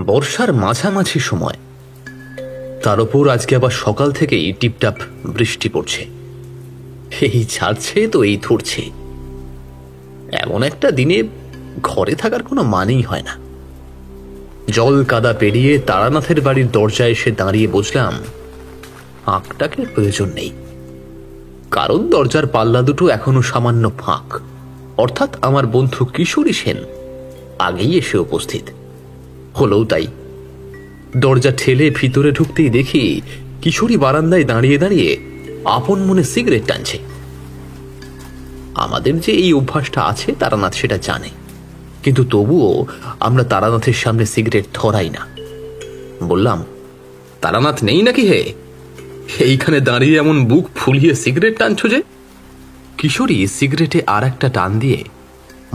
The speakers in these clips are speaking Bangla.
বর্ষার মাঝামাঝি সময়, তার উপর আজকে আবার সকাল থেকেই টিপটাপ বৃষ্টি পড়ছে। এই ছাড়ছে তো এই ধরছে। এমন একটা দিনে ঘরে থাকার কোনো মানেই হয় না। জল কাদা পেরিয়ে তারানাথের বাড়ির দরজায় এসে দাঁড়িয়ে বুঝলাম আঁকটাকে প্রয়োজন নেই, কারণ দরজার পাল্লা দুটো এখনো সামান্য ফাঁক। অর্থাৎ আমার বন্ধু কিশোরী সেন আগেই এসে উপস্থিত হলেও তাই। দরজা ঠেলে ভিতরে ঢুকতেই দেখি কিশোরী বারান্দায় দাঁড়িয়ে দাঁড়িয়ে আপন মনে সিগারেট টানছে। আমাদের যে এই অভ্যাসটা আছে তারানাথ সেটা জানে, কিন্তু তবুও আমরা তারানাথের সামনে সিগারেট ধরাই না। বললাম, তারানাথ নেই নাকি হে? এইখানে দাঁড়িয়ে এমন বুক ফুলিয়ে সিগারেট টানছো যে? কিশোরী সিগারেটে আর একটা টান দিয়ে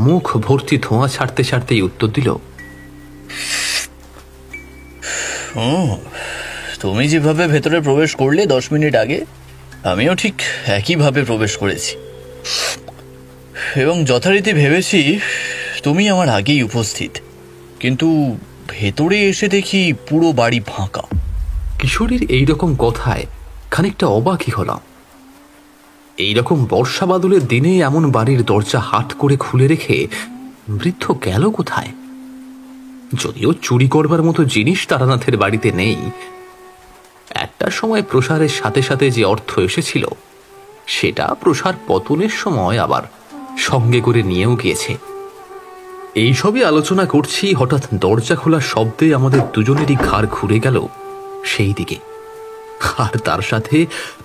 মুখ ভর্তি ধোঁয়া ছাড়তে ছাড়তেই উত্তর দিল, তুমি যেভাবে ভেতরে প্রবেশ করলে 10 মিনিট আগে, আমিও ঠিক একইভাবে প্রবেশ করেছি এবং যথারীতি ভেবেছি তুমি আমার আগেই উপস্থিত, কিন্তু ভেতরে এসে দেখি পুরো বাড়ি ফাঁকা। কিশোরীর এইরকম কথায় খানিকটা অবাকই হলাম। এইরকম বর্ষা বাদলের দিনে এমন বাড়ির দরজা হাট করে খুলে রেখে বৃদ্ধ গেল কোথায়? যদিও চুরি করবার মতো জিনিস তারানাথের বাড়িতে নেই, একটা সময় প্রসারের সাথে সাথে যে অর্থ এসেছিল সেটা প্রসার পতনের সময় আবার সঙ্গে করে নিয়েও গিয়েছে। এইসবই আলোচনা করছি, হঠাৎ দরজা খোলার শব্দে আমাদের দুজনেরই ঘাড় ঘুরে গেল সেই দিকে, আর তার সাথে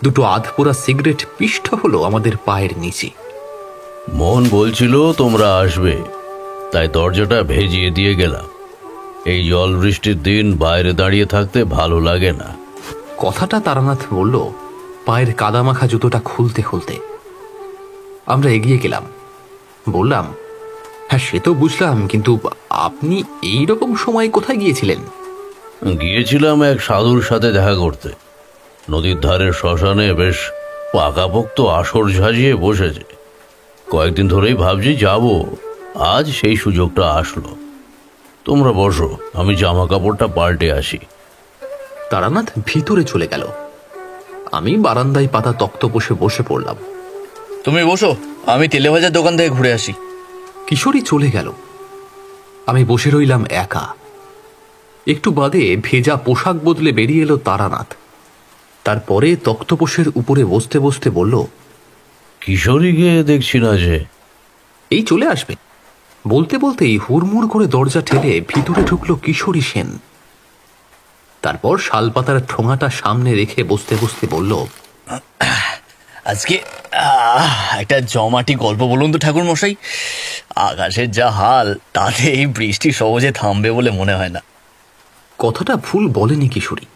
দুটো আধপোড়া সিগারেট পিষ্ট হলো আমাদের পায়ের নিচে। মন বলছিল তোমরা আসবে, তাই দরজাটা ভেজিয়ে দিয়ে গেলাম। এই জল বৃষ্টির দিন বাইরে দাঁড়িয়ে থাকতে ভালো লাগে না। কথাটা তারানাথ বলল পায়ের কাদামাখা জুতোটা খুলতে খুলতে। আমরা এগিয়ে গেলাম। বললাম, হ্যাঁ সে তো বুঝলাম, কিন্তু আপনি এই রকম সময় কোথায় গিয়েছিলেন? গিয়েছিলাম এক সাধুর সাথে দেখা করতে। নদীর ধারের শ্মশানে বেশ পাকাপোক্ত আসর ঝাঁঝিয়ে বসেছে। কয়েকদিন ধরেই ভাবছি যাব, আজ সেই সুযোগটা আসলো। তোমরা বসো, আমি জামা কাপড়টা পাল্টে আসি। তারানাথ ভিতরে চলে গেল। আমি বারান্দায় পাতা তক্তপোষে বসে পড়লাম। তুমি বসো, আমি তেলে ভাজার দোকান থেকে ঘুরে আসি। কিশোরী চলে গেল। আমি বসে রইলাম একা। একটু বাদে ভেজা পোশাক বদলে বেরিয়ে এলো তারানাথ। তারপরে তক্তপোষের উপরে বসতে বসতে বলল, কিশোরীকে দেখছি না যে। এই চলে আসবে। বলতে বলতেই হুড়মুড় করে দরজা ঠেলে ভিতরে ঢুকলো কিশোরী সেন। তারপর শালপাতার ঠোঙাটা সামনে রেখে বসতে বসতে বলল, আজকে একটা জমাটি গল্প বলুন তো ঠাকুর মশাই। আকাশের যা হাল, তাতে এই বৃষ্টি সহজে থামবে বলে মনে হয় না। কথাটা ভুল বলেনি কিশোরী।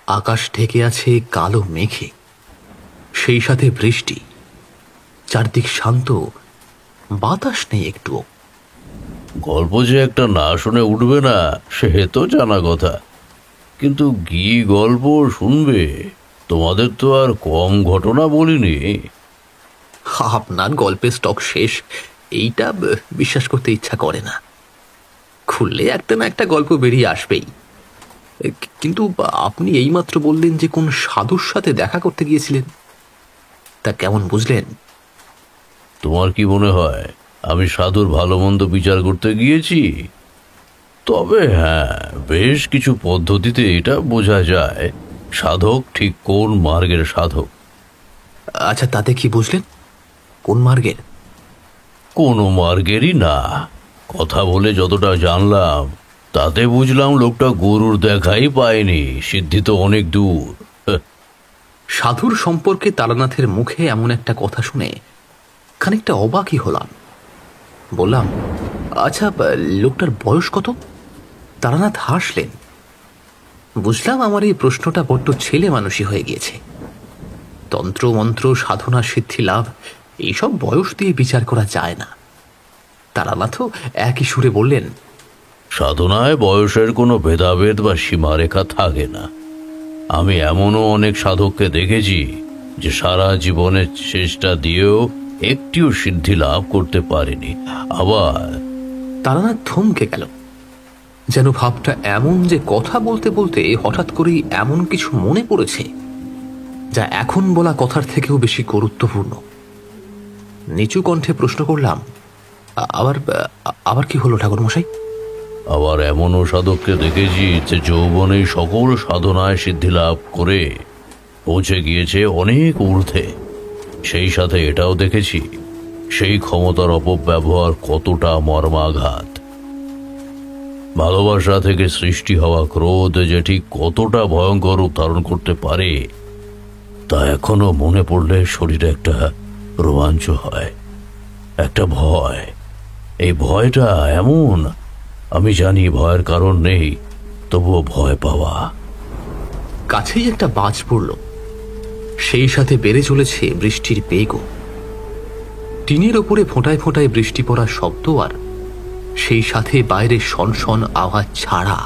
আকাশ ঢেকে আছে কালো মেঘে, সেই সাথে বৃষ্টি। চারদিক শান্ত, বাতাস নেই একটুও। গল্প যে একটা না শুনে উঠবে না সে তো জানা কথা, কিন্তু কি গল্প শুনবে? তোমাদের তো আর কম ঘটনা বলিনি। আপনার গল্পের স্টক শেষ, এইটা বিশ্বাস করতে ইচ্ছা করে না। খুললে একটা না একটা গল্প বেরিয়ে আসবেই। কিন্তু আপনি এইমাত্র বললেন যে কোন সাধুর সাথে দেখা করতে গিয়েছিলেন, তা কেমন বুঝলেন? তোমার কি মনে হয় আমি সাধুর ভালো মন্দ বিচার করতে গিয়েছি? তবে হ্যাঁ, বেশ কিছু পদ্ধতিতে এটা বোঝা যায় সাধক ঠিক কোন মার্গের সাধক। আচ্ছা, তাতে কি বুঝলেন? কোন মার্গের? কোনো মার্গেরই না। কথা বলে যতটা জানলাম তাতে বুঝলাম লোকটা গরুর দেখাই পায়নি, সিদ্ধি তো অনেক দূর। সাধুর সম্পর্কে তারানাথের মুখে এমন একটা কথা শুনে খানিকটা অবাকই হলাম। বললাম, আচ্ছা লোকটার বয়স কত? তারানাথ হাসলেন। বুঝলাম আমার এই প্রশ্নটা বড্ড ছেলে মানুষই হয়ে গিয়েছে। তন্ত্র মন্ত্র সাধনা সিদ্ধি লাভ এইসব বয়স দিয়ে বিচার করা যায় না। তারানাথও একই সুরে বললেন, সাধনায় বয়সের কোনো ভেদাভেদ বা সীমারেখা থাকে না। আমি এমনও অনেক সাধককে দেখেছি যে সারা জীবনের চেষ্টা দিয়েও একটিও সিদ্ধি লাভ করতে পারেনি। আবার তারানাথ থমকে গেল। যেন ভাবটা এমন যে কথা বলতে বলতে হঠাৎ করেই এমন কিছু মনে পড়েছে যা এখন বলা কথার থেকেও বেশি গুরুত্বপূর্ণ। নিচু কণ্ঠে প্রশ্ন করলাম, আবার আবার কি হলো ঠাকুরমশাই? আবার এমনও সাধককে দেখেছি যে যৌবনেই সকল সাধনায় সিদ্ধি লাভ করে পৌঁছে গিয়েছে অনেক ঊর্ধ্বে। সেই সাথে এটাও দেখেছি সেই ক্ষমতার অপব্যবহার কতটা মর্মাঘাত। ভালোবাসা থেকে সৃষ্টি হওয়া ক্রোধ যে ঠিক কতটা ভয়ঙ্কর রূপ ধারণ করতে পারে তা এখনো মনে পড়লে শরীরে একটা রোমাঞ্চ হয়, একটা ভয়। এই ভয়টা এমন, আমি জানি ভয়ের কারণ নেই, তবুও ভয় পাওয়া। কাছেই একটা বাজ পড়ল, সেই সাথে বেড়ে চলেছে বৃষ্টির বেগও। টিনের ওপরে ফোঁটায় ফোঁটায় বৃষ্টি পড়ার শব্দ, আর সেই সাথে বাইরে সনসন আওয়াজ ছাড়া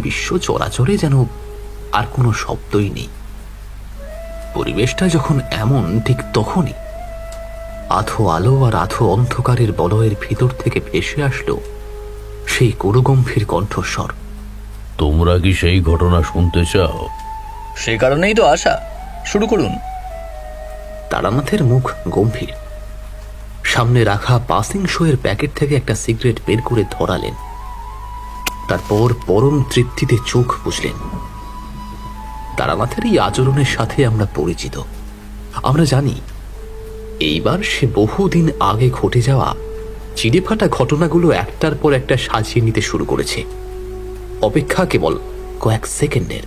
বিশ্ব চরাচরে যেন আর কোনো শব্দই নেই। পরিবেশটা যখন এমন, ঠিক তখনই আধো আলো আর আধো অন্ধকারের বলয়ের ভিতর থেকে ভেসে আসলো সেই গুরুগম্ভীর কণ্ঠস্বর। তোমরা কি সেই ঘটনা শুনতে চাও? সে কারণেই তো আশা, শুরু করুন। তারানাথের মুখ গম্ভীর। সামনে রাখা পাসিং শোয়ের প্যাকেট থেকে একটা সিগারেট বের করে ধরালেন, তারপর পরম তৃপ্তিতে চোখ বুঝলেন। তারানাথের এই আচরণের সাথে আমরা পরিচিত। আমরা জানি এইবার সে বহুদিন আগে ঘটে যাওয়া চিড়েফাটা ঘটনাগুলো একটার পর একটা সাজিয়ে নিতে শুরু করেছে। অপেক্ষা কেবল কয়েক সেকেন্ডের,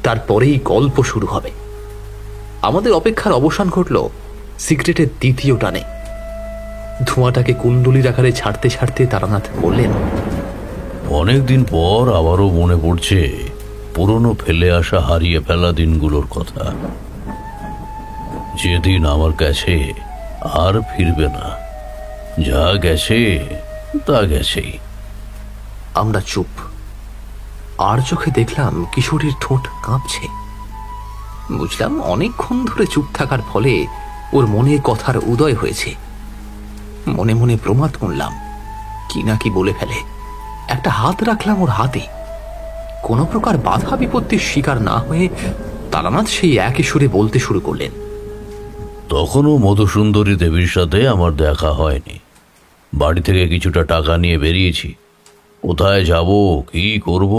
তারপরেই গল্প শুরু হবে। আমাদের অপেক্ষার অবসান ঘটল সিগারেটের দ্বিতীয় টানে। ধোঁয়াটাকে কুণ্ডলির আকারে ছাড়তে ছাড়তে তারানাথ বললেন, অনেকদিন পর আবারও মনে পড়ছে পুরনো ফেলে আসা হারিয়ে ফেলা দিনগুলোর কথা, যেদিন আমার কাছে আর ফিরবে না। যা গেছে তা গেছেই। আমরা চুপ। আর চোখে দেখলাম কিশোরীর ঠোঁট কাঁপছে। বুঝলাম অনেকক্ষণ ধরে চুপ থাকার ফলে ওর মনে কথার উদয় হয়েছে। মনে মনে প্রমাদ করলাম, কি না কি বলে ফেলে। একটা হাত রাখলাম ওর হাতে। কোনো প্রকার বাধা বিপত্তির শিকার না হয়ে তারানাথ সেই একই সুরে বলতে শুরু করলেন। তখনও মধুসুন্দরী দেবীর সাথে আমার দেখা হয়নি। বাড়ি থেকে কিছুটা টাকা নিয়ে বেরিয়েছি। কোথায় যাব, কি করব,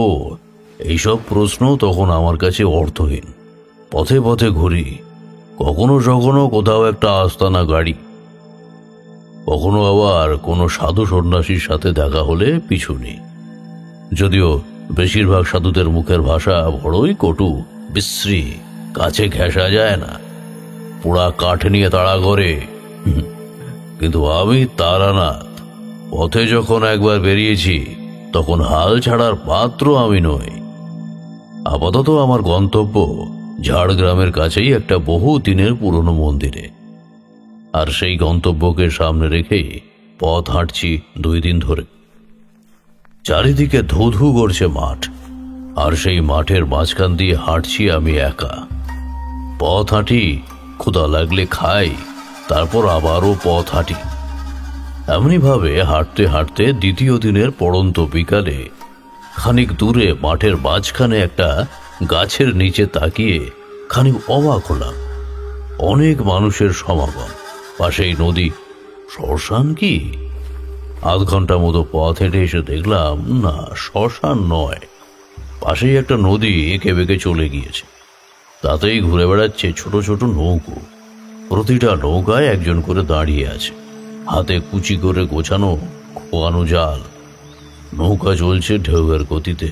এইসব প্রশ্ন তখন আমার কাছে অর্থহীন। পথে পথে ঘুরি, কখনো কখনো কোথাও একটা আস্তানা গাড়ি, কখনো আবার কোনো সাধু সন্ন্যাসীর সাথে দেখা হলে পিছু নেই। যদিও বেশিরভাগ সাধুদের মুখের ভাষা বড়ই কটু, বিশ্রী, কাছে ঘেঁষা যায় না, পোড়া কাঠ নিয়ে তাড়া করে। কিন্তু আমি তারানাথ। পথে যখন একবার বেরিয়েছি তখন হাল ছাড়ার পাত্র আমি নই। আপাতত আমার গন্তব্য ঝাড়গ্রামের কাছেই একটা বহু দিনের পুরনো মন্দিরে। আর সেই গন্তব্যকে সামনে রেখেই পথ হাঁটছি 2 দিন ধরে। চারিদিকে ধু ধু করছে মাঠ, আর সেই মাঠের মাঝখান দিয়ে হাঁটছি আমি একা। পথ হাঁটি, ক্ষুধা লাগলে খাই, তারপর আবারও পথ হাঁটি। এমনিভাবে হাঁটতে হাঁটতে দ্বিতীয় দিনের পড়ন্ত বিকালে খানিক দূরে মাঠের মাঝখানে একটা গাছের নিচে তাকিয়ে খানিক অবাক হলাম। অনেক মানুষের সমাগম, পাশেই নদী। শ্মশান কি? আধ ঘন্টা মতো পথ হেঁটে এসে দেখলাম না, শ্মশান নয়, পাশেই একটা নদী এঁকে বেঁকে চলে গিয়েছে। তাতেই ঘুরে বেড়াচ্ছে ছোট ছোট নৌকো। প্রতিটা নৌকায় একজন করে দাঁড়িয়ে আছে, হাতে কুচি করে গোছানো খোয়ানো জাল। নৌকা চলছে ঢেউয়ের গতিতে।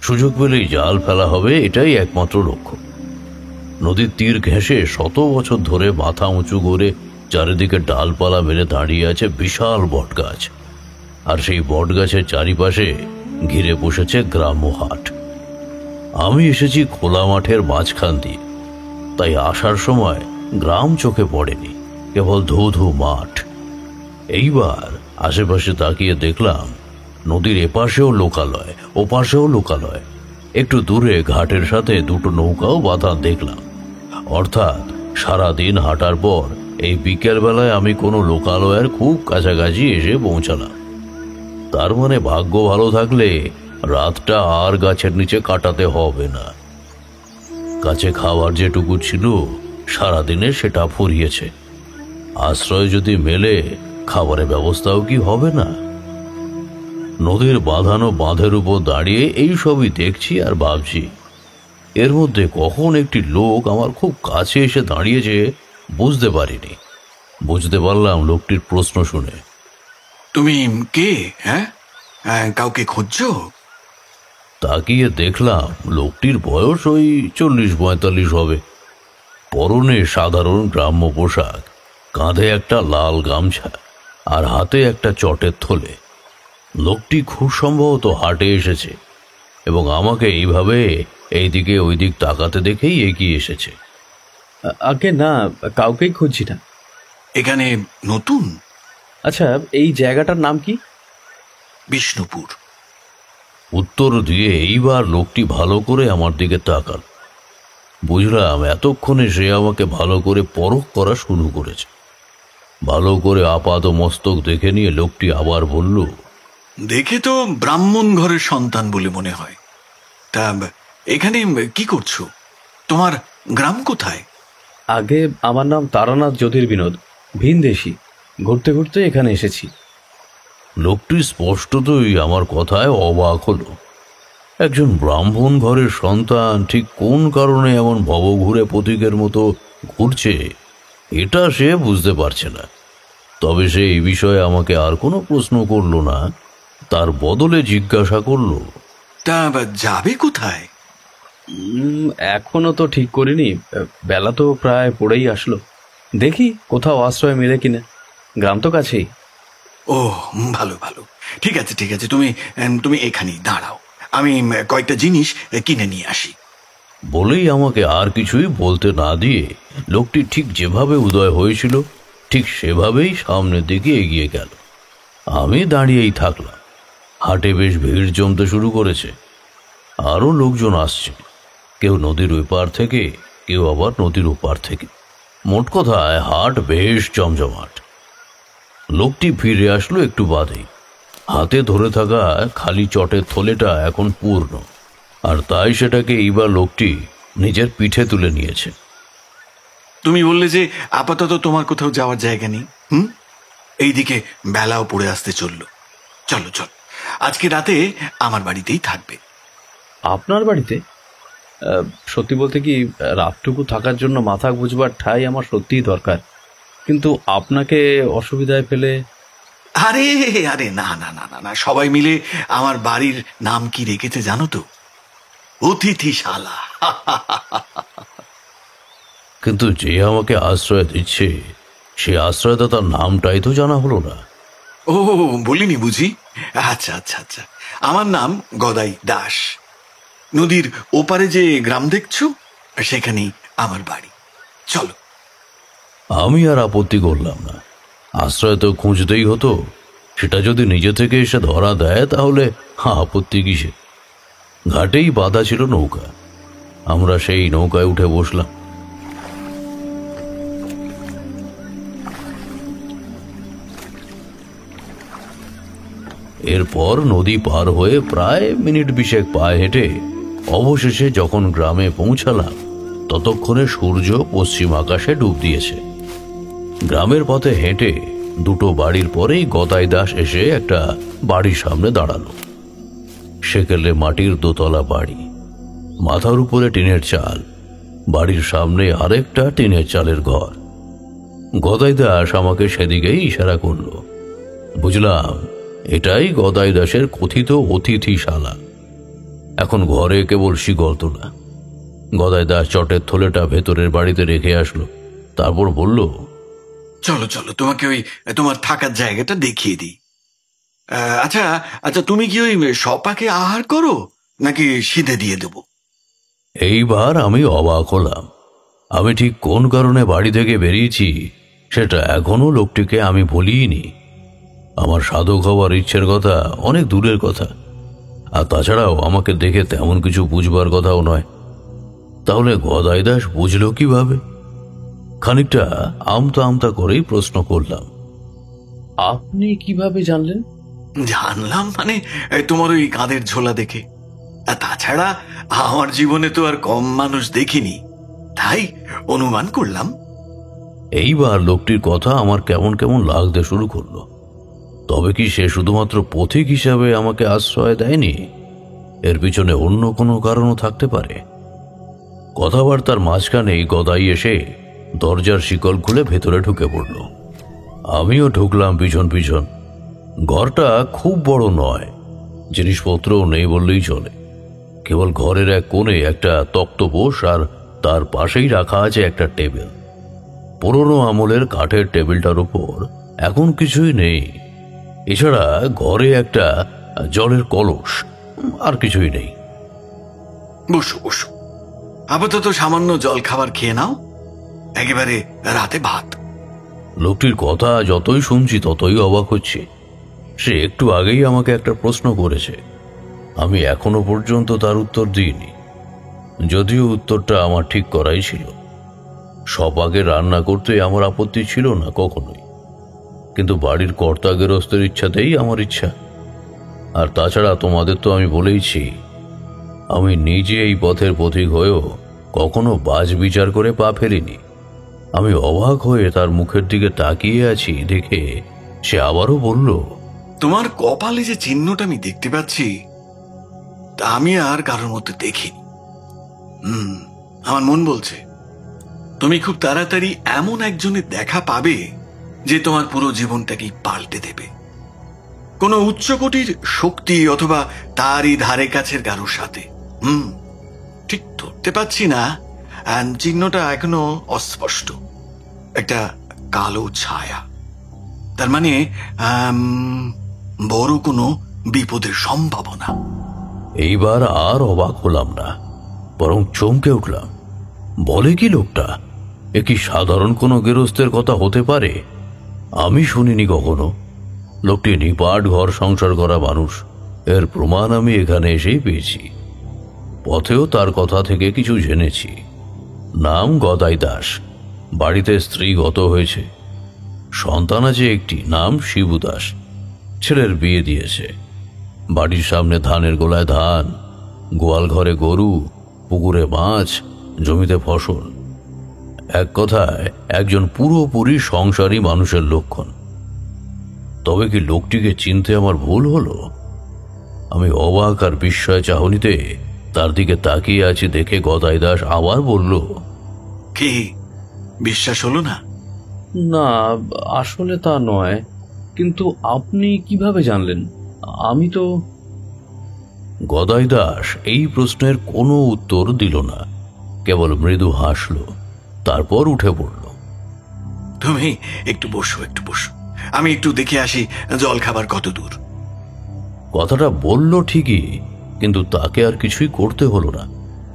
সুযোগ পেলেই জাল ফেলা হবে, এটাই একমাত্র লক্ষ্য। নদীর তীর ঘেঁষে 100 বছর ধরে মাথা উঁচু করে চারিদিকে ডালপালা মেলে দাঁড়িয়ে আছে বিশাল বটগাছ। আর সেই বটগাছের চারিপাশে ঘিরে বসেছে গ্রাম্য হাট। আমি এসেছি খোলা মাঠের মাঝখান দিয়ে, তাই আসার সময় গ্রাম চোখে পড়েনি, কেবল ধু ধু মাঠ। এইবার আশেপাশে তাকিয়ে দেখলাম নদীর এপাশেও লোকালয়, ওপাশেও লোকালয়। একটু দূরে ঘাটের সাথে 2টো নৌকাও বাঁধা দেখলাম। অর্থাৎ সারাদিন হাঁটার পর এই বিকেল বেলায় আমি কোনো লোকালয়ের খুব কাছাকাছি এসে পৌঁছালাম। তার মানে ভাগ্য ভালো থাকলে রাতটা আর গাছের নিচে কাটাতে হবে না। কাছে খাবার যেটুকু ছিল সারাদিনে সেটা ফুরিয়েছে। আশ্রয় যদি মেলে খাবারের ব্যবস্থাও কি হবে না? নদীর বাঁধানো বাঁধের উপর দাঁড়িয়ে এই সবই দেখছি আর ভাবছি, এর মধ্যে কখন একটি লোক আমার খুব কাছে এসে দাঁড়িয়েছে বুঝতে পারিনি। বুঝতে পারলাম লোকটির প্রশ্ন শুনে। তুমি কে? হ্যাঁ, কাউকে খুঁজছো? তাকিয়ে দেখলাম লোকটির বয়স ওই 40-45 হবে। পরনে সাধারণ গ্রাম্য পোশাক, কাঁধে একটা লাল গামছা আর হাতে একটা চটের থলে। লোকটি খুব সম্ভবত হাটে এসেছে এবং আমাকে এইভাবে এইদিকে ওইদিক তাকাতে দেখেই এগিয়ে এসেছে। আগে না, কাউকেই খুঁজছি না। এখানে নতুন? আচ্ছা, এই জায়গাটার নাম কি? বিষ্ণুপুর। উত্তর দিয়ে এইবার লোকটি ভালো করে আমার দিকে তাকাল। বুঝলাম এতক্ষণে সে আমাকে ভালো করে পরখ করা শুরু করেছে। ভালো করে আপাত মস্তক দেখে নিয়ে লোকটি আবার বলল, দেখে তো ব্রাহ্মণ ঘরের সন্তান বলে মনে হয়। তা এখানে কি করছো? তোমার গ্রাম কোথায়? আগে আমার নাম তারানাথ জ্যোতির্বিনোদ, ভিনদেশী। ঘুরতে ঘুরতে এখানে এসেছি। লোকটি স্পষ্টতই আমার কথায় অবাক হলো। একজন ব্রাহ্মণ ঘরের সন্তান ঠিক কোন কারণে এমন ভবঘুরে পথিকের মতো ঘুরছে এটা সে বুঝতে পারছে না। তবে সে এই বিষয়ে আমাকে আর কোনো প্রশ্ন করল না, তার বদলে জিজ্ঞাসা করল, তা যাবে কোথায়? এখনো তো ঠিক করিনি। বেলা তো প্রায় পড়েই আসলো। দেখি কোথাও আশ্রয় মেলে কিনা। গ্রাম তো কাছেই। ও, ভালো ভালো, ঠিক আছে ঠিক আছে, তুমি তুমি এখানেই দাঁড়াও, আমি কয়েকটা জিনিস কিনে নিয়ে আসি। বলেই আমাকে আর কিছুই বলতে না দিয়ে লোকটি ঠিক যেভাবে উদয় হয়েছিল ঠিক সেভাবেই সামনের দিকে এগিয়ে গেল। আমি দাঁড়িয়েই থাকলাম। হাটে বেশ ভিড় জমতে শুরু করেছে। আরও লোকজন আসছে, কেউ নদীর ওই পার থেকে, কেউ আবার নদীর ওপার থেকে। মোট কথায় হাট বেশ জমজমাট। লোকটি ফিরে আসলো একটু বাদেই। হাতে ধরে থাকা খালি চটের থলেটা এখন পূর্ণ, আর তাই সেটাকে এইবার লোকটি নিজের পিঠে তুলে নিয়েছে। তুমি বললে যে আপাতত তোমার কোথাও যাওয়ার জায়গা নেই। এইদিকে বেলাও পড়ে আসতে চললো। চলো চলো, আজকে রাতে আমার বাড়িতেই থাকবে। আপনার বাড়িতে? সত্যি বলতে কি, রাতটুকু থাকার জন্য মাথা গুঁজবার ঠাঁই আমার সত্যিই দরকার। কিন্তু আপনাকে অসুবিধায় ফেলে। আরে আরে, না না না না না, সবাই মিলে আমার বাড়ির নাম কি রেখেছে জানো তো? অতিথিশালা। কিন্তু যে আমাকে আশ্রয় দিচ্ছে সে আশ্রয়দাতার নামটাই তো জানা হলো না। ও, বলিনি বুঝি? আচ্ছা আচ্ছা আচ্ছা, আমার নাম গদাই দাস। নদীর ওপারে যে গ্রাম দেখছো সেখানেই আমার বাড়ি। চলো। আমি আর আপত্তি করলাম না। আশ্রয় তো খুঁজতেই হতো, সেটা যদি নিজে থেকে এসে ধরা দেয় তাহলে আপত্তি কিসে। ঘাটেই বাঁধা ছিল নৌকা, আমরা সেই নৌকায় উঠে বসলাম। এরপর নদী পার হয়ে প্রায় মিনিট 20 পায়ে হেঁটে অবশেষে যখন গ্রামে পৌঁছালাম ততক্ষণে সূর্য পশ্চিম আকাশে ডুব দিয়েছে। গ্রামের পথে হেঁটে দুটো বাড়ির পরেই গদাই দাস এসে একটা বাড়ির সামনে দাঁড়ালো। সেকেলে মাটির দোতলা বাড়ি, মাথার উপরে টিনের চাল, বাড়ির সামনে আরেকটা টিনের চালের ঘর। গদাই দাস আমাকে সেদিকেই ইশারা করলো। বুঝলাম এটাই গদাই দাসের কথিত অতিথিশালা। এখন ঘরে কেবল শিকল তোলা। গদাই দাস চটের থলেটা ভেতরের বাড়িতে রেখে আসলো, তারপর বলল, চলো চলো, তোমাকে ওই তোমার থাকার জায়গাটা দেখিয়ে দিই। আচ্ছা আচ্ছা, তুমি কি ওই সপাকে আহার করো নাকি সিধে দিয়ে দেবো? এইবার আমি অবাক হলাম। আমি ঠিক কোন কারণে বাড়ি থেকে বেরিয়েছি সেটা এখনো লোকটিকে আমি বলিনি। আমার সাধক হওয়ার ইচ্ছের কথা অনেক দূরের কথা, আর তাছাড়াও আমাকে দেখে তেমন কিছু বুঝবার কথাও নয়। তাহলে গদাই দাস বুঝল কিভাবে? খানিকটা আমতা আমতা করেই প্রশ্ন করলাম, আপনি কিভাবে জানলেন? জানলাম মানে তোমার ওই কাঁধের ঝোলা দেখে। আর তাছাড়া আমার জীবনে তো আর কম মানুষ দেখিনি, তাই অনুমান করলাম। এইবার লোকটির কথা আমার কেমন কেমন লাগতে শুরু করলো। তবে কি সে শুধুমাত্র পথিক হিসাবে আমাকে আশ্রয় দেয়নি? এর পিছনে অন্য কোনো কারণও থাকতে পারে। কথাবার্তার মাঝখানেই গদাই এসে দরজার শিকল খুলে ভেতরে ঢুকে পড়ল। আমিও ঢুকলাম পিছন পিছন। ঘরটা খুব বড় নয়, জিনিসপত্রও নেই বললেই চলে। কেবল ঘরের এক কোণে একটা তক্তপোষ, আর তার পাশেই রাখা আছে একটা টেবিল। পুরনো আমলের কাঠের টেবিলটার উপর এখন কিছুই নেই। এছাড়া ঘরে একটা জলের কলস, আর কিছুই নেই। বসো বসো, আপাতত সামান্য জল খাবার খেয়ে নাও, একেবারে রাতে ভাত। লোকটির কথা যতই শুনছি ততই অবাক হচ্ছে। সে একটু আগেই আমাকে একটা প্রশ্ন করেছে, আমি এখনো পর্যন্ত তার উত্তর দিইনি। যদিও উত্তরটা আমার ঠিক করাই ছিল। সব আগে রান্না করতে আমার আপত্তি ছিল না কখনোই, কিন্তু বাড়ির কর্তা গেরস্তের ইচ্ছাতেই আমার ইচ্ছা। আর তাছাড়া তোমাদের তো আমি বলেইছি, আমি নিজে এই পথের পথিক হয়েও কখনো বাজ বিচার করে পা ফেলিনি। আমি অবাক হয়ে তার মুখের দিকে তাকিয়ে আছি দেখে সে আবারও বলল, তোমার কপালে যে চিহ্নটা আমি দেখতে পাচ্ছি, তা আমি আর কারোর মধ্যে দেখিনি। আমার মন বলছে তুমি খুব তাড়াতাড়ি এমন একজনের দেখা পাবে যে তোমার পুরো জীবনটাকেই পাল্টে দেবে। কোনো উচ্চকোটির শক্তি অথবা তারই ধারে কাছের কারোর সাথে। ঠিক ধরতে পারছি না, চিহ্নটা এখনো অস্পষ্ট, একটা কালো ছায়া। তার মানে বড় কোনো বিপদের সম্ভাবনা। এইবার আর অবাক হলাম না, বরং চমকে উঠলাম। বলে কি লোকটা, এ কি সাধারণ কোনো গেরস্তের কথা হতে পারে? আমি শুনিনি কখনো। লোকটি নিপাট ঘর সংসার করা মানুষ, এর প্রমাণ আমি এখানে এসেই পেয়েছি। পথেও তার কথা থেকে কিছু জেনেছি। নাম গদাই দাস, বাড়িতে স্ত্রী গত হয়েছে, সন্তান আছে একটি, নাম শিবু দাস। ছেলের বিয়ে দিয়েছে। বাড়ির সামনে ধানের গোলায় ধান, গোয়াল ঘরে গরু, পুকুরে মাছ, জমিতে ফসল। এক কথায় একজন পুরোপুরি সংসারী মানুষের লক্ষণ। তবে কি লোকটিকে চিনতে আমার ভুল হলো? আমি অবাক আর বিস্ময় চাহনিতে তার দিকে তাকিয়ে আছি দেখে গদাই দাস আবার বলল, কি বিশ্বাস হলো না? না, আসলে তা নয়, কিন্তু আপনি কিভাবে জানলেন? আমি তো... গদাই দাস এই প্রশ্নের কোনো উত্তর দিল না, কেবল মৃদু হাসল, তারপর উঠে পড়ল। তুমি একটু বসো, একটু বসো, আমি একটু দেখে আসি জল খাবার কত দূর। কথাটা বলল ঠিকই, কিন্তু তাকে আর কিছুই করতে হলো না,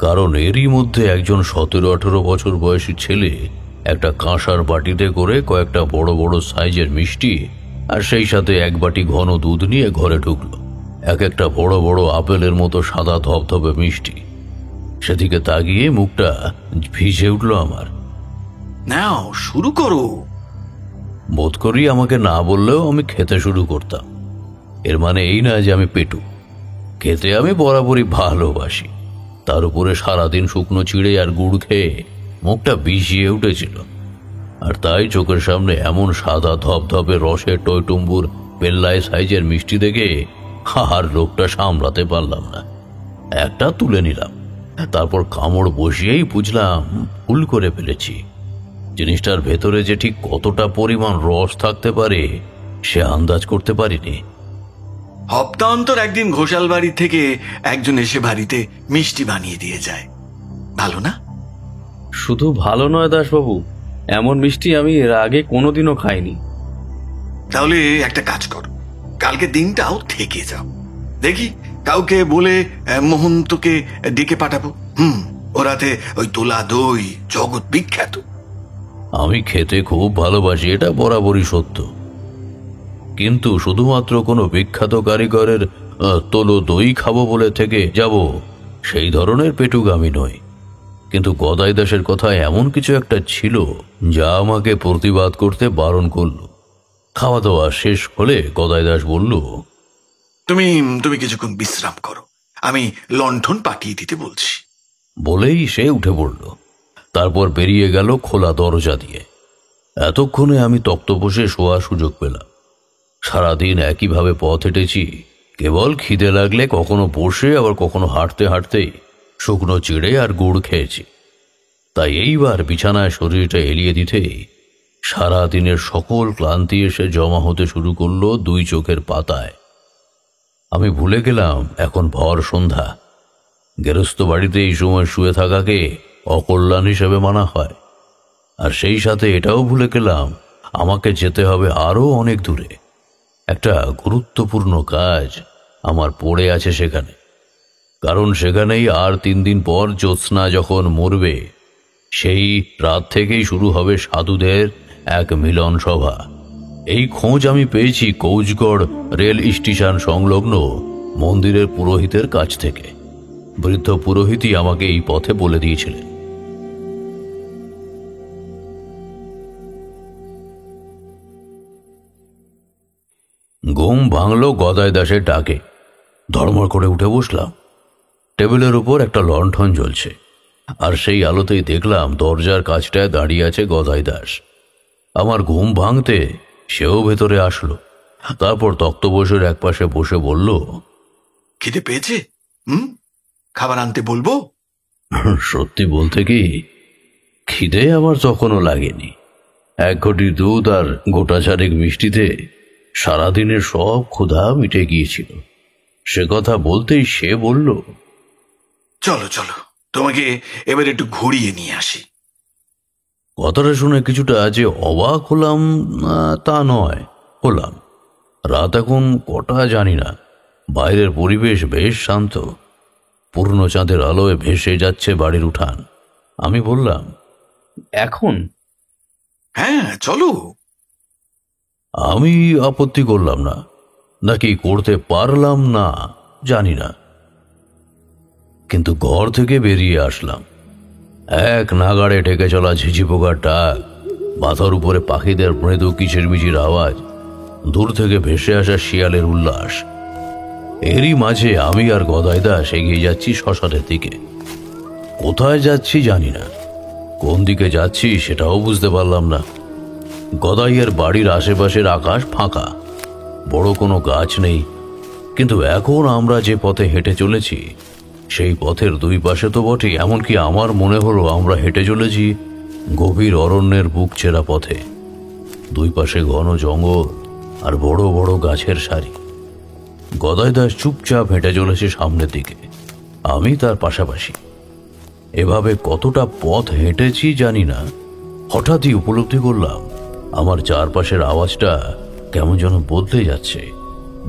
কারণ এরই মধ্যে একজন 17-18 বছর বয়সী ছেলে একটা কাঁসার বাটিতে করে কয়েকটা বড় বড় সাইজের মিষ্টি আর সেই সাথে এক বাটি ঘন দুধ নিয়ে ঘরে ঢুকলো। এক একটা বড় বড় আপেলের মতো সাদা ধবধবে মিষ্টি। সেদিকে তাকিয়ে মুখটা ভিজে উঠল আমার। নাও শুরু করো। বোধ করি আমাকে না বললেও আমি খেতে শুরু করতাম। এর মানে এই না যে আমি পেটু। খেতে আমি বরাবরই ভালোবাসি। তার উপরে সারাদিন শুকনো চিড়ে আর গুড় খেয়ে মুখটা বিষিয়ে উঠেছিল। আর তাই চোখের সামনে এমন সাদা ধবধবে রসের টইটুম্বুর পেল্লাই সাইজের মিষ্টি দেখে আর লোকটা সামলাতে পারলাম না। একটা তুলে নিলাম, তারপর কামড় বসিয়েই বুঝলাম ভুল করে ফেলেছি। জিনিসটার ভেতরে যে ঠিক কতটা পরিমাণ রস থাকতে পারে সে আন্দাজ করতে পারিনি। হপ্তা অন্তর একদিন ঘোষাল বাড়ি থেকে একজন এসে বাড়িতে মিষ্টি বানিয়ে দিয়ে যায়, ভালো না? শুধু ভালো নয় দাসবাবু, এমন মিষ্টি আমি এর আগে কোনোদিনও খাইনি। তাহলে একটা কাজ করো, কালকে দিনটাও থেকে যাও। দেখি কাউকে বলে মোহন্তকে ডেকে পাঠাবো। ওরাতে ওই তোলা দই জগৎ বিখ্যাত। আমি খেতে খুব ভালোবাসি, এটা বরাবরই সত্য, কিন্তু শুধুমাত্র কোনো বিখ্যাত কারিগরের তোলো দই খাবো বলে থেকে যাব সেই ধরনের পেটুক আমি নই। কিন্তু গদাই দাসের কথায় এমন কিছু একটা ছিল যা আমাকে প্রতিবাদ করতে বারণ করল। খাওয়া দাওয়া শেষ হলে গদাই দাস বলল, তুমি তুমি কিছুক্ষণ বিশ্রাম করো, আমি লণ্ঠন পাকিয়ে দিতে বলছি। বলেই সে উঠে পড়ল। তারপর বেরিয়ে গেল খোলা দরজা দিয়ে। এতক্ষণে আমি তক্তপোষে শোয়ার সুযোগ পেলাম। সারাদিন একইভাবে পথ হেঁটেছি। কেবল খিদে লাগলে কখনো বসে আবার কখনো হাঁটতে হাঁটতে শুকনো চিড়ে আর গুড় খেয়েছি। তাই এইবার বিছানায় শরীরটা এলিয়ে দিতে সারাদিনের সকল ক্লান্তি এসে জমা হতে শুরু করলো দুই চোখের পাতায়। আমি ভুলে গেলাম এখন ভর সন্ধ্যা। গেরস্ত বাড়িতে এই সময় শুয়ে থাকাকে অকল্যাণ হিসেবে মানা হয়। আর সেই সাথে এটাও ভুলে গেলাম আমাকে যেতে হবে আরও অনেক দূরে। একটা গুরুত্বপূর্ণ কাজ আমার পড়ে আছে সেখানে। কারণ সেখানেই আর 3 দিন পর জ্যোৎস্না যখন মরবে, সেই রাত থেকেই শুরু হবে সাধুদের এক মিলন সভা। এই খোঁজ আমি পেয়েছি কৌচগড় রেল স্টেশন সংলগ্ন মন্দিরের পুরোহিতের কাছ থেকে। বৃদ্ধ পুরোহিতই আমাকে এই পথে বলে দিয়েছিলেন। ঘুম ভাঙল গদাই দাসের ডাকে। ধর্মর করে উঠে বসলাম। টেবিলের উপর একটা লণ্ঠন জ্বলছে, আর সেই আলোতেই দেখলাম দরজার কাছটায় দাঁড়িয়ে আছে গদাই দাস। আমার ঘুম ভাঙতে সেও ভেতরে আসলো। তারপর তক্তপোষের একপাশে বসে বলল, খিদে পেয়েছে? খাবার আনতে বলবো? সত্যি বলতে কি, খিদে আমার তখনও লাগেনি। 1 ঘটি দুধ আর গোটা চারেক মিষ্টিতে সারাদিনের সব ক্ষুধা মিটে গিয়েছিল। সে কথা বলতেই সে বলল, চলো চলো, তোমাকে এবার একটু ঘুরিয়ে নিয়ে আসি। কথাটা শুনে কিছুটা যে অবাক হলাম তা নয়, হলাম। রাত এখন কটা জানি না। বাইরের পরিবেশ বেশ শান্ত। পূর্ণ চাঁদের আলোয় ভেসে যাচ্ছে বাড়ির উঠান। আমি বললাম, এখন? হ্যাঁ চলো। আমি আপত্তি করলাম না, নাকি করতে পারলাম না জানি না, কিন্তু ঘর থেকে বেরিয়ে আসলাম। এক নাগাড়ে ঢেকে চলা ঝিঝি পোকার ডাক, মাথার উপরে পাখিদের মৃদু কিচিরমিচির আওয়াজ, দূর থেকে ভেসে আসা শিয়ালের উল্লাস। এরই মাঝে আমি আর গদাই দাস এগিয়ে যাচ্ছি শ্মশানের দিকে। কোথায় যাচ্ছি জানি না, কোন দিকে যাচ্ছি সেটাও বুঝতে পারলাম না। গদাইয়ের বাড়ির আশেপাশের আকাশ ফাঁকা, বড় কোনো গাছ নেই। কিন্তু এখন আমরা যে পথে হেঁটে চলেছি সেই পথের 2 পাশে তো বটে, এমনকি আমার মনে হলো আমরা হেঁটে চলেছি গভীর অরণ্যের বুক চেরা পথে। 2 পাশে ঘন জঙ্গল আর বড় বড় গাছের সারি। গদাই দাস চুপচাপ হেঁটে চলেছে সামনের দিকে, আমি তার পাশাপাশি। এভাবে কতটা পথ হেঁটেছি জানি না। হঠাৎই উপলব্ধি করলাম আমার চারপাশের আওয়াজটা কেমন যেন বদলে যাচ্ছে।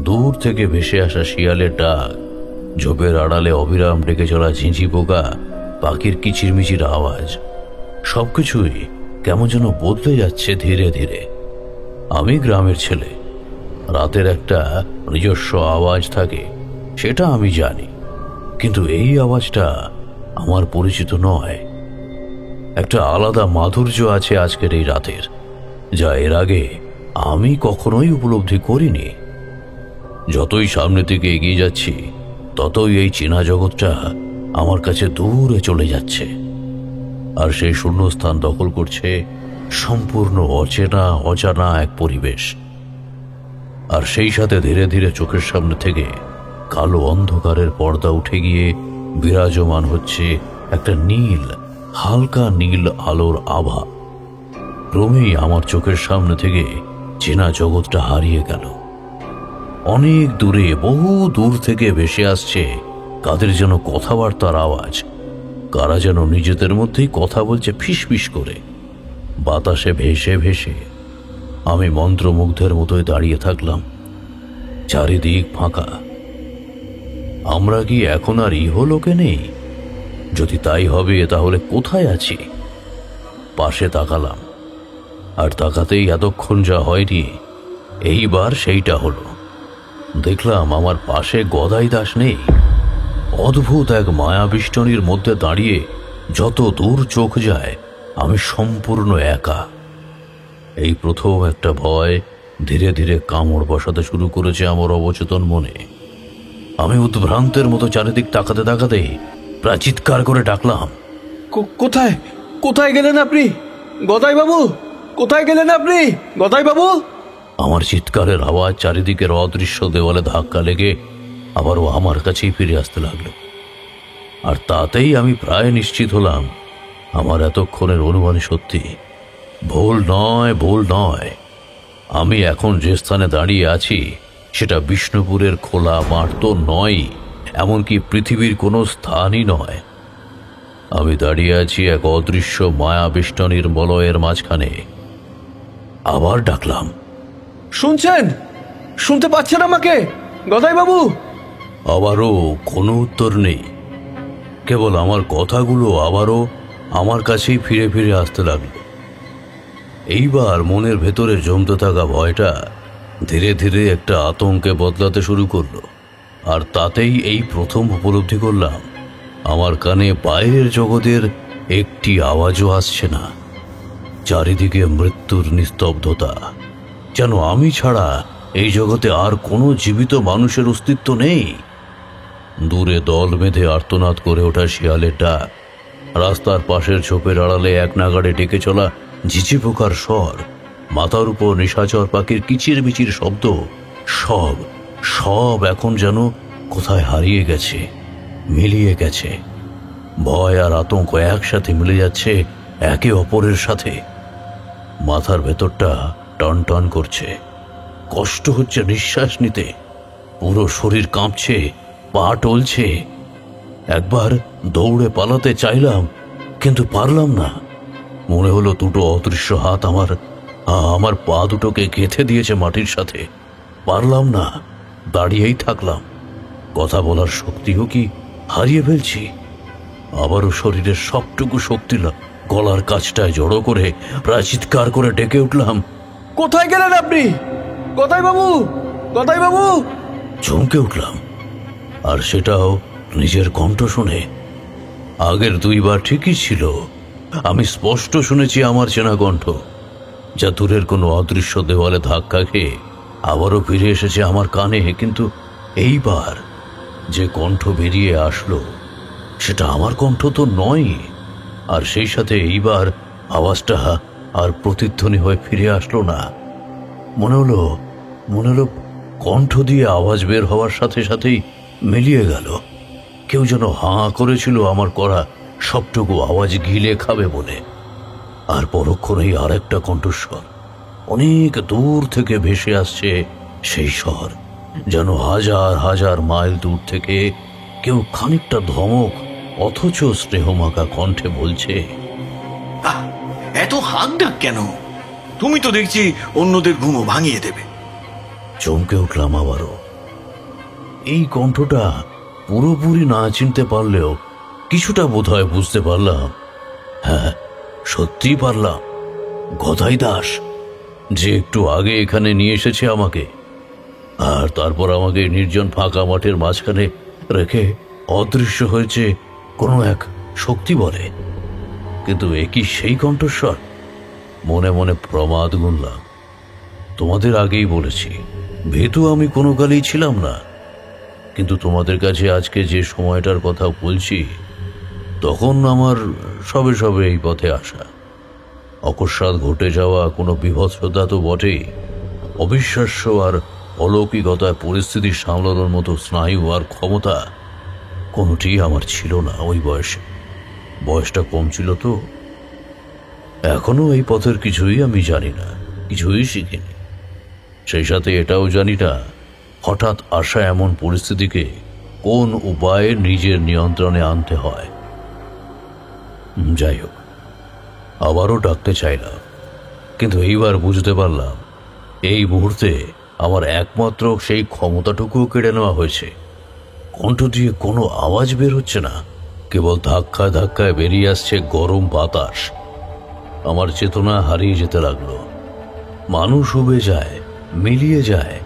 দূর থেকে ভেসে আসা শিয়ালের ডাক, ঝোপের আড়ালে অবিরাম ডেকে চলা ঝিঁঝি পোকা, পাখির কিচিরমিচির আওয়াজ, সবকিছুই কেমন যেন বদলে যাচ্ছে ধীরে ধীরে। আমি গ্রামের ছেলে, রাতের একটা নিজস্ব আওয়াজ থাকে, সেটা আমি জানি। কিন্তু এই আওয়াজটা আমার পরিচিত নয়। একটা আলাদা মাধুর্য আছে আজকের এই রাতের, যা এর আগে আমি কখনোই উপলব্ধি করিনি। যতই সামনে থেকে এগিয়ে যাচ্ছি ততই এই চেনা জগৎটা আমার কাছে দূরে চলে যাচ্ছে, আর সেই শূন্যস্থান দখল করছে সম্পূর্ণ অচেনা অজানা এক পরিবেশ। আর সেই সাথে ধীরে ধীরে চোখের সামনে থেকে কালো অন্ধকারের পর্দা উঠে গিয়ে বিরাজমান হচ্ছে একটা নীল, হালকা নীল আলোর আভা। ক্রমেই আমার চোখের সামনে থেকে চেনা জগৎটা হারিয়ে গেল। অনেক দূরে, বহু দূর থেকে ভেসে আসছে কাদের যেন কথাবার্তার আওয়াজ। কারা যেন নিজেদের মধ্যেই কথা বলছে ফিসফিস করে, বাতাসে ভেসে ভেসে। আমি মন্ত্রমুগ্ধের মতোই দাঁড়িয়ে থাকলাম। চারিদিক ফাঁকা। আমরা কি এখন আর ইহলোকে নেই? যদি তাই হবে তাহলে কোথায় আছি? পাশে তাকালাম, আর তাকাতেই এতক্ষণ যা হয়নি এইবার সেইটা হলো। দেখলাম আমার পাশে গদাই দাস নেই। অদ্ভুত এক মায়াবিষ্টনীর মধ্যে দাঁড়িয়ে যত দূর চোখ যায় আমি সম্পূর্ণ একা। এই প্রথম একটা ভয় ধীরে ধীরে কামড় বসাতে শুরু করেছে আমার অবচেতন মনে। আমি উদ্ভ্রান্তের মতো চারিদিক তাকাতে তাকাতে প্রায় চিৎকার করে ডাকলাম, কোথায় কোথায় গেলেন আপনি গদাই বাবু? কোথায় গেলেন আপনি গদাই বাবু? আমার চিৎকারের আওয়াজ চারিদিকের অদৃশ্য দেওয়ালে ধাক্কা লেগে আবারও আমার কাছেই ফিরে আসতে লাগলো। আর তাতেই আমি প্রায় নিশ্চিত হলাম আমার এতক্ষণের অনুমান সত্যি। ভুল নয়, ভুল নয়। আমি এখন যে স্থানে দাঁড়িয়ে আছি সেটা বিষ্ণুপুরের খোলা মাঠ তো নয়, এমনকি পৃথিবীর কোনো স্থানই নয়। আমি দাঁড়িয়ে আছি এক অদৃশ্য মায়া বেষ্টনীর বলয়ের মাঝখানে। আবার ডাকলাম, শুনছেন? শুনতে পাচ্ছেন আমাকে গদাই বাবু? আবারও কোনো উত্তর নেই। কেবল আমার কথাগুলো আবারও আমার কাছেই ফিরে ফিরে আসতে লাগলো। এইবার মনের ভেতরে জমতে থাকা ভয়টা ধীরে ধীরে একটা আতঙ্কে বদলাতে শুরু করলো। আর তাতেই এই প্রথম উপলব্ধি করলাম আমার কানে বাইরের জগতের একটি আওয়াজও আসছে না। চারিদিকে মৃত্যুর নিস্তব্ধতা, যেন আমি ছাড়া এই জগতে আর কোনো জীবিত মানুষের অস্তিত্ব নেই। দূরে দল বেঁধে আর্তনাদ করে ওঠা শিয়ালের ডাক, রাস্তার পাশের ঝোপের আড়ালে এক নাগাড়ে ডেকে চলা ঝিঝি পোকার স্বর, মাথার উপর নিশাচর পাখির কিচির মিচির শব্দ, সব সব এখন যেন কোথায় হারিয়ে গেছে, মিলিয়ে গেছে। ভয় আর আতঙ্ক একসাথে মিলে যাচ্ছে একে অপরের সাথে। মাথার ভেতরটা টন টন করছে, কষ্ট হচ্ছে নিঃশ্বাস নিতে, পুরো শরীর কাঁপছে, পা টলছে। একবার দৌড়ে পালাতে চাইলাম, কিন্তু পারলাম না। মনে হলো দুটো অদৃশ্য হাত আমার পা দুটোকে গেঁথে দিয়েছে মাটির সাথে। পারলাম না, দাঁড়িয়েই থাকলাম। কথা বলার শক্তিও কি হারিয়ে ফেলছি? আবারও শরীরের সবটুকু শক্তি গলার কাছটায় জড়ো করে প্রায় চিৎকার করে ডেকে উঠলাম, কোথায় গেলেন আপনি গদাই বাবু? গদাই বাবু! চমকে উঠলাম, আর সেটাও নিজের কণ্ঠ শুনে। আগের দুইবার ঠিকই ছিল, আমি স্পষ্ট শুনেছি আমার চেনা কণ্ঠ, যা দূরের কোনো অদৃশ্য দেওয়ালে ধাক্কা খেয়ে আবারও ফিরে এসেছে আমার কানে। কিন্তু এইবার যে কণ্ঠ বেরিয়ে আসলো সেটা আমার কণ্ঠ তো নয়। আর সেই সাথে এইবার আওয়াজটা আর প্রতিধ্বনি হয়ে ফিরে আসলো না। মনে হলো কণ্ঠ দিয়ে আওয়াজ বের হওয়ার সাথে সাথেই মিলিয়ে গেল। কেউ যেন হাঁ করেছিল আমার করা সবটুকু আওয়াজ গিলে খাবে বলে। আর পরক্ষণেই আর একটা কণ্ঠস্বর অনেক দূর থেকে ভেসে আসছে। সেই স্বর যেন হাজার হাজার মাইল দূর থেকে কেউ খানিকটা ধমক অথচ স্নেহমাখা কণ্ঠে বলছে, আহ, এত হাঁক ডাক কেন? তুমি তো দেখছি অন্যদের ঘুমও ভাঙিয়ে দেবে। চমকে উঠলাম আবারও। এই কণ্ঠটা পুরোপুরি না চিনতে পারলেও কিছুটা বোধহয় বুঝতে পারলাম। হ্যাঁ, সত্যিই পারলাম। গদাই দাস, যে একটু আগে এখানে নিয়ে এসেছে আমাকে, আর তারপর আমাকে নির্জন ফাঁকা মাঠের মাঝখানে রেখে অদৃশ্য হয়েছে কোনো এক শক্তি বলে। কিন্তু এ কি সেই কণ্ঠস্বর? মনে মনে প্রমাদ গুনলাম। তোমাদের আগেই বলেছি, ভীতু আমি কোনো কালেই ছিলাম না। কিন্তু তোমাদের কাছে আজকে যে সময়টার কথা বলছি, তখন আমার সবে সবে এই পথে আসা। অকস্মাৎ ঘটে যাওয়া কোনো বিভৎসতা তো বটেই, অবিশ্বাস্য আর অলৌকিকতায় পরিস্থিতি সামলানোর মতো স্নায়ু আর ক্ষমতা কোনোটিই আমার ছিল না ওই বয়সে। বয়সটা কম ছিল তো। এখনো এই পথের কিছুই আমি জানি না, কিছুই শিখিনি। সেই সাথে এটাও জানি না হঠাৎ আসা এমন পরিস্থিতিকে কোন উপায়ে নিজের নিয়ন্ত্রণে আনতে হয়। যাই হোক, আবারও ডাকতে চাইলাম, কিন্তু এইবার বুঝতে পারলাম এই মুহূর্তে আমার একমাত্র সেই ক্ষমতাটুকুও কেড়ে নেওয়া হয়েছে। কণ্ঠ দিয়ে কোনো আওয়াজ বের হচ্ছে না, কেবল ধাক্কায় ধাক্কায় বেরিয়ে আসছে গরম বাতাস। আমার চেতনা হারিয়ে যেতে লাগলো। মানুষ উবে যায়, মিলিয়ে যায়,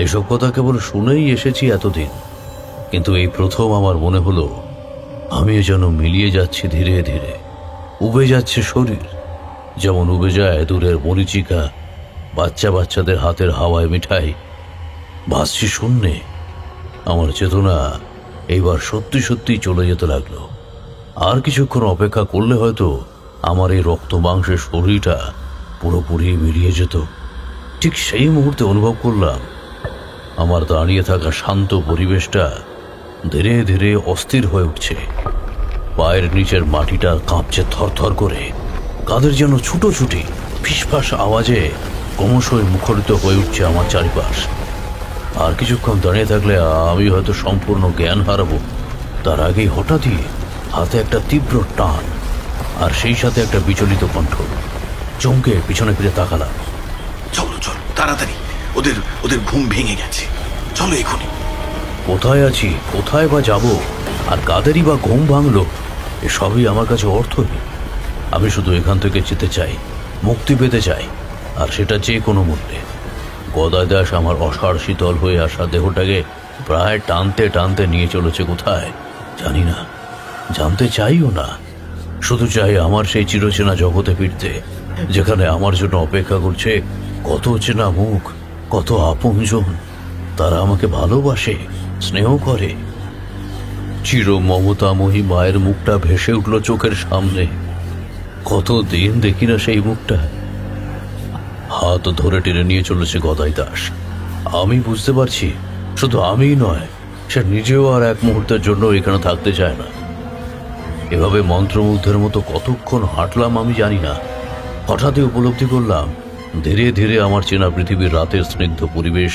এসব কথা কেবল শুনেই এসেছি এতদিন। কিন্তু এই প্রথম আমার মনে হলো আমিও যেন মিলিয়ে যাচ্ছি ধীরে ধীরে। উবে যাচ্ছে শরীর, যেমন উবে যায় দূরের মরীচিকা, বাচ্চাদের হাতের হাওয়ায় মিঠাই। ভাসছি শূন্যে, আমার চেতনা এইবার সত্যি সত্যি চলে যেতে লাগলো। আর কিছুক্ষণ অপেক্ষা করলে হয়তো আমার এই রক্ত মাংসের শরীরটা পুরোপুরি মিলিয়ে যেত। ঠিক সেই মুহূর্তে অনুভব করলাম আমার দাঁড়িয়ে থাকা শান্ত পরিবেশটা ধীরে ধীরে অস্থির হয়ে উঠছে। পায়ের নিচের মাটিটা কাঁপছে থরথর করে, কাদের যেন ছুটোছুটি ফিসফাস আওয়াজে ক্রমশই মুখরিত হয়ে উঠছে আমার চারিপাশ। আর কিছুক্ষণ দাঁড়িয়ে থাকলে আমি হয়তো সম্পূর্ণ জ্ঞান হারাবো। তার আগেই হঠাৎই হাতে একটা তীব্র টান, আর সেই সাথে একটা বিচলিত কণ্ঠ। চমকে পিছনে ফিরে তাকালাম। চলো চলো তাড়াতাড়ি, ওদের ওদের ঘুম ভেঙে গেছে, চলো এখনই। কোথায় আছি, কোথায় বা যাব, আর কাদেরই বা ঘুম ভাঙলো, এসবই আমার কাছে অর্থহীন। আমি শুধু এখান থেকে যেতে চাই, মুক্তি পেতে চাই, আর সেটা যে কোনো মূল্যে। গদাই দাস আমার অসাড় শীতল হয়ে আসা দেহটাকে প্রায় টানতে টানতে নিয়ে চলেছে কোথায় জানি না, জানতে চাইও না। শুধু চাই আমার সেই চিরচেনা জগতে ফিরতে, যেখানে আমার জন্য অপেক্ষা করছে কত চেনা মুখ, কত আপনজন। তারা আমাকে ভালোবাসে, স্নেহ করে। চির মমতাময়ী মায়ের মুখটা ভেসে উঠল চোখের সামনে। কতদিন দেখি না সেই মুখটা। হাত ধরে টেনে নিয়ে চলেছে গদাই দাস। আমি বুঝতে পারছি শুধু আমিই নয়, সে নিজেও আর এক মুহূর্তের জন্য এখানে থাকতে চায় না। এভাবে মন্ত্রমুগ্ধের মতো কতক্ষণ হাঁটলাম আমি জানি না। হঠাৎই উপলব্ধি করলাম ধীরে ধীরে আমার চেনা পৃথিবীর রাতের স্নিগ্ধ পরিবেশ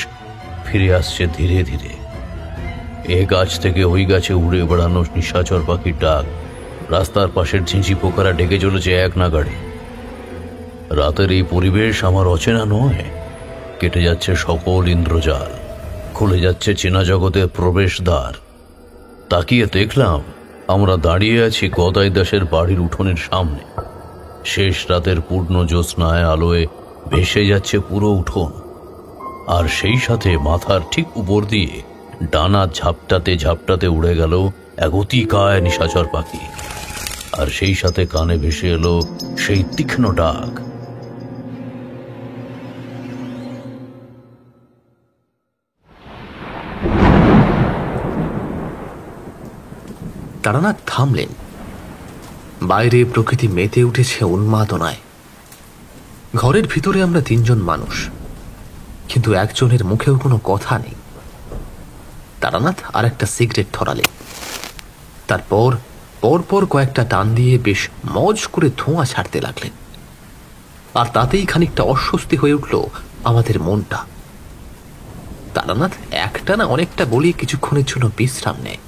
ফিরে আসছে ধীরে ধীরে। এ গাছ থেকে ওই গাছে উড়ে বেড়ানো নিশাচর পাখির ডাক, রাস্তার পাশের ঝিঁঝি পোকারা ডেকে চলেছে এক নাগাড়ে। রাতের এই পরিবেশ আমার অচেনা নয়। কেটে যাচ্ছে সকল ইন্দ্রজাল, খুলে যাচ্ছে চেনা জগতের প্রবেশদ্বার। তাকিয়ে দেখলাম আমরা দাঁড়িয়ে আছি গদাই দাসের বাড়ির উঠোনের সামনে। শেষ রাতের পূর্ণ জ্যোৎস্নায় আলোয় ভেসে যাচ্ছে পুরো উঠোন, আর সেই সাথে মাথার ঠিক উপর দিয়ে ডানা ঝাপটাতে ঝাপটাতে উড়ে গেল এক অতিকায় নিশাচর পাখি। আর সেই সাথে কানে ভেসে এলো সেই তীক্ষ্ণ ডাক। তারানাথ থামলেন। বাইরে প্রকৃতি মেতে উঠেছে উন্মাদনায়। ঘরের ভিতরে আমরা তিনজন মানুষ, কিন্তু একজনের মুখেও কোনো কথা নেই। তারানাথ আর একটা সিগারেট ধরালেন, তারপর পরপর কয়েকটা টান দিয়ে বেশ মজ করে ধোঁয়া ছাড়তে লাগলেন। আর তাতেই খানিকটা অস্বস্তি হয়ে উঠল আমাদের মনটা। তারানাথ একটা না অনেকটা বলে কিছুক্ষণের জন্য বিশ্রাম নেয়,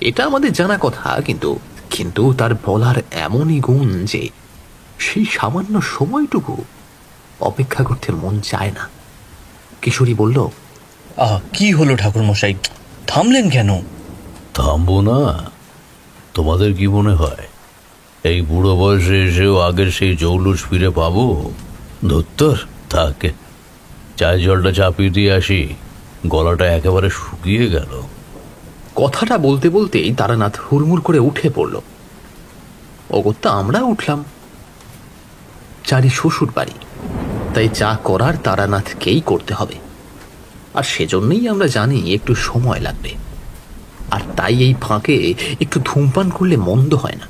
এটা আমাদের জানা কথা, কিন্তু কিন্তু তার বলার এমনই গুণ যে সেই সামান্য সময়টুকু অপেক্ষা করতে মন চায় না। কিশোরী বলল, কি হলো ঠাকুর মশাই, থামলেন কেন? থামবো না? তোমাদের কি মনে হয় এই বুড়ো বয়সে এসেও আগের সেই জৌলুস ফিরে পাবো? ধুত্তর থাকে, চায়ের জলটা চাপিয়ে দিয়ে আসি, গলাটা একেবারে শুকিয়ে গেল। কথাটা বলতে বলতেই তারানাথ হুড়মুড় করে উঠে পড়ল। অগত্যা আমরা উঠলাম। চারি শ্বশুর বাড়ি, তাই চা করার তারানাথকেই করতে হবে, আর সেজন্যই আমরা জানি একটু সময় লাগবে। আর তাই এই ফাঁকে একটু ধূমপান করলে মন্দ হয় না।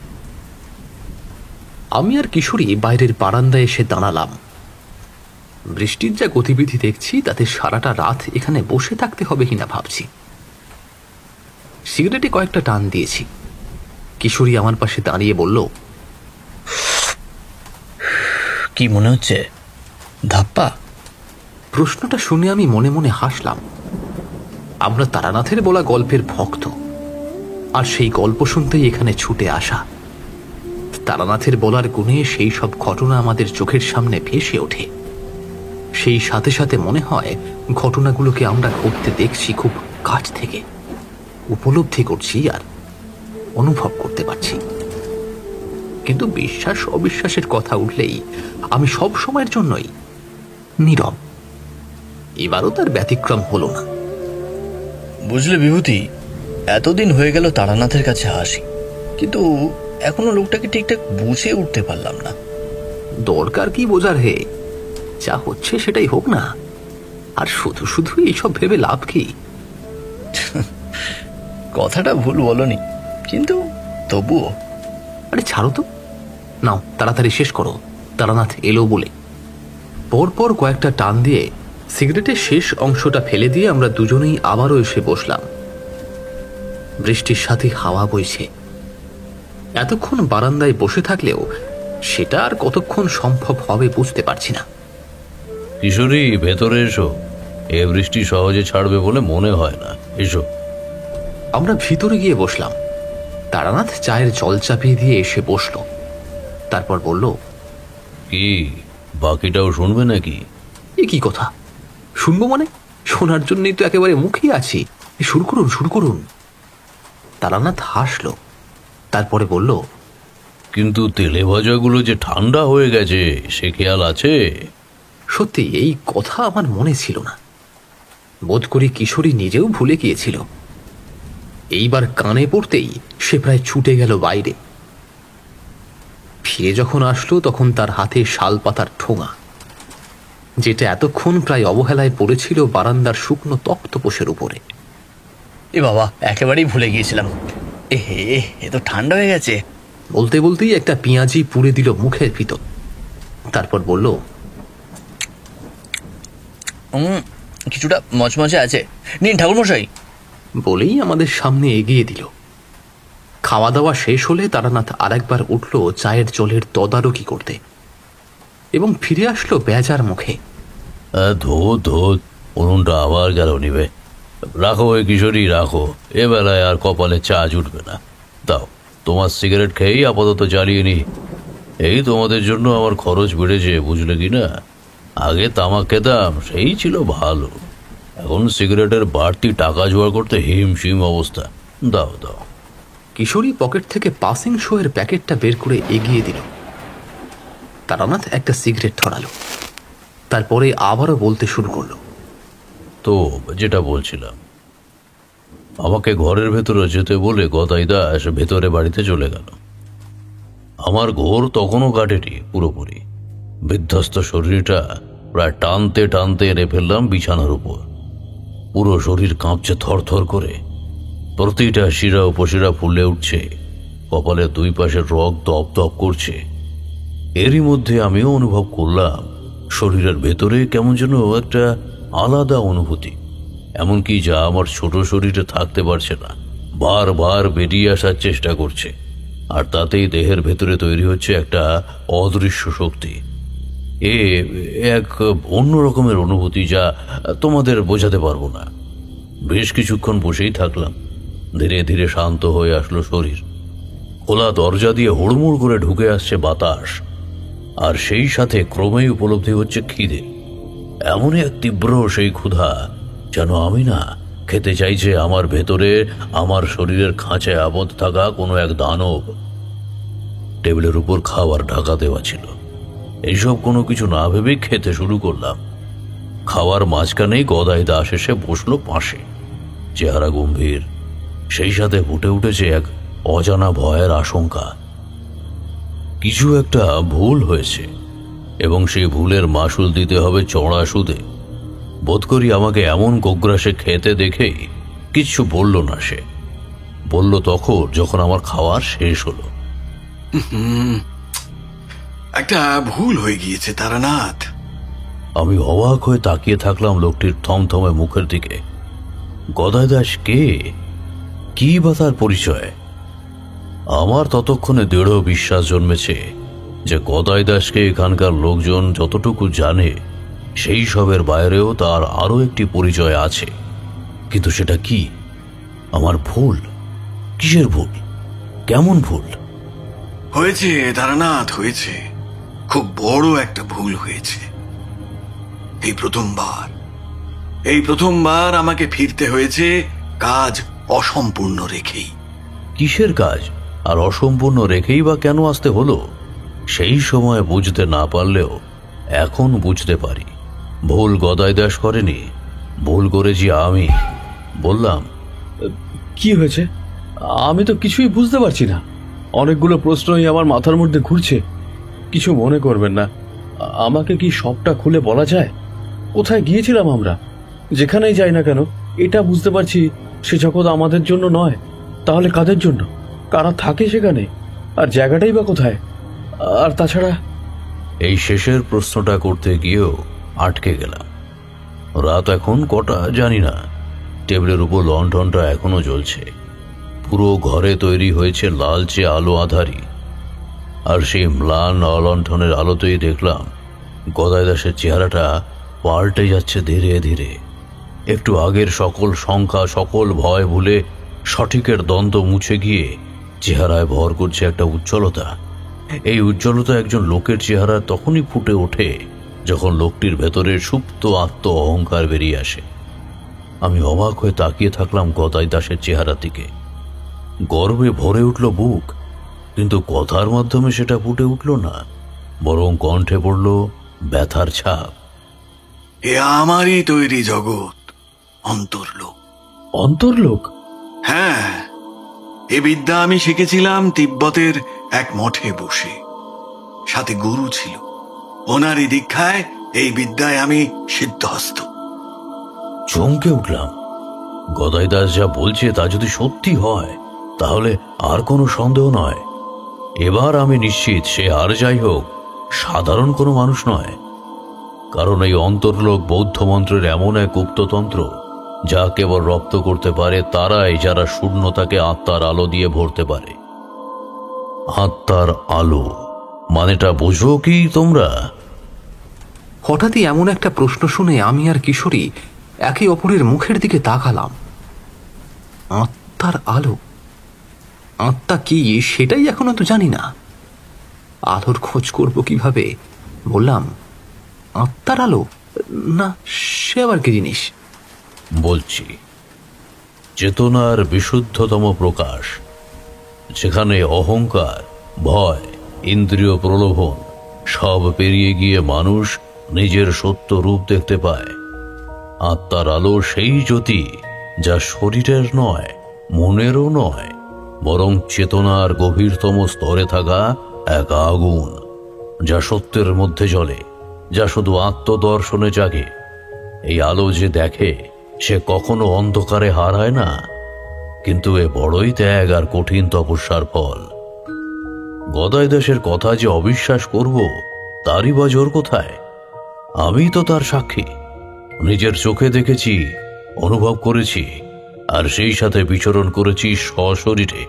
আমি আর কিশোরী বাইরের বারান্দায় এসে দাঁড়ালাম। বৃষ্টির যা গতিবিধি দেখছি তাতে সারাটা রাত এখানে বসে থাকতে হবে কিনা ভাবছি। সিগারেটে কয়েকটা টান দিয়েছি। কিশোরী আমার পাশে দাঁড়িয়ে বলল, কি মনে হচ্ছে, ধাপ্পা? প্রশ্নটা শুনে আমি মনে মনে হাসলাম। আমরা তারানাথের বলা গল্পের ভক্ত, আর সেই গল্প শুনতেই এখানে ছুটে আসা। তারানাথের বলার গুণে সেই সব ঘটনা আমাদের চোখের সামনে ভেসে ওঠে। সেই সাথে সাথে মনে হয় ঘটনাগুলোকে আমরা ঘটতে দেখছি খুব কাছ থেকে, উপলব্ধি করছি আর অনুভব করতে পারছি। কিন্তু বিশ্বাস অবিশ্বাসের কথা উঠলেই আমি সব সময়ের জন্যই নীরব। এবারও তার ব্যতিক্রম হলো না। বুঝলে বিভূতি, এতদিন হয়ে গেল তারানাথের কাছে আসি, কিন্তু এখনো লোকটাকে ঠিকঠাক বুঝে উঠতে পারলাম না। দরকার কি বোঝার হে, যা হচ্ছে সেটাই হোক না, আর শুধু শুধু এইসব ভেবে লাভ কি? কথাটা ভুল বলনি, কিন্তু তবুও। আরে ছাড়ো তো, নাও তাড়াতাড়ি শেষ করো, তারানাথ এলো বলে। পরপর কয়েকটা টান দিয়ে সিগারেটের শেষ অংশটা ফেলে দিয়ে আমরা দুজনেই আবারও এসে বসলাম। বৃষ্টির সাথে হাওয়া বইছে। এতক্ষণ বারান্দায় বসে থাকলেও সেটা আর কতক্ষণ সম্ভব হবে বুঝতে পারছি না। কিশোরী, ভেতরে এসো। এ বৃষ্টি সহজে ছাড়বে বলে মনে হয় না। এসো। আমরা ভিতরে গিয়ে বসলাম। তারানাথ চায়ের জল চাপিয়ে দিয়ে এসে বসল। তারপর বলল, কি বাকিটাও শুনবে নাকি? এ কি কথা? শুনবো মানে? শোনার জন্যই তো একেবারে মুখিয়ে আছি। শুরু করুন, শুরু করুন। তারানাথ হাসল, তারপরে বলল, কিন্তু তেলে ভাজাগুলো যে ঠান্ডা হয়ে গেছে সে খেয়াল আছে? সত্যি এই কথা আমার মনে ছিল না। বোধ করি কিশোরী নিজেও ভুলে গিয়েছিল। এইবার কানে পড়তেই সে প্রায় ছুটে গেল বাইরে। ফিরে যখন আসলো তখন তার হাতে শাল পাতার ঠোঙা, যেটা এতক্ষণ প্রায় অবহেলায় পড়েছিল বারান্দার শুকনো তক্তপোষের উপরে। এ বাবা, একেবারেই ভুলে গিয়েছিলাম। এ হে, এ তো ঠান্ডা হয়ে গেছে। বলতে বলতেই একটা পেঁয়াজি পুড়ে দিল মুখের ভিতর। তারপর বলল, কিছুটা মচমচে আছে, নিন ঠাকুরমশাই। বলেই আমাদের সামনে এগিয়ে দিল। খাওয়া দাওয়া শেষ হলে তারানাথ আরেকবার উঠল চায়ের জলের তদারকি করতে এবং ফিরে আসলো বেজার মুখে। ধোত ধোত, উনুনটা আবার গেল নিবে। রাখো ওই কিশোরী, রাখো। এ বেলায় আর কপালে চা জুটবে না। দাও, তোমার সিগারেট খেয়েই আপাতত জ্বালিয়ে নি। এই তোমাদের জন্য আমার খরচ বেড়েছে, বুঝলে কি না? আগে তামাক খেতাম, সেই ছিল ভালো। এখন সিগারেটের বাড়তি টাকা জোগাড় করতে হিমশিম অবস্থা। দাও দাও। কিশোরী পকেট থেকে পাসিং শো এর প্যাকেটটা বের করে এগিয়ে দিল। তারানাথ একটা সিগারেট ধরালো, তারপরে আবারও বলতে শুরু করলো, তো যেটা বলছিলাম, আমাকে ঘরের ভেতরে যেতে বলে গদাই দাস ভেতরে বাড়িতে চলে গেল। আমার ঘোর তখনও কাটেনি পুরোপুরি। বিধ্বস্ত শরীরটা প্রায় টানতে টানতে এনে ফেললাম বিছানার উপর। পুরো শরীর কাঁপছে থরথর করে, প্রতিটা শিরা উপশিরা ফুলে উঠছে, কপালের দুই পাশের রগ দপ দপ করছে। এরই মধ্যে আমিও অনুভব করলাম শরীরের ভেতরে কেমন যেন একটা আলাদা অনুভূতি, এমনকি যা আমার ছোট শরীরে থাকতে পারছে না, বারবার বেরিয়ে আসার চেষ্টা করছে। আর তাতেই দেহের ভেতরে তৈরি হচ্ছে একটা অদৃশ্য শক্তি। এক অন্য রকমের অনুভূতি যা তোমাদের বোঝাতে পারবো না। বেশ কিছুক্ষণ বসেই থাকলাম। ধীরে ধীরে শান্ত হয়ে আসলো শরীর। খোলা দরজা দিয়ে হুড়মুড় করে ঢুকে আসছে বাতাস, আর সেই সাথে ক্রমেই উপলব্ধি হচ্ছে খিদে। এমনই এক তীব্র সেই ক্ষুধা যেন আমি না খেতে চাইছে আমার ভেতরে, আমার শরীরের খাঁচায় আবদ্ধ থাকা কোনো এক দানব। টেবিলের উপর খাবার ঢাকা দেওয়া ছিল। এইসব কোনো কিছু না ভেবেই খেতে শুরু করলাম। খাওয়ার মাঝখানেই গদাই দাস এসে বসলো পাশে, চেহারা গম্ভীর। সেই সাথে ফুটে উঠেছে এক অজানা ভয়ের আশঙ্কা। কিছু একটা ভুল হয়েছে এবং সেই ভুলের মাসুল দিতে হবে চড়া সুদে। বোধ করি আমাকে এমন গোগ্রাসে খেতে দেখেই কিচ্ছু বলল না সে। বলল তখন যখন আমার খাওয়ার শেষ হলো, একটা ভুল হয়ে গিয়েছে তারানাথ। আমি অবাক হয়ে তাকিয়ে থাকলাম লোকটির থমথমে মুখের দিকে। গদাই দাস কে? কি বা তার পরিচয়? আমার ততক্ষণে দৃঢ় বিশ্বাস জন্মেছে যে গদাই দাসকে এখানকার লোকজন যতটুকু জানে সেই সবের বাইরেও তার আরো একটি পরিচয় আছে। কিন্তু সেটা কি? আমার ভুল? কিসের ভুল? কেমন ভুল? হয়েছে তারানাথ, হয়েছে। খুব বড় একটা ভুল হয়েছে। এই প্রথমবার আমাকে ফিরতে হয়েছে কাজ অসম্পূর্ণ রেখেই। কিসের কাজ আর অসম্পূর্ণ রেখেই বা কেন আসতে হলো? সেই সময় বুঝতে না পারলেও এখন বুঝতে পারি। ভুল গদাই দাস করেনি, ভুল করেছি আমি। বললাম, কি হয়েছে? আমি তো কিছুই বুঝতে পারছি না। অনেকগুলো প্রশ্নই আমার মাথার মধ্যে ঘুরছে। কিছু মনে করবেন না, আমাকে কি সবটা খুলে বলা যায়? কোথায় গিয়েছিলাম আমরা? যেখানেই যাই না কেন এটা বুঝতে পারছি সে জগৎ আমাদের জন্য নয়, তাহলে কাদের জন্য? কারা থাকে সেখানে? আর জায়গাটাই বা কোথায়? আর তাছাড়া এই শেষের প্রশ্নটা করতে গিয়েও আটকে গেলাম। রাত এখন কটা জানি না, টেবিলের উপর লণ্ঠনটা এখনো জ্বলছে। পুরো ঘরে তৈরি হয়েছে লালচে আলো আধারি, আর সেই ম্লান অলণ্ঠনের আলোতেই দেখলাম গদাই দাসের চেহারাটা পাল্টে যাচ্ছে ধীরে ধীরে। একটু আগের সকল শঙ্কা, সকল ভয় ভুলে সঠিকের দ্বন্দ্ব মুছে গিয়ে চেহারায় ভর করছে একটা উজ্জ্বলতা। এই উজ্জ্বলতা একজন লোকের চেহারা তখনই ফুটে ওঠে যখন লোকটির ভেতরে সুপ্ত আত্ম অহংকার বেরিয়ে আসে। আমি অবাক হয়ে তাকিয়ে থাকলাম গদাই দাসের চেহারা দিকে। গর্বে ভরে উঠল বুক, কিন্তু কথার মাধ্যমে সেটা ফুটে উঠল না, বরং কণ্ঠে পড়ল ব্যথার ছাপ। এ আমারই তৈরি জগৎ, অন্তর্লোক। অন্তর্লোক? হ্যাঁ, এ বিদ্যা আমি শিখেছিলাম তিব্বতের এক মঠে বসে। সাথে গুরু ছিল, ওনারই দীক্ষায় এই বিদ্যায় আমি সিদ্ধহস্ত। চমকে উঠলাম। গদাই দাস যা বলছে তা যদি সত্যি হয়, তাহলে আর কোনো সন্দেহ নয়। এবার আমি নিশ্চিত সে আর যাই হোক সাধারণ কোনো মানুষ নয়, কারণ এই অন্তর্লোক বৌদ্ধ মন্ত্রের এমন এক গুপ্ততন্ত্র যা কেবল রপ্ত করতে পারে তারাই যারা শূন্যতাকে আত্মার আলো দিয়ে ভরতে পারে। আত্মার আলো মানেটা বোঝো কি তোমরা? হঠাৎই এমন একটা প্রশ্ন শুনে আমি আর কিশোরী একে অপরের মুখের দিকে তাকালাম। আত্মার আলো? আত্মা কি সেটাই এখনো তো জানি না। আলোর খোঁজ করব কিভাবে? বললাম, আত্মার আলো? না, সে আবার কি জিনিস? বলছি, চেতনার বিশুদ্ধতম প্রকাশ, যেখানে অহংকার, ভয়, ইন্দ্রিয় প্রলোভন সব পেরিয়ে গিয়ে মানুষ নিজের সত্য রূপ দেখতে পায়। আত্মার আলো সেই জ্যোতি যা শরীরের নয়, মনেরও নয়, বরং চেতনার গভীরতম স্তরে থাকা এক আগুন, যা সত্যের মধ্যে জ্বলে, যা শুধু আত্মদর্শনে জাগে। এই আলো যে দেখে সে কখনো অন্ধকারে হারায় না, কিন্তু এ বড়ই ত্যাগ আর কঠিন তপস্যার ফল। গদাই দাসের কথা যে অবিশ্বাস করব তারই বা জোর কোথায়? আমি তো তার সাক্ষী, নিজের চোখে দেখেছি, অনুভব করেছি, আর সেই সাথে বিচরণ করেছি সশরীরে।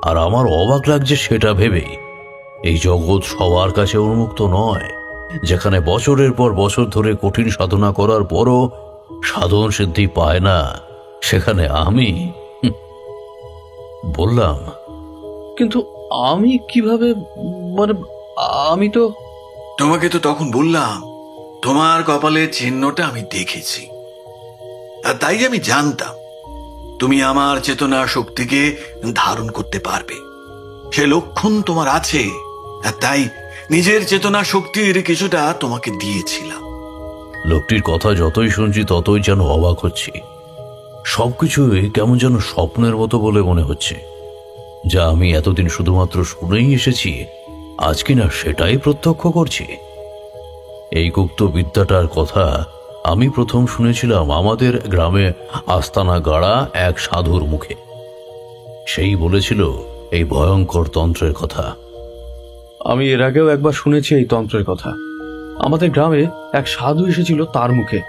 আর আমার অবাক লাগছে সেটা ভেবেই, এই জগৎ সবার কাছে উন্মুক্ত নয়। যেখানে বছরের পর বছর ধরে কঠিন সাধনা করার পরও সাধন সিদ্ধি পায় না, সেখানে আমি বললাম, কিন্তু আমি কিভাবে? মানে আমি তো... তোমাকে তো তখন বললাম তোমার কপালের চিহ্নটা আমি দেখেছি, আর তাই আমি জানতাম তুমি আমার চেতনা শক্তিকে ধারণ করতে পারবে। সে লক্ষণ তোমার আছে, আর তাই নিজের চেতনা শক্তির কিছুটা তোমাকে দিয়েছিলাম। লোকটির কথা যতই শুনছি ততই যেন অবাক হচ্ছি। সবকিছুই কেমন যেন স্বপ্নের মতো বলে মনে হচ্ছে। যা আমি এতদিন শুধুমাত্র শুনেই এসেছি, আজ কিনা সেটাই প্রত্যক্ষ করছি। এই গুপ্ত বিদ্যাটার কথা আমি প্রথম শুনেছিলাম আমাদের গ্রামে আস্তানা গাড়া এক সাধুর মুখে। সেই বলেছিল এই ভয়ঙ্কর তন্ত্রের কথা। আমি এর আগেও একবার শুনেছি এই তন্ত্রের কথা। আমাদের গ্রামে এক সাধু এসেছিল তার মুখে,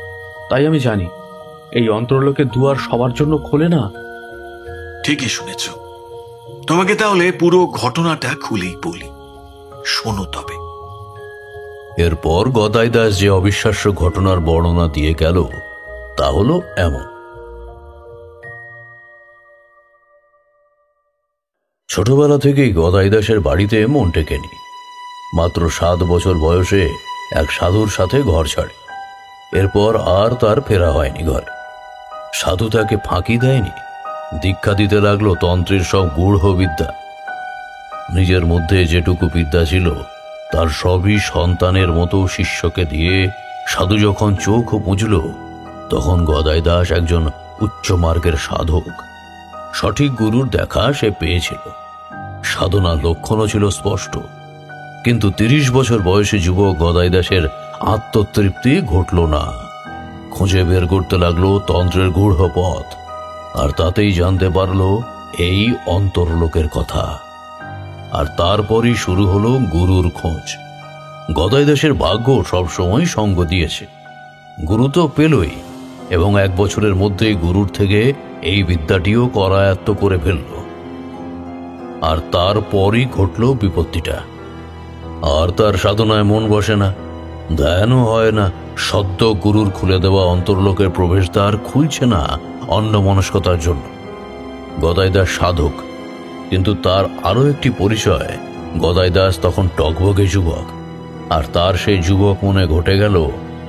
তাই আমি জানি এই অন্তর্লোকের দুয়ার সবার জন্য খোলে না। ঠিকই শুনেছ। তোমাকে তাহলে পুরো ঘটনাটা খুলেই বলি, শোনো তবে। এরপর গদাই দাস যে অবিশ্বাস্য ঘটনার বর্ণনা দিয়ে গেল তা হলো এমন। ছোটবেলা থেকেই গদাই দাসের বাড়িতে মন টেকেনি। মাত্র 7 বছর বয়সে এক সাধুর সাথে ঘর ছাড়ে। এরপর আর তার ফেরা হয়নি ঘরে। সাধু তাকে ফাঁকি দেয়নি, দীক্ষা দিতে লাগলো তন্ত্রের সব গূঢ় বিদ্যা। নিজের মধ্যে যেটুকু বিদ্যা ছিল তার সবই সন্তানের মতো শিষ্যকে দিয়ে সাধু যখন চোখ বুঝল, তখন গদাই দাস একজন উচ্চ মার্গের সাধক। সঠিক গুরুর দেখা সে পেয়েছিল, সাধনার লক্ষণও ছিল স্পষ্ট। কিন্তু 30 বছর বয়সী যুবক গদাই দাসের আত্মতৃপ্তি ঘটল না। খুঁজে বের করতে লাগলো তন্ত্রের গূঢ় পথ, আর তাতেই জানতে পারল এই অন্তর্লোকের কথা। আর তারপরই শুরু হলো গুরুর খোঁজ। গদাই দাসের ভাগ্য সবসময় সঙ্গ দিয়েছে। গুরু তো পেলই, এবং 1 বছরের মধ্যেই গুরুর থেকে এই বিদ্যাটিও করায়ত্ত করে ফেলল। আর তারপরই ঘটল বিপত্তিটা। আর তার সাধনায় মন বসে না, ধ্যানও হয় না। সদ্য গুরুর খুলে দেওয়া অন্তর্লোকের প্রবেশদ্বার খুলছে না অন্যমনস্কতার জন্য। গদাই দাস সাধক, কিন্তু তার আরো একটি পরিচয়, গদাই দাস তখন টগবগে যুবক। আর তার সেই যুবক মনে ঘটে গেল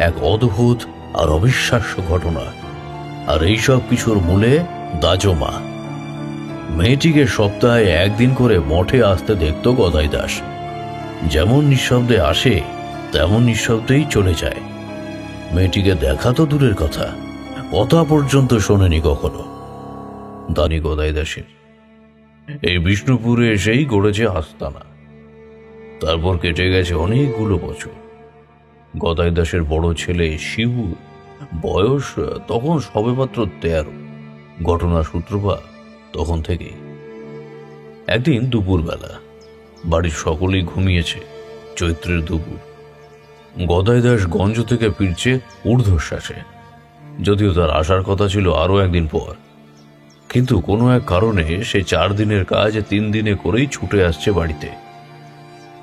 এক অদ্ভুত আর অবিশ্বাস্য ঘটনা। আর এইসব কিছুর মূলে দাজমা। মেয়েটিকে সপ্তাহে 1 দিন করে মঠে আসতে দেখত গদাই দাস। যেমন নিঃশব্দে আসে তেমন নিঃশব্দেই চলে যায়। মেয়েটিকে দেখা তো দূরের কথা, কথা পর্যন্ত শোনেনি কখনো। দানি গদাই দাসের এই বিষ্ণুপুরে এসেই গড়েছে আস্তানা। তারপর কেটে গেছে অনেকগুলো বছর। গদাই দাসের বড় ছেলে শিবু বয়স তখন সবেমাত্র 13। ঘটনার সূত্রপাত তখন থেকে। একদিন দুপুরবেলা বাড়ির সকলেই ঘুমিয়েছে। চৈত্রের দুপুর। গদাই দাস গঞ্জ থেকে ফিরছে ঊর্ধ্বশ্বাসে, যদিও তার আসার কথা ছিল আরো 1 দিন পর। কিন্তু কোনো এক কারণে সে 4 দিনের কাজ 3 দিনে করেই ছুটে আসছে বাড়িতে।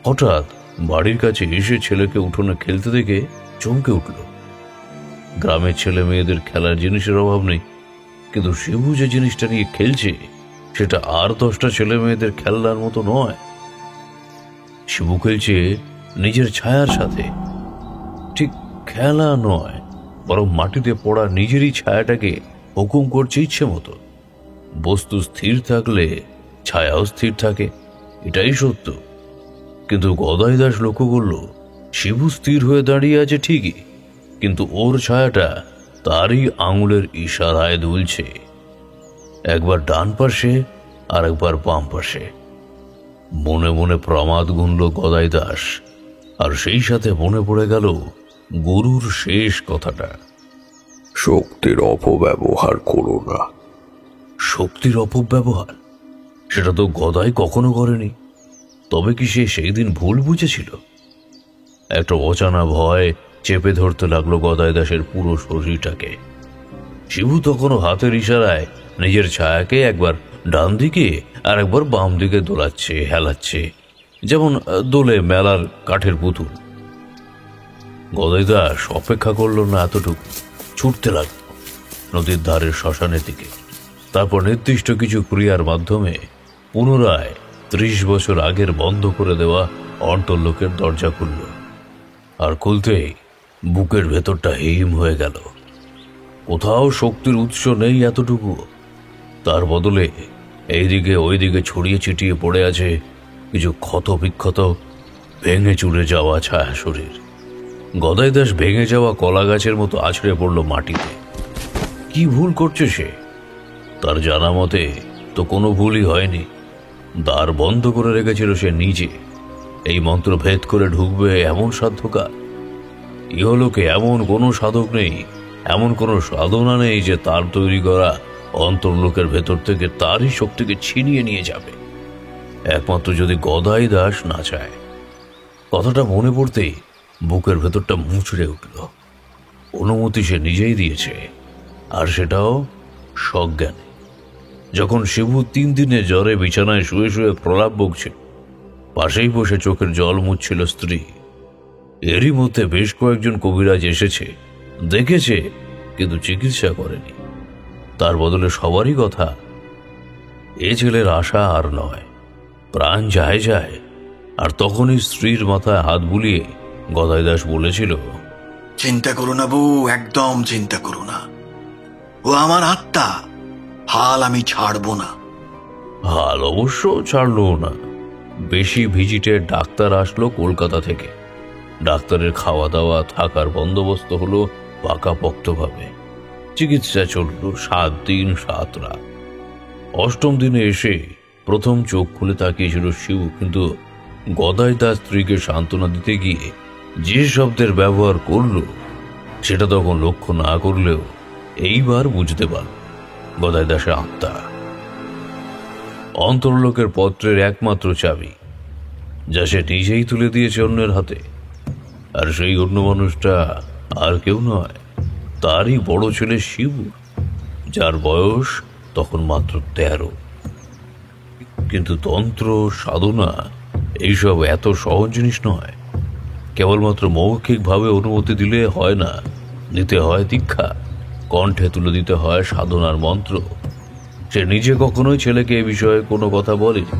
হঠাৎ বাড়ির কাছে এসে ছেলেকে উঠোনে খেলতে দেখে চমকে উঠল। গ্রামের ছেলে মেয়েদের খেলার জিনিসের অভাব নেই, কিন্তু শিবু যে জিনিসটা নিয়ে খেলছে সেটা আর 10টা ছেলে মেয়েদের খেলনার মতো নয়। শিবু খেলছে নিজের ছায়ার সাথে। ঠিক খেলা নয়, বরং মাটিতে পড়া নিজেরই ছায়াটাকে হুকুম করছে ইচ্ছে মতো। বস্তু স্থির থাকলে ছায়াও স্থির থাকে, এটাই সত্য। কিন্তু গদাই দাস লক্ষ্য করল শিবু স্থির হয়ে দাঁড়িয়ে আছে ঠিকই, কিন্তু ওর ছায়াটা তারই আঙুলের ইশারায় দুলছে, একবার ডান পাশে আর একবার বাম পাশে। মনে মনে প্রমাদ গুনল গদাই দাস। আর সেই সাথে মনে পড়ে গেল গুরুর শেষ কথাটা, শক্তির অপব্যবহার করো না। শক্তির অপব্যবহার? সেটা তো গদাই কখনো করেনি। তবে কি সে সেই দিন ভুল বুঝেছিল? একটা অজানা ভয় চেপে ধরতে লাগলো গদাই দাসের পুরো শরীরটাকে। শিবু তখনও হাতের ইশারায় নিজের ছায়াকে একবার ডান দিকে আর একবার বাম দিকে দোলাচ্ছে, হেলাচ্ছে, যেমন দোলে মেলার কাঠের পুতুল। গদাই দাস অপেক্ষা করল না এতটুকু, ছুটতে লাগলো নদীর ধারের শ্মশানের দিকে। তারপর নির্দিষ্ট কিছু ক্রিয়ার মাধ্যমে পুনরায় 30 বছর আগের বন্ধ করে দেওয়া অন্তর্লোকের দরজা খুলল। আর খুলতেই বুকের ভেতরটা হিম হয়ে গেল। কোথাও শক্তির উৎস নেই এতটুকু। তার বদলে এইদিকে ওইদিকে ছড়িয়ে ছিটিয়ে পড়ে আছে কিছু ক্ষত বিক্ষত, ভেঙে চুরে যাওয়া ছায়া শরীর। গদাই দাস ভেঙে যাওয়া কলা গাছের মতো আছড়ে পড়ল মাটিতে। কি ভুল করছে সে? তার জানা মতে তো কোনো ভুলই হয়নি। দ্বার বন্ধ করে রেখেছিল সে নিজে। এই মন্ত্র ভেদ করে ঢুকবে এমন সাধ্যকার? ইহলোকে এমন কোনো সাধক নেই, এমন কোনো সাধনা নেই যে তার তৈরি করা অন্তর্লোকের ভেতর থেকে তারই শক্তিকে ছিনিয়ে নিয়ে যাবে, একমাত্র যদি গদাই দাস না চায়। কথাটা মনে পড়তেই বুকের ভেতরটা মুচড়ে উঠল। অনুমতি সে নিজেই দিয়েছে, আর সেটাও সজ্ঞানে। যখন শিবু 3 দিনে জ্বরে বিছানায় শুয়ে শুয়ে প্রলাপ বকছে, পাশেই বসে চোখের জল মুছছিল স্ত্রী। এরই মধ্যে বেশ কয়েকজন কবিরাজ এসেছে, দেখেছে, কিন্তু চিকিৎসা করেনি। তার বদলে সবারই কথা, এ ছেলের আশা আর নয়, প্রাণ যায় যায়। আর তখনই স্ত্রীর মাথায় হাত বুলিয়ে গদাই দাস বলেছিল, চিন্তা করো না বউ, একদম চিন্তা করো না। ও আমার আত্মা, হাল আমি ছাড়বো না। হাল অবশ্য ছাড়লো না। বেশি ভিজিটের ডাক্তার আসলো কলকাতা থেকে। ডাক্তারের খাওয়া দাওয়া থাকার বন্দোবস্ত হলো পাকাপোক্তভাবে। চিকিৎসা চলল 7 দিন 7 রাত। 8ম দিনে এসে প্রথম চোখ খুলে তাকিয়েছিল শিবু, কিন্তু গদাই দাস স্ত্রীকে সান্ত্বনা দিতে গিয়ে যে শব্দের ব্যবহার করল সেটা তখন লক্ষ্য না করলেও এইবার বুঝতে পারল। গদাই দাসের আত্মা। অন্তর্লোকের পত্রের একমাত্র চাবি, যা সে নিজেই তুলে দিয়েছে অন্যের হাতে। আর সেই অন্য মানুষটা আর কেউ নয়, তারই বড় ছেলে শিবু, যার বয়স তখন মাত্র 13। কিন্তু তন্ত্র, সাধনা এইসব এত সহজ জিনিস নয়। কেবলমাত্র মৌখিকভাবে অনুমতি দিলে হয় না, নিতে হয় দীক্ষা, কণ্ঠে তুলে দিতে হয় সাধনার মন্ত্র। সে নিজে কখনোই ছেলেকে এ বিষয়ে কোনো কথা বলেনি।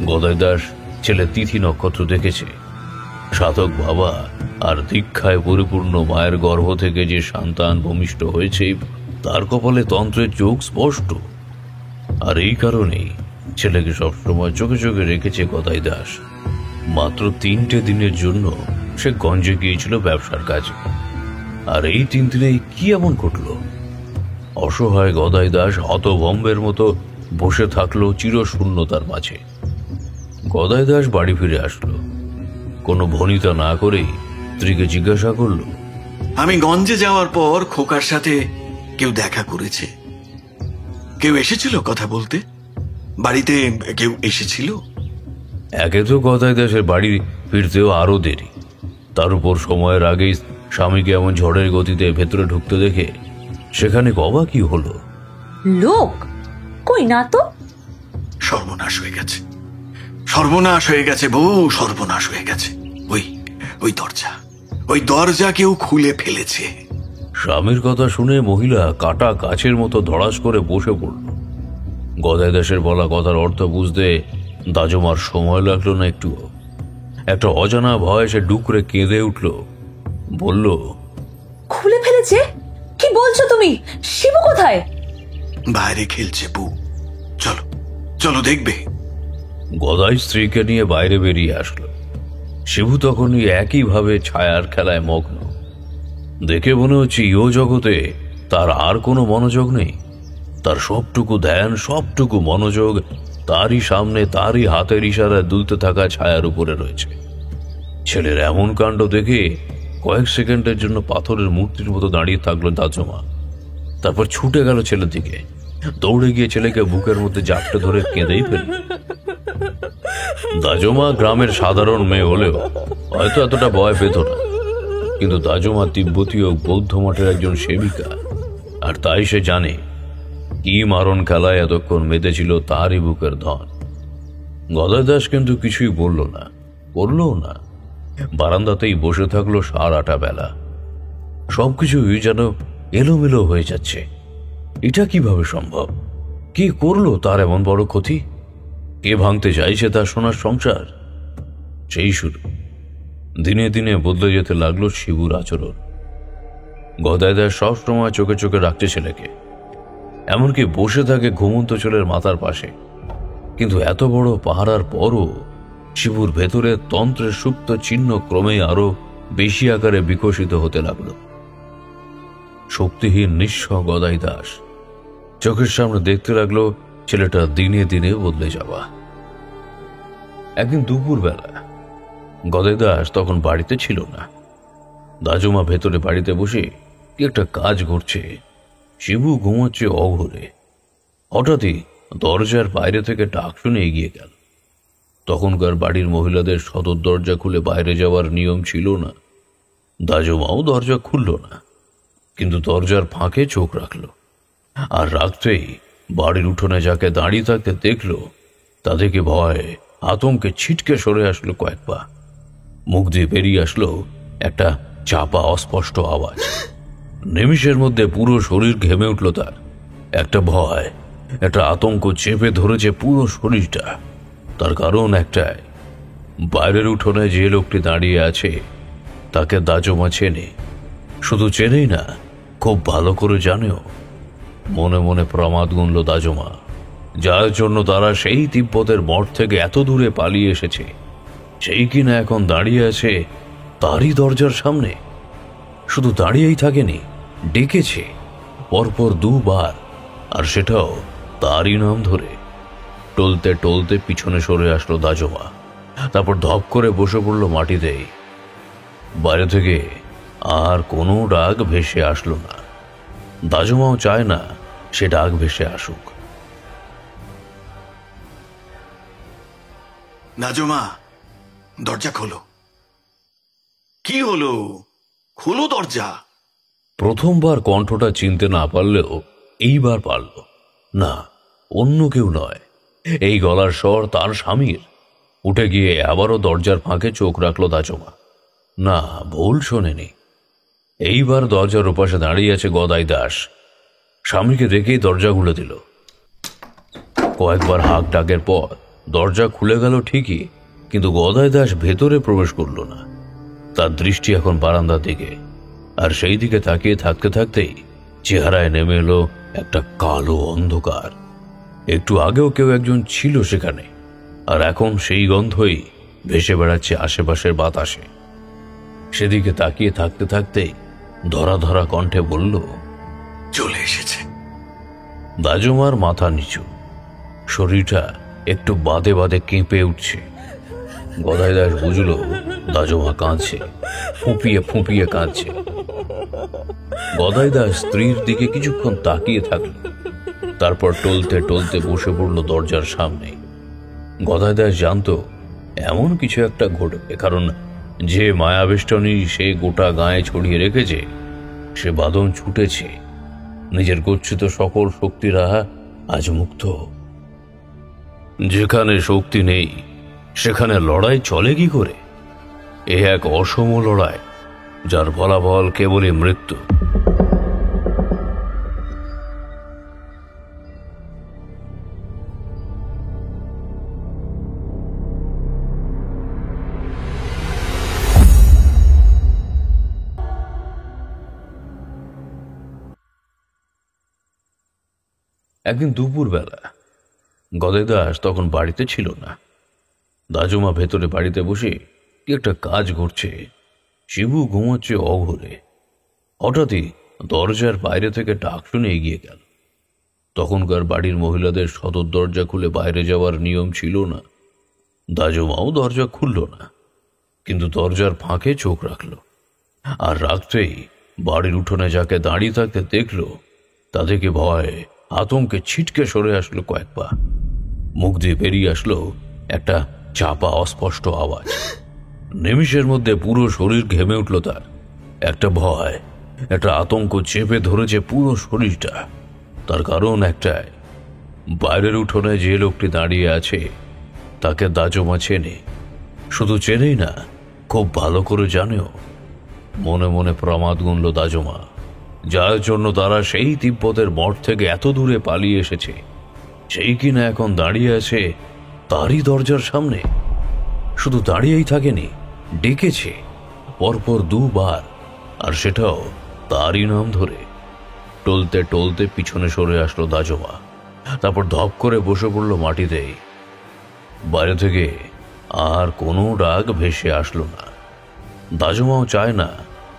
গদাই দাস ছেলে তিথি নক্ষত্র দেখেছে, সাধক বাবা আর দীক্ষায় পরিপূর্ণ মায়ের গর্ভ থেকে যে সন্তান ভূমিষ্ঠ হয়েছে, তার কপালে তন্ত্রের চোখ স্পষ্ট। আর এই কারণেই ছেলেকে সবসময় চোখে চোখে রেখেছে গদাই দাস। মাত্র 3টে দিনের জন্য সে গঞ্জে গিয়েছিল ব্যবসার কাজে। আর এই 3 দিনেই কি এমন ঘটল? অসহায় গদাই দাস হতভম্বের মতো বসে থাকলো চিরশূন্যতার মাঝে। গদাই দাস বাড়ি ফিরে আসলো, কোনো ভনিতা না করেই স্ত্রীকে জিজ্ঞাসা করলো, আমি গঞ্জে যাওয়ার পর খোকার সাথে কেউ দেখা করেছে? কেউ এসেছিল কথা বলতে? বাড়িতে কেউ এসেছিল? একে তো গদাই দাসের বাড়ি ফিরতেও আরো দেরি, তার উপর সময়ের আগেই স্বামীকে এমন ঝড়ের গতিতে ভেতরে ঢুকতে দেখে সেখানে অবাকই হলো। লোক কই না তো? সর্বনাশ হয়ে গেছে, সর্বনাশ হয়ে গেছে বউ, সর্বনাশ হয়ে গেছে। ওই দরজা কেউ খুলে ফেলেছে। স্বামীর কথা শুনে মহিলা কাটা গাছের মতো ধড়াস করে বসে পড়ল। গদাই দাসের বলা কথার অর্থ বুঝতে দাজমার সময় লাগলো না একটু। একটা অজানা ভয় সে ডুকরে কেঁদে উঠল, বলল, খুলে ফেলেছে? কি বলছো তুমি? শিবু কোথায়? বাইরে খেলছে বউ, চলো চলো দেখবে। গদাই স্ত্রীকে নিয়ে বাইরে বেরিয়ে আসলো। শিবু তখনই একইভাবে ছায়ার খেলায় মগ্ন। দেখে মনে হচ্ছে ইহ জগতে তার আর কোনো মনোযোগ নেই। তার সবটুকু ধ্যান, সবটুকু মনোযোগ তারই সামনে, তারই হাতের ইশারায় দুলতে থাকা ছায়ার উপরে রয়েছে। ছেলের এমন কাণ্ড দেখে কয়েক সেকেন্ডের জন্য পাথরের মূর্তির মতো দাঁড়িয়ে থাকলো দাজমা। তারপর ছুটে গেল ছেলের দিকে, দৌড়ে গিয়ে ছেলেকে বুকের মধ্যে জাপটে ধরে কেঁদেই ফেলল। দাজমা গ্রামের সাধারণ মেয়ে হলেও হয়তো এতটা ভয় পেত না, কিন্তু দাজমা তিব্বতী ও বৌদ্ধ মঠের একজন সেবিকা, আর তাই সে জানে কি মারণ খেলায় এতক্ষণ মেতেছিল তারই বুকের ধন। গদাই দাস কিন্তু কিছুই বলল না, করলও না। বারান্দাতেই বসে থাকলো 8:30 বেলা। সবকিছুই যেন এলোমেলো হয়ে যাচ্ছে। এটা কিভাবে সম্ভব? কে করলো তার এমন বড় ক্ষতি? কে ভাঙতে চাইছে তার সোনার সংসার? সেই শুরু। দিনে দিনে বদলে যেতে লাগলো শিবুর আচরণ। গদাই দাস সবসময় চোখে চোখে রাখছে ছেলেকে, এমনকি বসে থাকে ঘুমন্ত ছেলের মাথার পাশে। কিন্তু এত বড় পাহারার পরও শিবুর ভেতরে তন্ত্রের সুপ্ত চিহ্ন ক্রমেই আরো বেশি আকারে বিকশিত হতে লাগলো। শক্তিহীন নিঃস্ব গদাই দাস চোখের সামনে দেখতে লাগলো ছেলেটা দিনে দিনে বদলে যাওয়া। একদিন দুপুরবেলা গদাই দাস তখন বাড়িতে ছিল না। দাজমা ভেতরে বাড়িতে বসে কি একটা কাজ করছে। শিবু ঘুমাচ্ছে অঘরে। হঠাৎই দরজার বাইরে থেকে ডাক শুনে এগিয়ে গেল। তখনকার বাড়ির মহিলাদের সদর দরজা খুলে বাইরে যাওয়ার নিয়ম ছিল না। দাজমাও দরজা খুলল না, কিন্তু দরজার ফাঁকে চোখ রাখল। আর রাখতেই বাড়ির উঠোনে যাকে দাঁড়িয়ে থাকতে দেখল, তাদেরকে ভয়ে আতঙ্কে ছিটকে সরে আসলো কয়েক পা। মুখ দিয়ে বেরিয়ে আসলো একটা চাপা অস্পষ্ট আওয়াজ। নিমিষের মধ্যে পুরো শরীর ঘেমে উঠল তার। একটা ভয়, একটা আতঙ্ক চেপে ধরেছে পুরো শরীরটা। তার কারণ একটাই, বাইরের উঠোনে যে লোকটি দাঁড়িয়ে আছে তাকে দাজমা চেনে। শুধু চেনেই না, খুব ভালো করে জানেও। মনে মনে প্রমাদ গুনল দাজমা, যার জন্য তারা সেই তিব্বতের মঠ থেকে এত দূরে পালিয়ে এসেছে, সেই কিনা এখন দাঁড়িয়ে আছে তারই দরজার সামনে। শুধু দাঁড়িয়েই থাকেনি, ডেকেছে পরপর 2 বার, আর সেটাও তারই নাম ধরে। টলতে টলতে পিছনে সরে আসলো দাজমা। তারপর ধপ করে বসে পড়ল মাটিতেই। বাইরে থেকে আর কোনো ডাক ভেসে আসলো না। দাজমাও চায় না সে ডাক ভেসে আসুক। নাজমা, দরজা খোলো। কি হলো? খোলো দরজা। প্রথমবার কণ্ঠটা চিনতে না পারলেও এইবার পারল। না, অন্য কেউ নয়, এই গলার স্বর তার স্বামীর। উঠে গিয়ে আবারও দরজার ফাঁকে চোখ রাখলো দাজমা। না, ভুল শোনেনি। এইবার দরজার ওপাশে দাঁড়িয়ে আছে গদাই দাস। স্বামীকে দেখেই দরজা খুলে দিল। কয়েকবার হাঁক ডাকের পর দরজা খুলে গেল ঠিকই, কিন্তু গদাই দাস ভেতরে প্রবেশ করল না। তার দৃষ্টি এখন বারান্দার দিকে, আর সেই দিকে তাকিয়ে থাকতে থাকতেই চেহারায় নেমে এলো একটা কালো অন্ধকার। একটু আগেও কেউ একজন ছিল সেখানে, আর এখন সেই গন্ধই ভেসে বেড়াচ্ছে আশেপাশের বাতাসে। সেদিকে তাকিয়ে থাকতে থাকতেই ধরা ধরা কণ্ঠে বলল, চলে এসেছে। দাজমার মাথা নিচু, শরীরটা একটু বাদে বাদে কেঁপে উঠছে। গদাই দাস বুঝল দাজমা কাঁদছে, ফুঁপিয়ে ফুঁপিয়ে কাঁদছে। গদাই দাস স্ত্রীর দিকে কিছুক্ষণ তাকিয়ে থাকল, তারপর টলতে টলতে বসে পড়ল দরজার সামনে। গদাই দাস জানত এমন কিছু একটা ঘটবে, কারণ যে মায়াবেষ্টনী সে গোটা গায়ে ছড়িয়ে রেখেছে, সে বাঁধন ছুটেছে। নিজের গচ্ছিত সকল শক্তিরা আজ মুক্ত। যেখানে শক্তি নেই সেখানে লড়াই চলে কি করে? এ এক অসম লড়াই, যার ফলাফল কেবলই মৃত্যু। একদিন দুপুরবেলা গদাই দাস তখন বাড়িতে ছিল না। দাজমা ভেতরে বাড়িতে বসে কি একটা কাজ করছে। শিবু ঘুমাচ্ছে অঘরে। হঠাৎই দরজার বাইরে থেকে ডাক শুনে এগিয়ে গেল। তখনকার বাড়ির মহিলাদের সদর দরজা খুলে বাইরে যাওয়ার নিয়ম ছিল না। দাজমাও দরজা খুলল না, কিন্তু দরজার ফাঁকে চোখ রাখল। আর রাখতেই বাড়ির উঠোনে যাকে দাঁড়িয়ে থাকতে দেখল, তাদেরকে ভয়ে আতঙ্কে ছিটকে সরে আসলো কয়েক পা। মুখ দিয়ে বেরিয়ে আসলো একটা চাপা অস্পষ্ট আওয়াজ। নিমিষের মধ্যে পুরো শরীর ঘেমে উঠল তার। একটা ভয়, একটা আতঙ্ক চেপে ধরেছে পুরো শরীরটা। তার কারণ একটাই, বাইরের উঠোনে যে লোকটি দাঁড়িয়ে আছে তাকে দাজমা চেনে। শুধু চেনেই না, খুব ভালো করে জানেও। মনে মনে প্রমাদ গুনল দাজমা, যার জন্য তারা সেই তিব্বতের মঠ থেকে এত দূরে পালিয়ে এসেছে, সেই কিনা এখন দাঁড়িয়ে আছে তারই দরজার সামনে। শুধু দাঁড়িয়েই থাকেনি, ডেকেছে পরপর দুবার, আর সেটাও তারই নাম ধরে। টলতে টলতে পিছনে সরে আসলো দাজমা, তারপর ধপ করে বসে পড়ল মাটিতেই। বাইরে থেকে আর কোনো ডাক ভেসে আসলো না। দাজমাও চায় না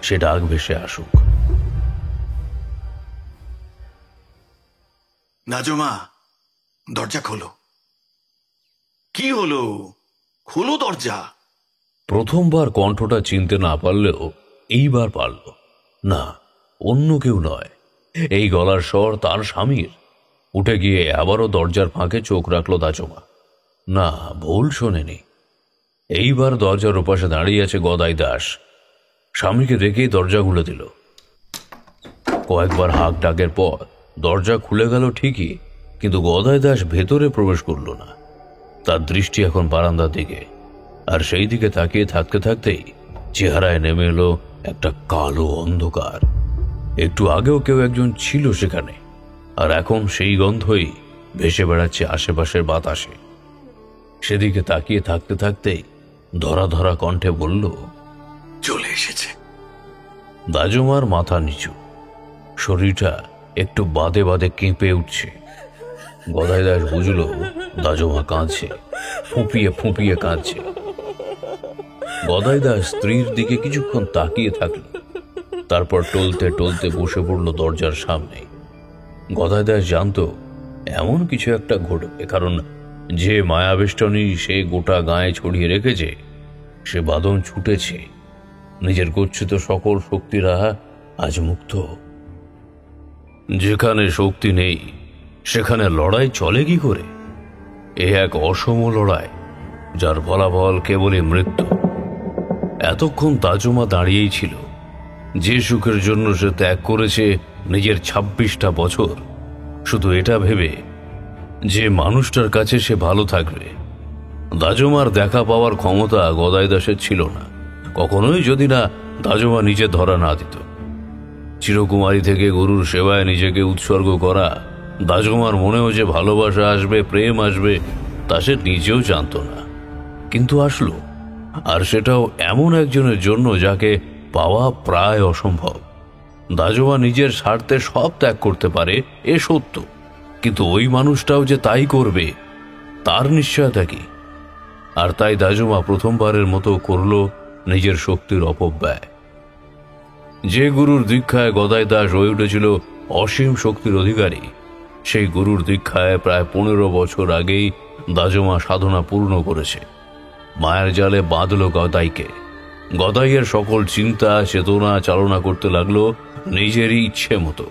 সে ডাক ভেসে আসুক। নাজমা, দরজা খোলো। কি হলো? খোলো দরজা। প্রথমবার কণ্ঠটা চিনতে না পারলেও এইবার পারল। না, অন্য কেউ নয়, এই গলার স্বর তার স্বামীর। উঠে গিয়ে আবারও দরজার ফাঁকে চোখ রাখলো দাজমা। না, ভুল শোনেনি। এইবার দরজার ওপাশে দাঁড়িয়ে আছে গদাই দাস। স্বামীকে দেখেই দরজা খুলে দিল। কয়েকবার হাঁক ডাকের পর দরজা খুলে গেল ঠিকই, কিন্তু গদাই দাস ভেতরে প্রবেশ করল না। তার দৃষ্টি এখন বারান্দার দিকে, আর সেই দিকে তাকিয়ে থাকতে থাকতেই চেহারায় নেমে এলো একটা কালো অন্ধকার। একটু আগেও কেউ একজন ছিল সেখানে, আর এখন সেই গন্ধই ভেসে বেড়াচ্ছে আশেপাশের বাতাসে। সেদিকে তাকিয়ে থাকতে থাকতেই ধরা ধরা কণ্ঠে বলল, চলে এসেছে। দাজমার মাথা নিচু, শরীরটা একটু বাদে বাদে কেঁপে উঠছে। গদাই দাস বুঝল দাজমা কাঁদছে, ফুঁপিয়ে ফুঁপিয়ে কাঁদছে। গদাই দাস স্ত্রীর দিকে কিছুক্ষণ তাকিয়ে থাকল, তারপর টলতে টলতে বসে পড়ল দরজার সামনে। গদাই দাস জানত এমন কিছু একটা ঘটবে, কারণ যে মায়াবেষ্টনী সে গোটা গায়ে ছড়িয়ে রেখেছে, সে বাঁধন ছুটেছে। নিজের গচ্ছিত সকল শক্তিরা আজ মুক্ত। যেখানে শক্তি নেই সেখানে লড়াই চলে কি করে? এ এক অসম লড়াই, যার ফলাফল কেবলই মৃত্যু। এতক্ষণ তাজমা দাঁড়িয়েই ছিল। যে সুখের জন্য সে ত্যাগ করেছে নিজের 26টা বছর, শুধু এটা ভেবে যে মানুষটার কাছে সে ভালো থাকবে। দাজমার দেখা পাওয়ার ক্ষমতা গদাই দাসের ছিল না, কখনোই যদি না দাজমা নিজে ধরা না দিত। চিরকুমারী থেকে গুরুর সেবায় নিজেকে উৎসর্গ করা দাজমার মনেও যে ভালোবাসা আসবে, প্রেম আসবে, তা সে নিজেও জানত না। কিন্তু আসলো, আর সেটাও এমন একজনের জন্য যাকে পাওয়া প্রায় অসম্ভব। দাজমা নিজের স্বার্থে সব ত্যাগ করতে পারে, এ সত্য, কিন্তু ওই মানুষটাও যে তাই করবে তার নিশ্চয়তা কি? আর তাই দাজমা প্রথমবারের মতো করল নিজের শক্তির অপব্যয়। যে গুরুর দীক্ষায় গদাই দাস হয়ে উঠেছিল অসীম শক্তির অধিকারী, সেই গুরুর দীক্ষায় প্রায় 15 বছর আগেই দাজমা সাধনা পূর্ণ করেছে। মায়ের জালে বাঁধল গদাইকে। গদাইয়ের সকল চিন্তা চেতনা চালনা করতে লাগলো নিজেরই ইচ্ছে মতো।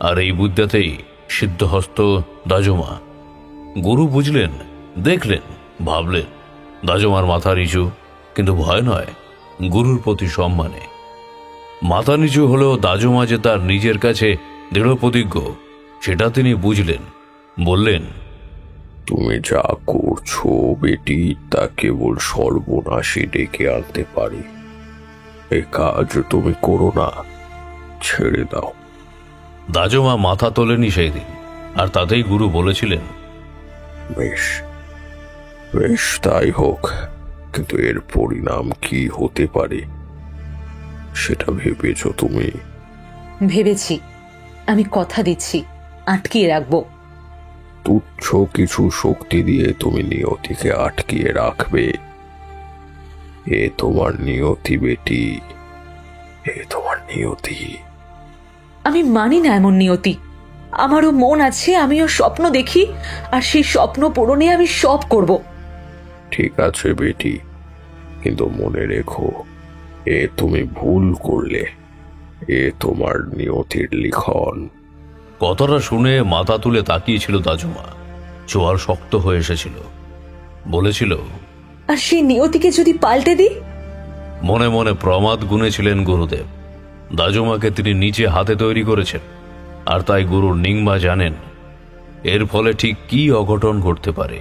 আর এই বুদ্ধাতেই সিদ্ধহস্ত দাজমা। গুরু বুঝলেন, দেখলেন, ভাবলেন। দাজমার মাথা নিচু, কিন্তু ভয় নয়, গুরুর প্রতি সম্মানে। মাথা নিচু হলেও দাজমা যে তার নিজের কাছে দৃঢ় প্রতিজ্ঞ, সেটা তিনি বুঝলেন। বললেন, তুমি যা করছো বেটি, তা কেবল সর্বনাশী ডেকে আনতে পারে। এই কাজ তুমি করো না, ছেড়ে দাও। দাজমা মাথা তোলেনি সেই দিন, আর তাতেই গুরু বলেছিলেন, বেশ বেশ, তাই হোক, কিন্তু এর পরিণাম কি হতে পারে সেটা ভেবেছ তুমি? ভেবেছি, আমি কথা দিচ্ছি আটকিয়ে রাখবো। তুচ্ছ কিছু শক্তি দিয়ে তুমি নিয়তিকে আটকিয়ে রাখবে? এ তোমার নিয়তি বেটি, এ তোমার নিয়তি। আমি মানি না এমন নিয়তি। আমারও মন আছে, আমিও স্বপ্ন দেখি, আর সেই স্বপ্ন পূরণে আমি সব করব। ঠিক আছে বেটি, কিন্তু মনে রেখো, এ তুমি ভুল করলে। এ তোমার নিয়তির লিখন। কথাটা শুনে মাথা তুলে তাকিয়েছিল দাজমা। চোয়াল শক্ত হয়ে এসেছিল। বলেছিল, আর সেই নিয়তিকে যদি পাল্টে দিই? মনে মনে প্রমাদ গুনেছিলেন গুরুদেব। দাজমাকে তিনি নিজে হাতে তৈরি করেছেন, আর তাই গুরুর নিংমা জানেন এর ফলে ঠিক কি অঘটন ঘটতে পারে।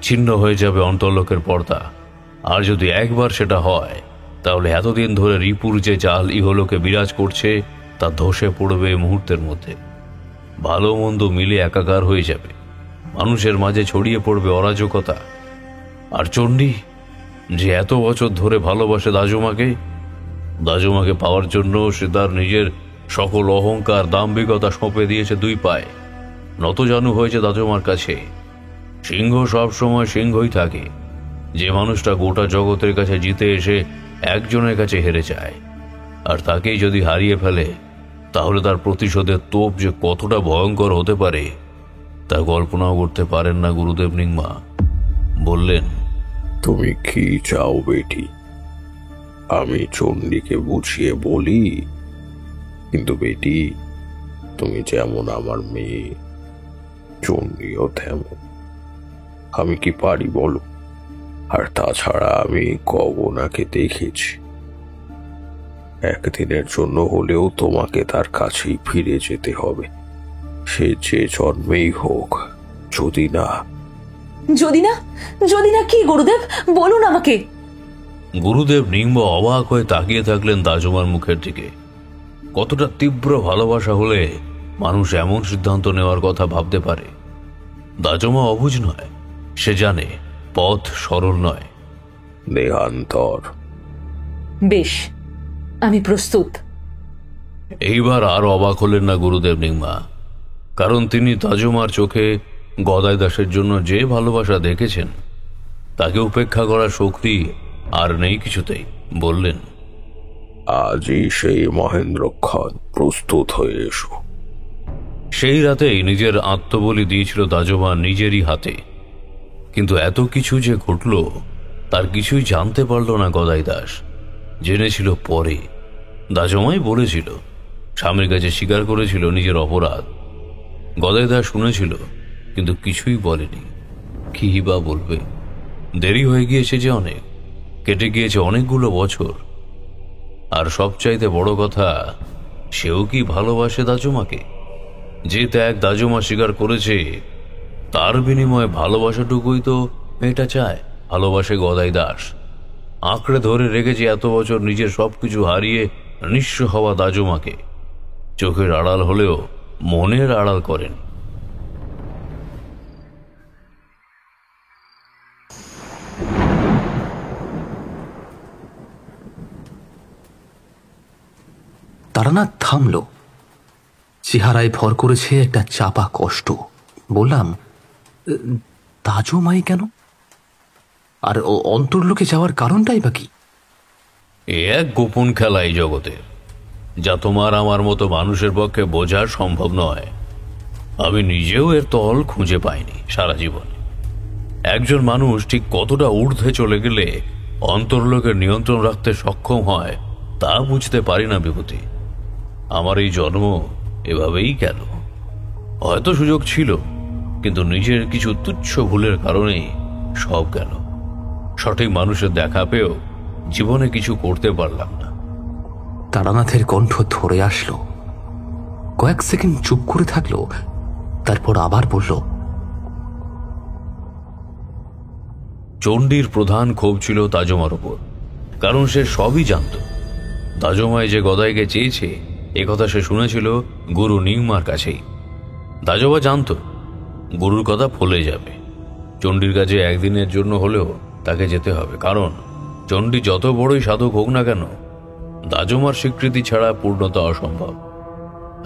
ছিন্ন হয়ে যাবে অন্তর্লোকের পর্দা। আর যদি একবার সেটা হয়, তাহলে এতদিন ধরে রিপুর যে জাল ইহলোকে বিরাজ করছে তা ধসে পড়বে মুহূর্তের মধ্যে। ভালো মন্দ মিলে একাকার হয়ে যাবে। মানুষের মাঝে ছড়িয়ে পড়বে অরাজকতা। আর চণ্ডী, যে এত বছর ধরে ভালোবাসে দাজমাকে পাওয়ার জন্য সে তার নিজের সকল অহংকার, দাম্ভিকতা সঁপে দিয়েছে 2 পায়ে। নতজানু হয়েছে দাজমার কাছে। সিংহ সব সময় সিংহই থাকে। যে মানুষটা গোটা জগতের কাছে জিতে এসে একজনের কাছে হেরে যায়, আর তাকেই যদি হারিয়ে ফেলে, তাহলে তার প্রতিশোধের তোপ যে কতটা ভয়ঙ্কর হতে পারে তা কল্পনাও করতে পারেন না গুরুদেব নিংমা। বললেন, তুমি কি চাও বেটি? আমি চণ্ডীকে বুঝিয়ে বলি? কিন্তু বেটি, তুমি যেমন আমার মেয়ে, চণ্ডীও তেমন। আমি কি পারি বলো? আর তাছাড়া আমি গগনাকে দেখেছি। একদিনের জন্য হলেও তোমাকে তার কাছেই ফিরে যেতে হবে, সে যে জন্মেই হোক। যদি না যদি না কি গুরুদেব, বলুন আমাকে। গুরুদেব নিংমা অবাক হয়ে তাকিয়ে থাকলেন দাজমার মুখের দিকে। কতটা তীব্র ভালোবাসা হলে মানুষ এমন সিদ্ধান্ত নেওয়ার কথা ভাবতে পারে। দাজমা অবুঝ নয়, সে জানে পথ সরল নয়। দেহান্তর। বেশ, আমি প্রস্তুত। এইবার আর অবাক হলেন না গুরুদেব নিংমা, কারণ তিনি দাজমার চোখে গদাই দাসের জন্য যে ভালোবাসা দেখেছেন তাকে উপেক্ষা করার শক্তি আর নেই কিছুতেই। বললেন, আজই সেই মহেন্দ্রক্ষণ, প্রস্তুত হয়ে এসো। সেই রাতেই নিজের আত্মবলি দিয়েছিল দাজমা নিজেরই হাতে। কিন্তু এত কিছু যে ঘটল তার কিছুই জানতে পারল না গদাই দাস। জেনেছিল পরে। দাজমাই বলেছিল, স্বামীর কাছে স্বীকার করেছিল নিজের অপরাধ। গদাই দাস শুনেছিল কিন্তু কিছুই বলেনি। কি বা বলবে? দেরি হয়ে গিয়েছে যে অনেক, কেটে গিয়েছে অনেকগুলো বছর। আর সবচাইতে বড় কথা, সেও কি ভালোবাসে দাজুমাকে? যে ত্যাগ দাজুমা স্বীকার করেছে, তার বিনিময়ে ভালোবাসাটুকুই তো মেয়েটা চায়। ভালোবাসে গদাই দাস, আঁকড়ে ধরে রেখেছে এত বছর নিজের সবকিছু হারিয়ে নিঃস্ব হওয়া দাজুমাকে। চোখের আড়াল হলেও মনের আড়াল করেন। তারানাথ থামল। চেহারায় ভর করেছে একটা চাপা কষ্ট। বললাম, দাজুমাই কেন? আর ও অন্তর্লোকে যাওয়ার কারণটাই বা কি? এ এক গোপন খেলা এই জগতের, যা তোমার আমার মতো মানুষের পক্ষে বোঝা সম্ভব নয়। আমি নিজেও এর তল খুঁজে পাইনি সারা জীবনে। একজন মানুষ ঠিক কতটা ঊর্ধ্বে চলে গেলে অন্তর্লোকের নিয়ন্ত্রণ রাখতে সক্ষম হয়, তা বুঝতে পারি না বিভূতি। আমার এই জন্ম এভাবেই গেল। হয়তো সুযোগ ছিল, কিন্তু নিজের কিছু তুচ্ছ ভুলের কারণেই সব গেল। সঠিক মানুষের দেখা পেয়েও জীবনে কিছু করতে পারলাম না। তারানাথের কণ্ঠ ধরে আসলো। কয়েক সেকেন্ড চুপ করে থাকলো, তারপর আবার বলল, চণ্ডীর প্রধান ক্ষোভ ছিল দাজমার উপর, কারণ সে সবই জানত। দাজমায় যে গদাইকে চেয়েছে এ কথা সে শুনেছিল গুরু নিংমার কাছেই। দাজমা জানত গুরুর কথা ফলে যাবে। চণ্ডীর কাছে একদিনের জন্য হলেও তাকে যেতে হবে, কারণ চণ্ডী যত বড়ই সাধক হোক না কেন, দাজমার স্বীকৃতি ছাড়া পূর্ণতা অসম্ভব।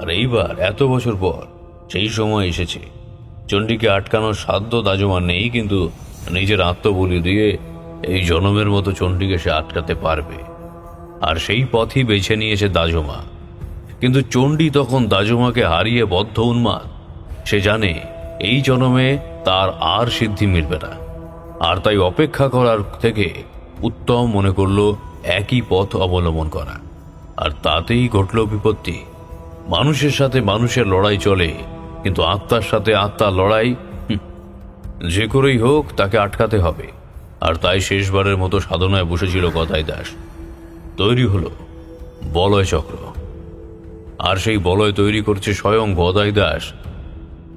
আর এইবার এত বছর পর সেই সময় এসেছে। চণ্ডীকে আটকানোর সাধ্য দাজমার নেই, কিন্তু নিজের আত্মবলি দিয়ে এই জনমের মতো চণ্ডীকে সে আটকাতে পারবে। আর সেই পথই বেছে নিয়েছে দাজমা। কিন্তু চণ্ডী তখন দাজমাকে হারিয়ে বদ্ধ উন্মাদ। সে জানে এই জনমে তার আর সিদ্ধি মিলবে না, আর তাই অপেক্ষা করার থেকে উত্তম মনে করল একই পথ অবলম্বন করা। আর তাতেই ঘটল বিপত্তি। মানুষের সাথে মানুষের লড়াই চলে, কিন্তু আত্মার সাথে আত্মার লড়াই যে করেই হোক তাকে আটকাতে হবে। আর তাই শেষবারের মতো সাধনায় বসেছিল গদাই দাস। তৈরি হলো বলয় চক্র। আর সেই বলয় তৈরি করছে স্বয়ং গদাই দাস।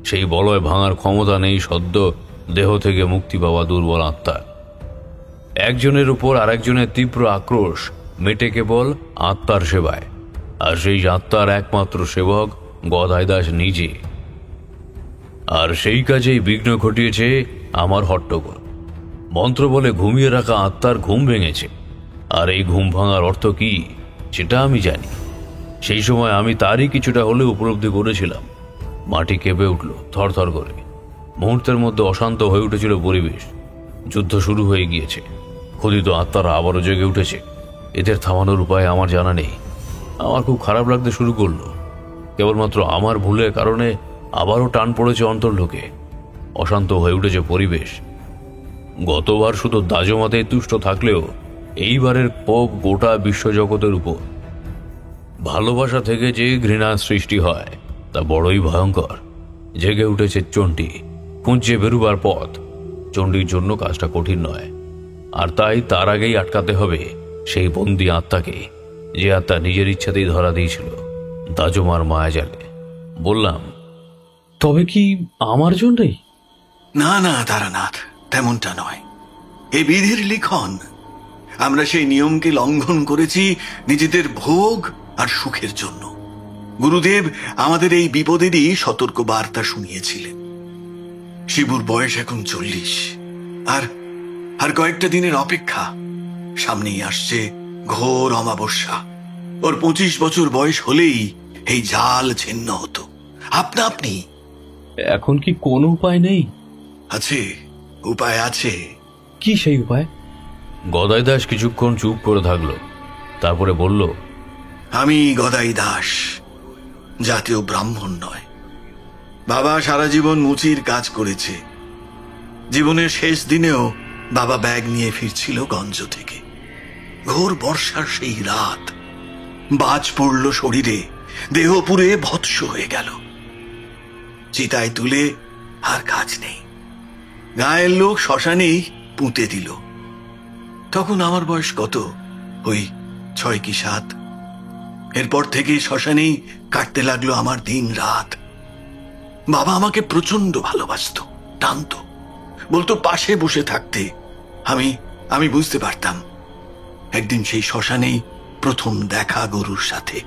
সেই বলয় ভাঙার ক্ষমতা নেই সদ্য দেহ থেকে মুক্তি পাওয়া দুর্বল আত্মার। একজনের উপর আরেকজনের তীব্র আক্রোশ মেটে কেবল আত্মার সেবায়। আর সেই আত্মার একমাত্র সেবক গদাই দাস নিজে। আর সেই কাজেই বিঘ্ন ঘটিয়েছে আমার হট্টগোল। মন্ত্র বলে ঘুমিয়ে রাখা আত্মার ঘুম ভেঙেছে। আর এই ঘুম ভাঙার অর্থ কি সেটা আমি জানি। সেই সময় আমি তারই কিছুটা হলেও উপলব্ধি করেছিলাম। মাটি কেঁপে উঠল থরথর করে। মুহূর্তের মধ্যে অশান্ত হয়ে উঠেছিল পরিবেশ। যুদ্ধ শুরু হয়ে গিয়েছে। ক্ষুধিত আত্মারা আবারও জেগে উঠেছে। এদের থামানোর উপায় আমার জানা নেই। আমার খুব খারাপ লাগতে শুরু করলো। কেবলমাত্র আমার ভুলের কারণে আবারও টান পড়েছে অন্তর্লোকে। অশান্ত হয়ে উঠেছে পরিবেশ। গতবার শুধু দাজমাতেই তুষ্ট থাকলেও এইবারের ক্ষোভ গোটা বিশ্বজগতের উপর। ভালোবাসা থেকে যে ঘৃণা সৃষ্টি হয় তা বড়ই ভয়ঙ্কর। জেগে উঠেছে চণ্ডী। খুঁজে বেরুবার পথ। চণ্ডীর জন্য কাজটা কঠিন নয়। আর তাই তার আগেই আটকাতে হবে সেই বন্দি আত্মাকে, যে আত্মা নিজের ইচ্ছাতেই ধরা দিয়েছিল দাজমার মায়াজালে। বললাম, তবে কি আমার জন্যই? না না তারানাথ, তেমনটা নয়। এ বিধির লিখন। আমরা সেই নিয়মকে লঙ্ঘন করেছি নিজেদের ভোগ আর সুখের জন্য। গুরুদেব আমাদের এই বিপদেরই সতর্ক বার্তা শুনিয়েছিলেন। শিবুর বয়স এখন 40, আর কয়েকটা দিনের অপেক্ষা। সামনেই আসছে ঘোর অমাবস্যা। ওর 25 বছর বয়স হলেই এই জাল ছিন্ন হতো আপনা আপনি। এখন কি কোনো উপায় নেই? আছে, উপায় আছে। কি সেই উপায়? গদাই দাস কিছুক্ষণ চুপ করে থাকলো, তারপরে বলল, আমি গদাই দাস, জাতীয় ব্রাহ্মণ নয়। বাবা সারা জীবন মুচির কাজ করেছে। জীবনের শেষ দিনেও বাবা ব্যাগ নিয়ে ফিরছিল গঞ্জ থেকে। ঘোর বর্ষার সেই রাত। বাজ পড়ল শরীরে, দেহ পুড়ে ভৎস হয়ে গেল। চিতায় তুলে আর কাজ নেই, গায়ের লোক শ্মশানেই পুঁতে দিল। তখন আমার বয়স কত, ওই 6 কি 7। এরপর থেকে শ্মশানেই কাটতে লাগলো আমার দিন রাত। বাবা আমাকে প্রচন্ড ভালোবাসতো, টানতো, বলতো পাশে বসে থাকতে। আমি বুঝতে পারতাম। একদিন সেই শ্মশানেই প্রথম দেখা গরুর সাথে।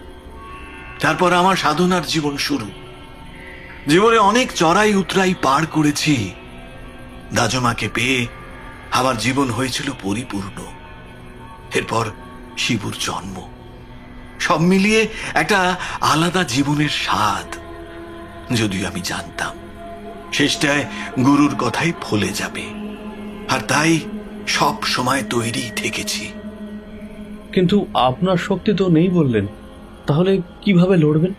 তারপর আমার সাধনার জীবন শুরু। জীবনে অনেক চড়াই উতরাই পার করেছি। দাজমাকে পেয়ে আমার জীবন হয়েছিল পরিপূর্ণ। এরপর শিবুর জন্ম। সব মিলিয়ে একটা আলাদা জীবনের স্বাদ। যদিও আমি জানতাম শেষটায় গুরুর কথাই ফলে যাবে, আর তাই সব সময় তৈরি থেকেছি। কিন্তু আপনার শক্তি তো নেই বললেন, তাহলে কিভাবে লড়বেন?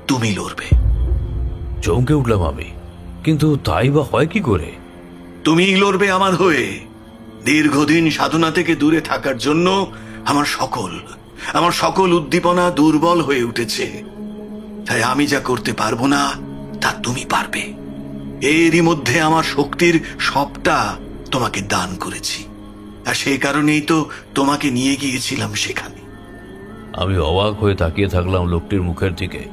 তুমি লড়বে। চমকে উঠলাম আমি, কিন্তু তাই বা হয় কি করে? তুমিই লড়বে আমার হয়ে। দীর্ঘদিন সাধনা থেকে দূরে থাকার জন্য আমার সকল উদ্দীপনা দুর্বল হয়ে উঠেছে। তাই আমি যা করতে পারবো না তা তুমি পারবে। এরই মধ্যে আমার শক্তির সবটা তোমাকে দান করেছি, আর সেই কারণেই তো তোমাকে নিয়ে গিয়েছিলাম সেখানে। আমি অবাক হয়ে তাকিয়ে থাকলাম লোকটির মুখের দিকে।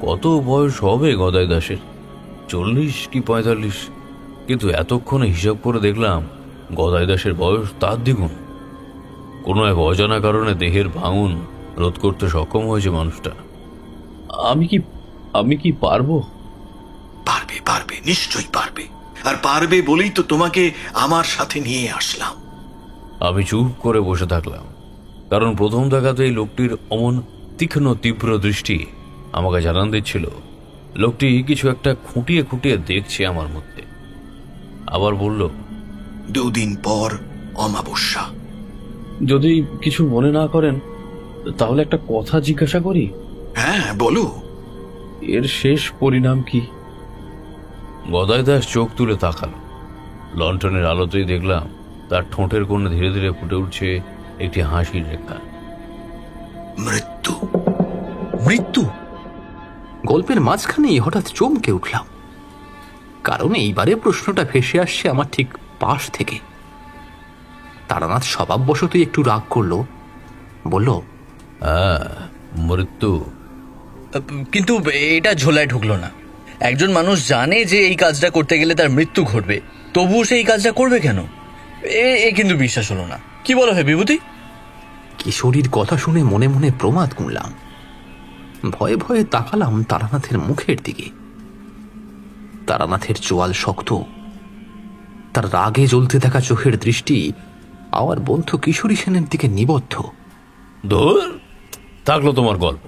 কত বয়স হবে গদাই দাসের? 40 কি 45? কিন্তু এতক্ষণে হিসাব করে দেখলাম গদাই দাসের বয়স তার দ্বিগুণ। কোনো এক অজানা কারণে দেহের ভাঙন রোধ করতে সক্ষম হয়েছে মানুষটা। আমি কি পারবো? পারবে, পারবে, নিশ্চয়ই পারবে। আর পারবে বলেই তো তোমাকে আমার সাথে নিয়ে আসলাম। আমি চুপ করে বসে থাকলাম, কারণ প্রথম দেখাতেই লোকটির অমন তীক্ষ্ণ তীব্র দৃষ্টি আমাকে জানান দিচ্ছিল লোকটি কিছু একটা খুঁটিয়ে খুঁটিয়ে দেখছে আমার মধ্যে। আবার বলল, 2 দিন পর অমাবস্যা। যদি কিছু মনে না করেন তাহলে একটা কথা জিজ্ঞাসা করি। হ্যাঁ, বলো। এর শেষ পরিণাম কি? গদাই দাস চোখ তুলে তাকালো। লণ্ঠনের আলোতেই দেখলাম তার ঠোঁটের কোণে ধীরে ধীরে ফুটে উঠছে একটি হাসির রেখা। মৃত্যু। মৃত্যু? গল্পের মাঝখানেই হঠাৎ চমকে উঠলাম, কারণ এইবারে প্রশ্নটা ভেসে আসছে আমার ঠিক পাশ থেকে। তারানাথ স্বভাববশতই একটু রাগ করলো, বলল, মৃত্যু। কিন্তু এটা ঝোলায় ঢুকলো না। একজন মানুষ জানে যে এই কাজটা করতে গেলে তার মৃত্যু ঘটবে, তবুও সে এই কাজটা করবে কেন? এ কিন্তু বিশ্বাস হলো না। কি বলো হে বিভূতি? কিশোরীর কথা শুনে মনে মনে প্রমাদ গুনলাম। ভয়ে ভয়ে তাকালাম তারানাথের মুখের দিকে। তারানাথের চোয়াল শক্ত, তার রাগে জ্বলতে থাকা চোখের দৃষ্টি আমার বন্ধু কিশোরী সেনের দিকে নিবদ্ধ। ধর থাকলো তোমার গল্প।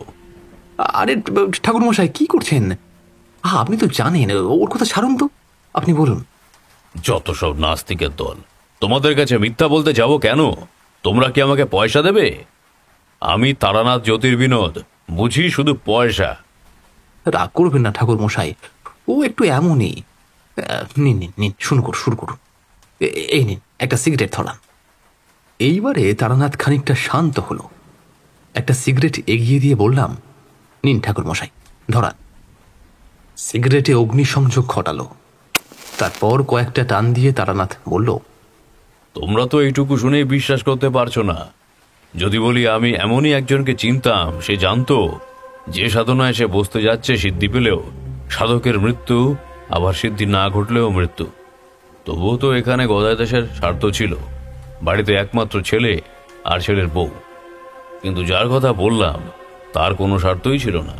আরে ঠাকুরমশাই, কি করছেন? আপনি তো জানেন, ওর কথা ছাড়ুন তো, আপনি বলুন। যত সব নাস্তিকের দল, তোমাদের কাছে মিথ্যা বলতে যাব কেন? তোমরা কি আমাকে পয়সা দেবে? আমি তারানাথ জ্যোতির্বিনোদ, বুঝি শুধু পয়সা। রাগ করবেন না ঠাকুরমশাই, ও একটু এমনই। নিন নিন নিন, শুরু করুন। এই নিন, একটা সিগারেট ধরান। এইবারে তারানাথ খানিকটা শান্ত হলো। একটা সিগারেট এগিয়ে দিয়ে বললাম, নিন ঠাকুরমশাই, ধরান। সিগারেটে অগ্নিসংযোগ ঘটালো। তারপর কয়েকটা টান দিয়ে তারানাথ বলল, তোমরা তো এইটুকু শুনেই বিশ্বাস করতে পারছো না। যদি বলি আমি এমনই একজনকে চিনতাম, সে জানতো যে সাধনায় সে বসতে যাচ্ছে সিদ্ধি পেলেও সাধকের মৃত্যু, আবার সিদ্ধি না ঘটলেও মৃত্যু। তবুও তো এখানে গদাই দাসের স্বার্থ ছিল, বাড়িতে একমাত্র ছেলে আর ছেলের বউ। কিন্তু যার কথা বললাম তার কোনো স্বার্থই ছিল না,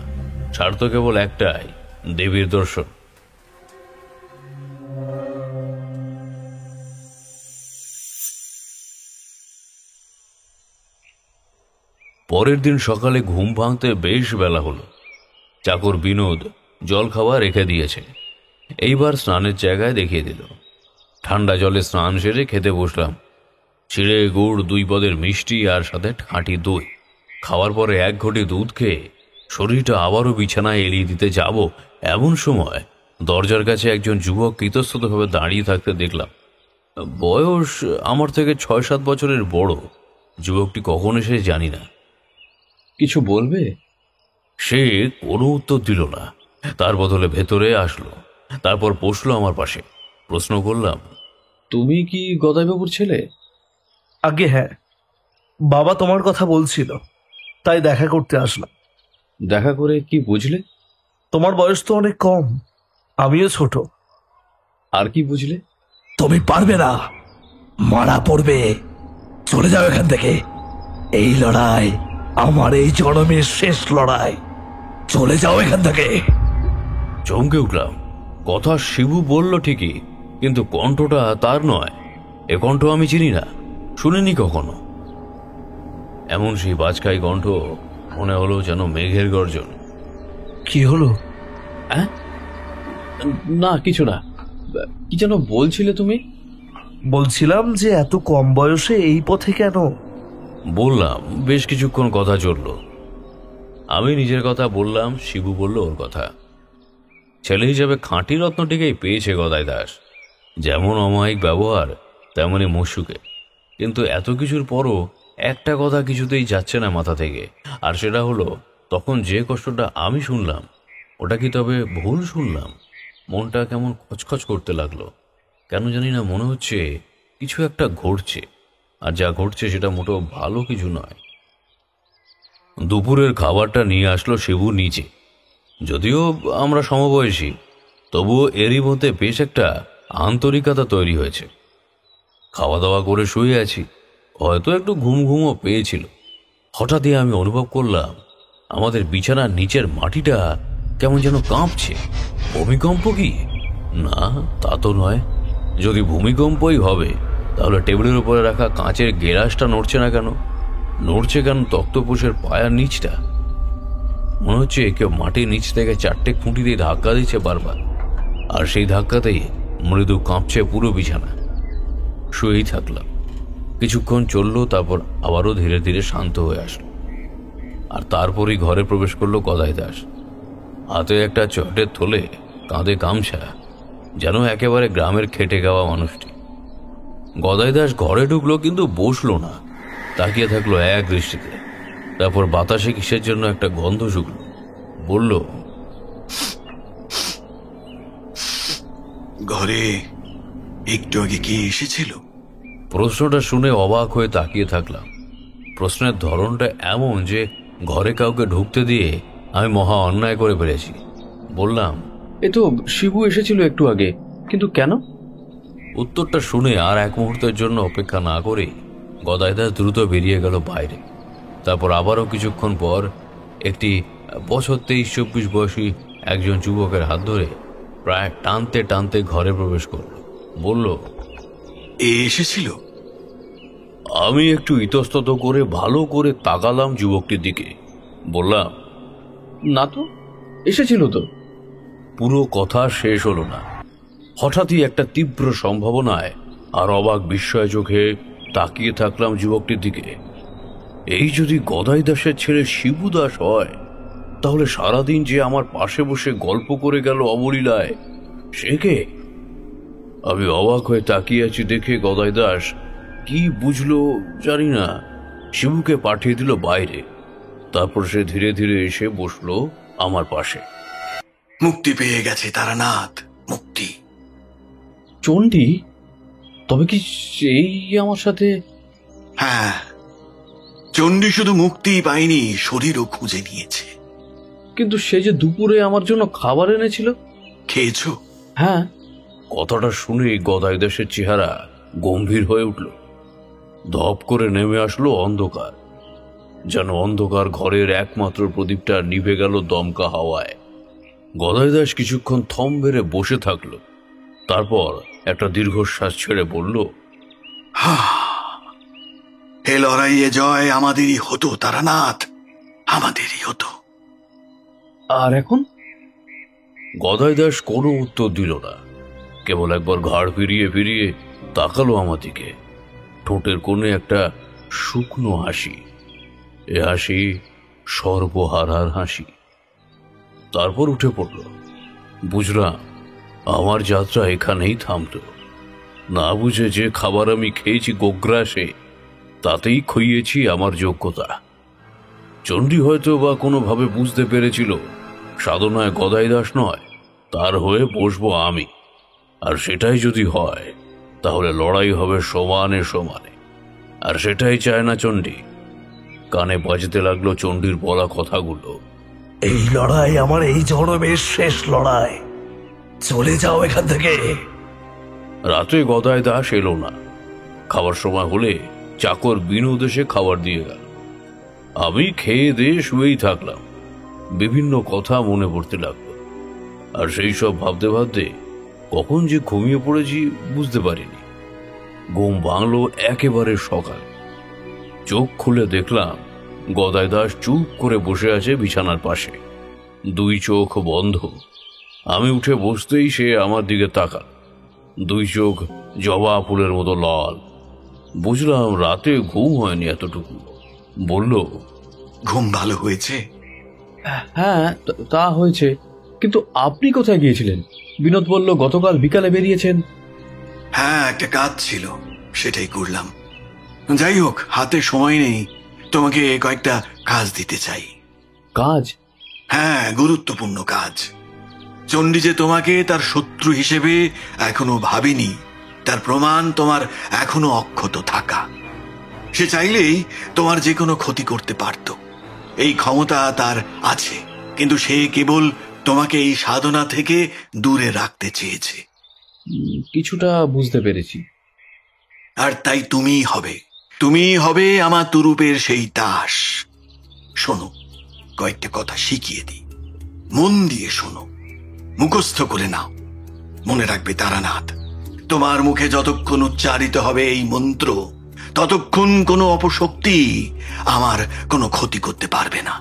স্বার্থ কেবল একটাই, দেবীর দর্শন। পরের দিন সকালে ঘুম ভাঙতে বেশ বেলা হলো। চাকর বিনোদ জল খাওয়া রেখে দিয়েছে, এইবার স্নানের জায়গায় দেখিয়ে দিল। ঠান্ডা জলে স্নান সেরে খেতে বসলাম। চিড়ে গুড় 2 পদের মিষ্টি আর সাথে খাঁটি দই। খাওয়ার পরে 1 ঘটি দুধ খেয়ে শরীরটা আবারও বিছানায় এলিয়ে দিতে যাব, এমন সময় দরজার কাছে একজন যুবক ইতস্ততভাবে দাঁড়িয়ে থাকতে দেখলাম। বয়স আমার থেকে 6-7 বছরের বড়। যুবকটি কখন এসে জানি না। কিছু বলবে? সে কোনো উত্তর দিল না। তার বদলে ভেতরে আসলো, তারপর বসলো আমার পাশে। প্রশ্ন করলাম, তুমি কি গদাইবাবুর ছেলে? আগে হ্যাঁ, বাবা তোমার কথা বলছিল, তাই দেখা করতে আসলাম। দেখা করে কি বুঝলে? তোমার বয়স তো অনেক কম, আমিও ছোট। আর কি বুঝলে? তুমি পারবে না, মারা পড়বে, চলে যাও এখান থেকে। এই লড়াই আমার এই জনমের শেষ লড়াই, চলে যাও এখান থেকে। চমকে উঠলাম। কথা শিবু বলল ঠিকই, কিন্তু কণ্ঠটা তার নয়। এ কণ্ঠ আমি চিনি না, শুনিনি কখনো। এমন সেই বাজকাই কণ্ঠ, মনে হলো যেন মেঘের গর্জন। কি হলো? হ্যাঁ, না কিছু না। কি যেন বলছিলে তুমি? বলছিলাম যে এত কম বয়সে এই পথে কেন? বললাম, বেশ কিছুক্ষণ কথা চলল। আমি নিজের কথা বললাম, শিবু বলল ওর কথা। ছেলে হিসেবে খাঁটি রত্নটিকেই পেয়েছে গদাই দাস। যেমন অমায়িক ব্যবহার, তেমনই মশুকে। কিন্তু এত কিছুর পরও একটা কথা কিছুতেই যাচ্ছে না মাথা থেকে, আর সেটা হলো, তখন যে কষ্টটা আমি শুনলাম, ওটা কি তবে ভুল শুনলাম? মনটা কেমন খচখচ করতে লাগলো। কেন জানি না মনে হচ্ছে কিছু একটা ঘটছে, আর যা ঘটছে সেটা মোটেও ভালো কিছু নয়। দুপুরের খাবারটা নিয়ে আসলো শিবু নিচে। যদিও আমরা সমবয়সী, তবুও এরই মধ্যে বেশ একটা আন্তরিকতা তৈরি হয়েছে। খাওয়া দাওয়া করে শুয়ে আছি, হয়তো একটু ঘুম ঘুমও পেয়েছিল। হঠাৎই আমি অনুভব করলাম আমাদের বিছানার নিচের মাটিটা কেমন যেন কাঁপছে। ভূমিকম্প কি? না, তা তো নয়। যদি ভূমিকম্পই হবে, তাহলে টেবিলের উপরে রাখা কাঁচের গেলাসটা নড়ছে না কেন? নড়ছে কেন তক্তপোষের পায়ার নিচটা? মনে হচ্ছে কেউ মাটির নিচ থেকে 4টে খুঁটি দিয়ে ধাক্কা দিচ্ছে বারবার, আর সেই ধাক্কাতেই মৃদু কাঁপছে পুরো বিছানা। শুয়েই থাকলাম। কিছুক্ষণ চললো, তারপর আবারও ধীরে ধীরে শান্ত হয়ে আসলো। আর তারপরই ঘরে প্রবেশ করলো গদাই দাস। হাতে একটা চটের থলে, কাঁধে গামছা, যেন একেবারে গ্রামের খেটে খাওয়া মানুষটি। গদাই দাস ঘরে ঢুকলো, কিন্তু বসলো না, তাকিয়ে থাকলো এক দৃষ্টিতে। তারপর বাতাসে কিসের জন্য একটা গন্ধ শুকলো। বলল, ঘরে একটু আগে কে এসেছিল? প্রশ্নটা শুনে অবাক হয়ে তাকিয়ে থাকলাম। প্রশ্নের ধরনটা এমন যে ঘরে কাউকে ঢুকতে দিয়ে আমি মহা অন্যায় করে ফেলেছি। বললাম, এ তো শিবু এসেছিল একটু আগে, কিন্তু কেন? উত্তরটা শুনে আর এক মুহূর্তের জন্য অপেক্ষা না করে গদাই দাস দ্রুত বেরিয়ে গেল বাইরে। তারপর আবারও কিছুক্ষণ পর একটি বছর 23-24 বয়সী একজন যুবকের হাত ধরে প্রায় টানতে টানতে ঘরে প্রবেশ করল। বলল, এ এসেছিল? আমি একটু ইতস্তত করে ভালো করে তাকালাম যুবকটির দিকে। বললাম, না তো, এসেছিল তো। পুরো কথা শেষ হলো না। হঠাৎই একটা তীব্র সম্ভাবনায় আর অবাক বিস্ময় চোখে তাকিয়ে থাকলাম যুবকটির দিকে। এই যদি গদাই দাসের ছেলে শিবু দাস হয়, তাহলে সারাদিন যে আমার পাশে বসে গল্প করে গেল অবলীলায়, সে কে? আমি অবাক হয়ে তাকিয়ে আছি দেখে গদাই দাস কি বুঝলো জানি না, শিবুকে পাঠিয়ে দিল বাইরে। তারপর সে ধীরে ধীরে এসে বসলো আমার পাশে। মুক্তি পেয়ে গেছে তারানাথ, মুক্তি। চণ্ডী? তবে কি সেই আমার সাথে? হ্যাঁ, চণ্ডী শুধু মুক্তিই পায়নি, শরীরও খুঁজে নিয়েছে। কিন্তু সে যে দুপুরে আমার জন্য খাবার এনেছিল। খেয়েছো? হ্যাঁ। কথাটা শুনে গদাই দাসের চেহারা গম্ভীর হয়ে উঠল। ধপ করে নেমে আসলো অন্ধকার, যেন অন্ধকার ঘরের একমাত্র প্রদীপটা নিভে গেল দমকা হাওয়ায়। গদাই দাস কিছুক্ষণ থম বেড়ে বসে থাকলো, তারপর একটা দীর্ঘশ্বাস ছেড়ে বলল, এ লড়াইয়ে জয় আমাদেরই হতো তারানাথ, আমাদেরই হতো। আর এখন? গদাই দাস কোনো উত্তর দিল না, কেবল একবার ঘাড় ফিরিয়ে ফিরিয়ে তাকালো আমার দিকে। ঠোঁটের কোণে একটা শুকনো হাসি। এ হাসি সর্বহারার হাসি। তারপর উঠে পড়ল। বুঝলাম আমার যাত্রা এখানেই থামত। না বুঝে যে খাবার আমি খেয়েছি গোগ্রাসে, তাতেই খইয়েছি আমার যোগ্যতা। চণ্ডী হয়তো বা কোনোভাবে বুঝতে পেরেছিল সাধনায় গদাই দাস নয়, তার হয়ে বসবো আমি। আর সেটাই যদি হয় তাহলে লড়াই হবে সমানে সমানে, আর সেটাই চায় না চণ্ডী। কানে বাজতে লাগলো চণ্ডীর বলা কথাগুলো। এই লড়াই আমার এই জনমের শেষ লড়াই, চলে যাও এখান থেকে। রাতে গদাই দাস এলো না। খাবার সময় হলে চাকর বিনোদ এসে খাবার দিয়ে গেল। আমি খেয়ে দিয়ে শুয়েই থাকলাম। বিভিন্ন কথা মনে পড়তে লাগলো, আর সেই সব ভাবতে ভাবতে কখন যে ঘুমিয়ে পড়েছি বুঝতে পারিনি। ঘুম ভাঙলো একেবারে সকাল। চোখ খুলে দেখলাম গদাই দাস চুপ করে বসে আছে বিছানার পাশে, দুই চোখ বন্ধ। আমি উঠে বসতেই সে আমার দিকে তাকাল, দুই চোখ জবা ফুলের মতো লাল। বুঝলাম রাতে ঘুম হয়নি এতটুকু। বলল, ঘুম ভালো হয়েছে? হ্যাঁ, তা হয়েছে, কিন্তু আপনি কোথায় গিয়েছিলেন? বিনোদ বলল গতকাল বিকালে বেরিয়েছেন। হ্যাঁ, একটা কাজ ছিল, সেটাই করলাম। যাই হোক, হাতে সময় নেই, তোমাকে কয়েকটা কাজ দিতে চাই। কাজ? হ্যাঁ, গুরুত্বপূর্ণ কাজ। চণ্ডী যে তোমাকে তার শত্রু হিসেবে এখনো ভাবেনি, তার প্রমাণ তোমার এখনো অক্ষত থাকা। সে চাইলেই তোমার যে কোনো ক্ষতি করতে পারত, এই ক্ষমতা তার আছে, কিন্তু সে কেবল তোমাকে এই সাধনা থেকে দূরে রাখতে চেয়েছে। কিছুটা বুঝতে পেরেছি। আর তাই তুমিই হবে আমার তুরুপের সেই তাস। শোনো, কয়েকটা কথা শিখিয়ে দিই, মন দিয়ে শোনো, মুখস্থ করে নাও। মনে রাখবে তারানাথ, তোমার মুখে যতক্ষণ উচ্চারিত হবে এই মন্ত্র, ততক্ষণ কোনো অপশক্তি আমার কোনো ক্ষতি করতে পারবে না।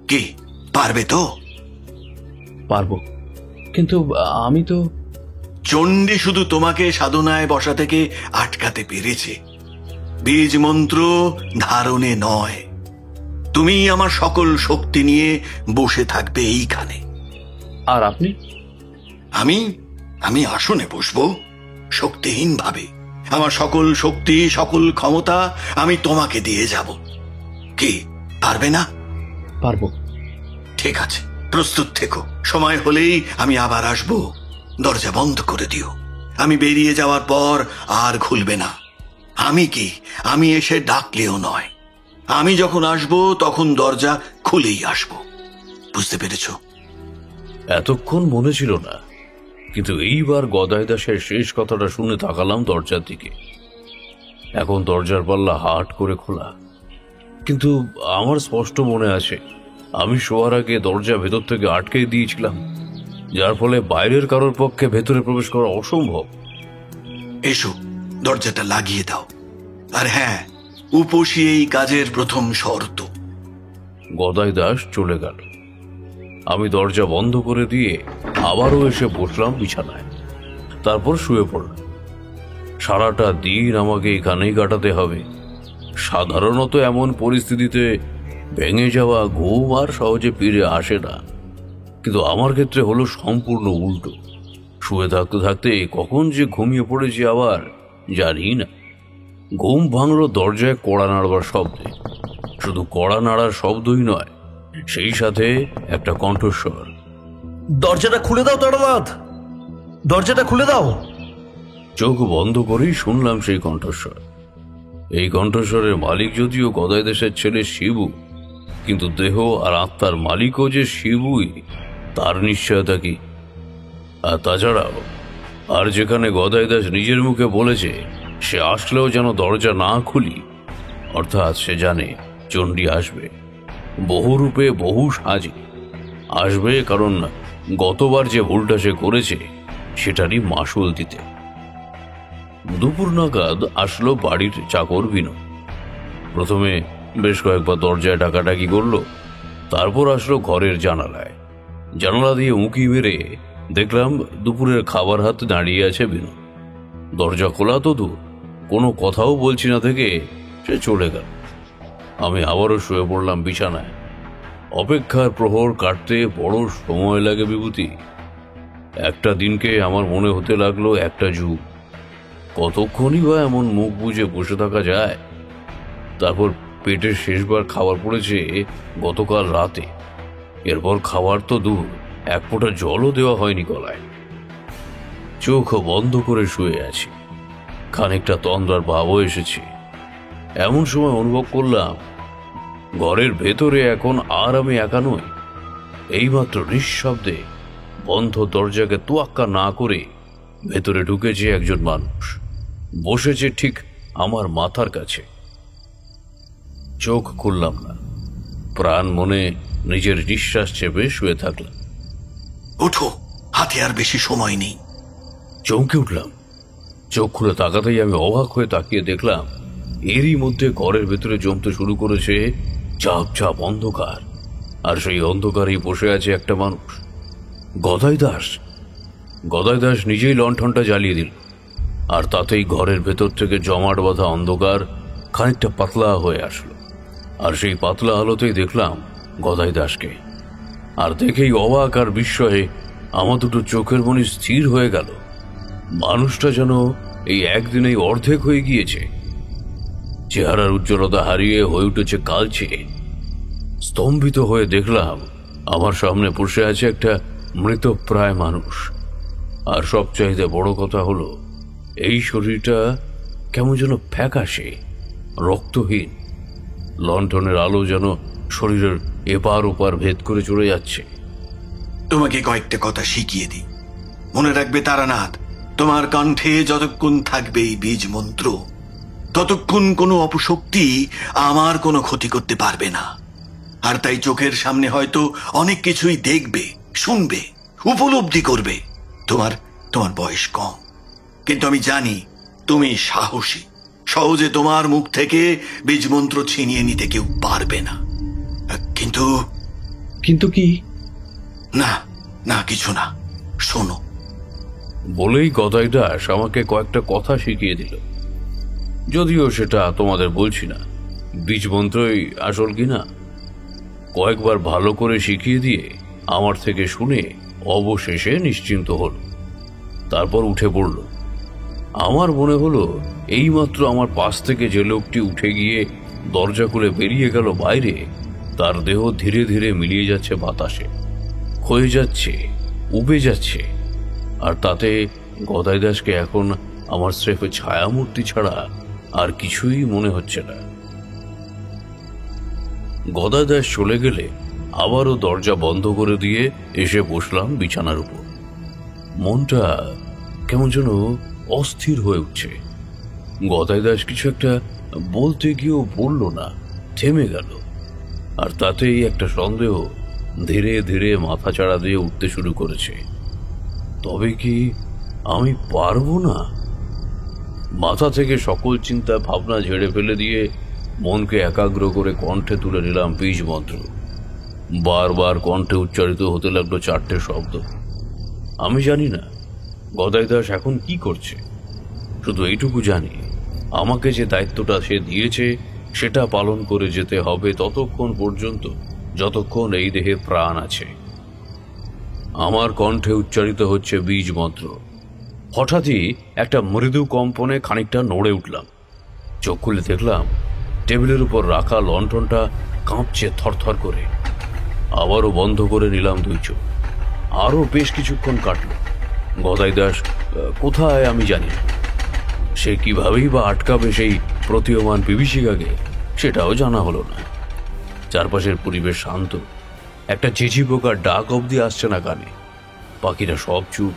কি, পারবে তো? পারবো, কিন্তু আমি তো। চণ্ডী শুধু তোমাকে সাধনায় বসা থেকে আটকাতে পেরেছে, বীজ মন্ত্র ধারণে নয়। তুমি আমার সকল শক্তি নিয়ে বসে থাকবে এইখানে। আর আপনি? আমি আসনে বসবো শক্তিহীন ভাবে। আমার সকল শক্তি, সকল ক্ষমতা আমি তোমাকে দিয়ে যাব। কি, পারবে না? পারবো। ঠিক আছে, প্রস্তুত থেকো। সময় হলেই আমি আবার আসবো। দরজা বন্ধ করে দিও। আমি বেরিয়ে যাওয়ার পর আর খুলবে না। আমি এসে ডাকলেও নয়, আমি যখন আসবো তখন দরজা খুলেই আসবো। বুঝতে পেরেছো? এতক্ষণ মনে ছিল না, কিন্তু এইবার গদাই দাসের শেষ কথাটা শুনে তাকালাম দরজার দিকে। এখন দরজার পাল্লা হাট করে খোলা, কিন্তু আমার স্পষ্ট মনে আছে আমি শোয়ার আগে দরজা ভেতর থেকে আটকে দিয়েছিলাম, যার ফলে বাইরের কারোর পক্ষে ভেতরে প্রবেশ করা অসম্ভব। এসো, দরজাটা লাগিয়ে দাও। আর হ্যাঁ, উপসী এই কাজের প্রথম শর্ত। গদাই দাস চলে গেল। আমি দরজা বন্ধ করে দিয়ে আবারও এসে বসলাম বিছানায়, তারপর শুয়ে পড়লাম। সারাটা দিন আমাকে এখানেই কাটাতে হবে। সাধারণত এমন পরিস্থিতিতে ভেঙে যাওয়া ঘুম আর সহজে ফিরে আসে না, কিন্তু আমার ক্ষেত্রে হলো সম্পূর্ণ উল্টো। শুয়ে থাকতে থাকতে কখন যে ঘুমিয়ে পড়েছি আবার জানি না। ঘুম ভাঙল দরজায় কড়া নাড়বার শব্দে। শুধু কড়া নাড়ার শব্দই নয়, সেই সাথে একটা কণ্ঠস্বর। দরজাটা খুলে দাও তারানাথ, দরজাটা খুলে দাও। চোখ বন্ধ করেই শুনলাম সেই কণ্ঠস্বর। এই কণ্ঠস্বরের মালিক যদিও গদাই দেশের ছেলে শিবু, কিন্তু দেহ আর আত্মার মালিকও যে শিবুই তার নিশ্চয়তা কি? আর তাছাড়াও আর যেখানে গদাই দাস নিজের মুখে বলেছে সে আসলেও যেন দরজা না খুলি, অর্থাৎ সে জানে চণ্ডী আসবে, বহু রূপে বহু সাজে আসবে, কারণ গতবার যে ভুলটা সে করেছে সেটারই মাসুল দিতে। দুপুর নাগাদ আসলো বাড়ির চাকর বিনোদ। প্রথমে বেশ কয়েকবার দরজায় ডাকাডাকি করলো, তারপর আসলো ঘরের জানালায়। জানালা দিয়ে উঁকি মেরে দেখলাম দুপুরের খাবার হাতে দাঁড়িয়ে আছে বিনোদ। দরজা খোলা তো দূর, কোনো কথাও বলছি না থেকে সে চলে গেল। আমি আবারও শুয়ে পড়লাম বিছানায়। অপেক্ষার প্রহর কাটতে বড় সময় লাগে বিভূতি। একটা দিনকে আমার মনে হতে লাগলো একটা যুগ। কতক্ষণই বা এমন মুখ বুজে বসে থাকা যায়? তারপর পেটের শেষবার খাবার পড়েছে গতকাল রাতে। এরপর খাবার তো দূর, এক ফোঁটা জলও দেওয়া হয়নি গলায়। চোখ বন্ধ করে শুয়ে আছি, খানিকটা তন্দ্রার ভাবও এসেছে। এমন সময় অনুভব করলাম ঘরের ভেতরে এখন আর আমি একা নই। এইমাত্র নিঃশব্দে বন্ধ দরজাকে তোয়াক্কা না করে ভেতরে ঢুকেছে একজন মানুষ, বসেছে ঠিক আমার মাথার কাছে। চোখ খুললাম না, প্রাণ মনে নিজের নিঃশ্বাস চেপে শুয়ে থাকলাম। ওঠো, হাতে আর বেশি সময় নেই। চমকে উঠলাম। চোখ খুলে তাকাতেই আমি অবাক হয়ে তাকিয়ে দেখলাম এরই মধ্যে ঘরের ভেতরে জমতে শুরু করেছে চাপ চাপ অন্ধকার, আর সেই অন্ধকারেই বসে আছে একটা মানুষ, গদাই দাস। গদাই দাস নিজেই লণ্ঠনটা জ্বালিয়ে দিল, আর তাতেই ঘরের ভেতর থেকে জমাট বাঁধা অন্ধকার খানিকটা পাতলা হয়ে আসলো। আর সেই পাতলা আলোতেই দেখলাম গদাই দাসকে। আর দেখেই অবাক আর বিস্ময়ে আমার দুটো চোখের মনি স্থির হয়ে গেল। মানুষটা যেন এই একদিনেই অর্ধেক হয়ে গিয়েছে। চেহারার উজ্জ্বলতা হারিয়ে হয়ে উঠেছে কালচে। স্তম্ভিত হয়ে দেখলাম আমার সামনে বসে আছে একটা মৃতপ্রায় মানুষ। আর সবচাইতে বড় কথা হলো এই শরীরটা কেমন যেন ফ্যাকাশে, রক্তহীন। লণ্ঠনের আলো যেন শরীরের এপার ওপার ভেদ করে চলে যাচ্ছে। তোমাকে কয়েকটা কথা শিখিয়ে দিই, মনে রাখবে তারানাথ, তোমার কণ্ঠে যতক্ষণ থাকবে এই বীজ মন্ত্র, ততক্ষণ কোনো অপশক্তি আমার কোনো ক্ষতি করতে পারবে না। আর তাই চোখের সামনে হয়তো অনেক কিছুই দেখবে, শুনবে, উপলব্ধি করবে। তোমার বয়স কম, কিন্তু আমি জানি তুমি সাহসী। সহজে তোমার মুখ থেকে বীজ মন্ত্র ছিনিয়ে নিতে কেউ পারবে না। কিন্তু কিন্তু কি? না না, কিছু না, শোনো। বলেই গদাই দাস আমাকে কয়েকটা কথা শিখিয়ে দিল। যদিও সেটা তোমাদের বলছি না, বীজ মন্ত্রই আসল কিনা। কয়েকবার ভালো করে শিখিয়ে দিয়ে আমার থেকে শুনে অবশেষে নিশ্চিন্ত হল। তারপর উঠে পড়ল। আমার মনে হলো এইমাত্র আমার পাশ থেকে যে লোকটি উঠে গিয়ে দরজা খুলে বেরিয়ে গেল বাইরে, তার দেহ ধীরে ধীরে মিলিয়ে যাচ্ছে বাতাসে, ক্ষয়ে যাচ্ছে, উবে যাচ্ছে। আর তাতে গদাই দাসকে এখন আমার স্রেফে ছায়ামূর্তি ছাড়া আর কিছুই মনে হচ্ছে না। গদাই দাস চলে গেলে আবারও দরজা বন্ধ করে দিয়ে এসে বসলাম বিছানার উপর। মনটা কেমন যেন অস্থির হয়ে উঠছে। গদাই দাস কিছু একটা বলতে গিয়েও বলল না, থেমে গেল। আর তাতেই একটা সন্দেহ ধীরে ধীরে মাথা চাড়া দিয়ে উঠতে শুরু করেছে। তবে কি আমি পারবো না? মাথা থেকে সকল চিন্তা ভাবনা ঝেড়ে ফেলে দিয়ে মনকে একাগ্র করে কণ্ঠে তুলে নিলাম বীজ মন্ত্র। বারবার কণ্ঠে উচ্চারিত হতে লাগলো 4টে শব্দ। আমি জানি না গদাই দাস এখন কি করছে, শুধু এইটুকু জানি আমাকে যে দায়িত্বটা সে দিয়েছে সেটা পালন করে যেতে হবে ততক্ষণ পর্যন্ত যতক্ষণ এই দেহে প্রাণ আছে। আমার কণ্ঠে উচ্চারিত হচ্ছে বীজ মন্ত্র। হঠাৎই একটা মৃদু কম্পনে খানিকটা নড়ে উঠলাম। চোখ খুলে দেখলাম টেবিলের উপর রাখা লণ্ঠনটা কাঁপছে থরথর করে। আবারও বন্ধ করে নিলাম 2 চোখ। আরও বেশ কিছুক্ষণ কাটল। গদাই দাস কোথায় আমি জানি না। সে কিভাবেই বা আটকাবে সেই প্রতীয়মান বিভীষিকাকে, সেটাও জানা হলো না। চারপাশের পরিবেশ শান্ত, একটা ঝিঝি পোকার ডাক অবধি আসছে না কানে। পাখিরা সব চুপ,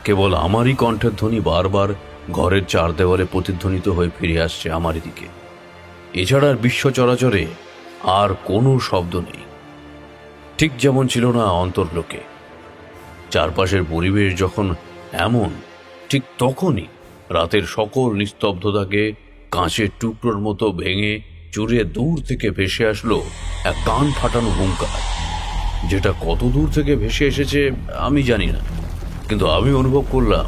কেবল আমারই কণ্ঠের ধ্বনি বারবার ঘরের 4 দেওয়ালে প্রতিধ্বনিত হয়ে ফিরে আসছে আমারই দিকে। এছাড়া বিশ্ব চরাচরে আর কোনো শব্দ নেই, ঠিক যেমন ছিল না অন্তর্লোকে। চারপাশের পরিবেশ যখন এমন, ঠিক তখনই রাতের সকল নিস্তব্ধতাকে কাঁচের টুকরোর মতো ভেঙে চুরে দূর থেকে ভেসে আসলো এক কান ফাটানো হুঙ্কার। যেটা কত দূর থেকে ভেসে এসেছে আমি জানি না, কিন্তু আমি অনুভব করলাম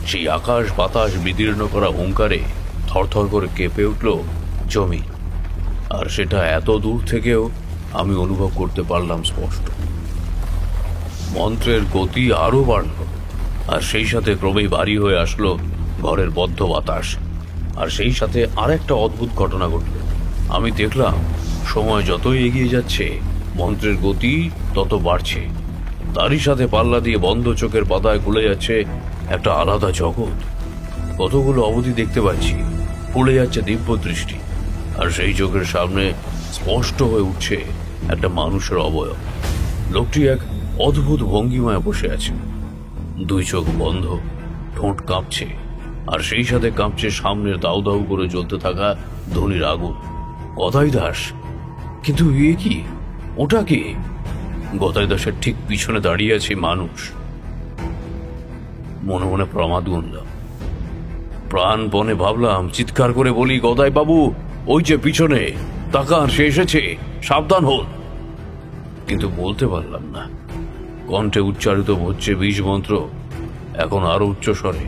সেই আকাশ বাতাস বিদীর্ণ করা হুঙ্কারে থরথর করে কেঁপে উঠল জমি। আর সেটা এত দূর থেকেও আমি অনুভব করতে পারলাম স্পষ্ট। মন্ত্রের গতি আরো বাড়ল, আর সেই সাথে ক্রমেই ভারী হয়ে আসলো ঘরের বদ্ধ বাতাস। আর সেই সাথে আর একটা অদ্ভুত ঘটনা ঘটল। আমি দেখলাম সময় যতই এগিয়ে যাচ্ছে মন্ত্রের গতি তত বাড়ছে। তারই সাথে পাল্লা দিয়ে বন্ধ চোখের পাতায় খুলে যাচ্ছে একটা আলাদা জগৎ। কতগুলো অবধি দেখতে পাচ্ছি, খুলে যাচ্ছে দিব্য দৃষ্টি। আর সেই চোখের সামনে স্পষ্ট হয়ে উঠছে একটা মানুষের অবয়ব। লোকটি এক অদ্ভুত ভঙ্গিমায় বসে আছে, দুই চোখ বন্ধ, ঠোঁট কাঁপছে, আর সেই সাথে কাঁপছে সামনের দাউ দাউ করে জ্বলতে থাকা ধনির আগুন। গদাই দাস, কিন্তু এ কি? ওটা কি? গদাই দাসের ঠিক পিছনে দাঁড়িয়ে আছে মানুষ। মনে মনে প্রমাদ গুনলাম, প্রাণপণে ভাবলাম, চিৎকার করে বলি, গদাই বাবু, ওই যে পিছনে তাকান, সে এসেছে, সাবধান হন। কিন্তু বলতে পারলাম না। কণ্ঠে উচ্চারিত হচ্ছে বীজ মন্ত্র, এখন আরো উচ্চ স্বরে।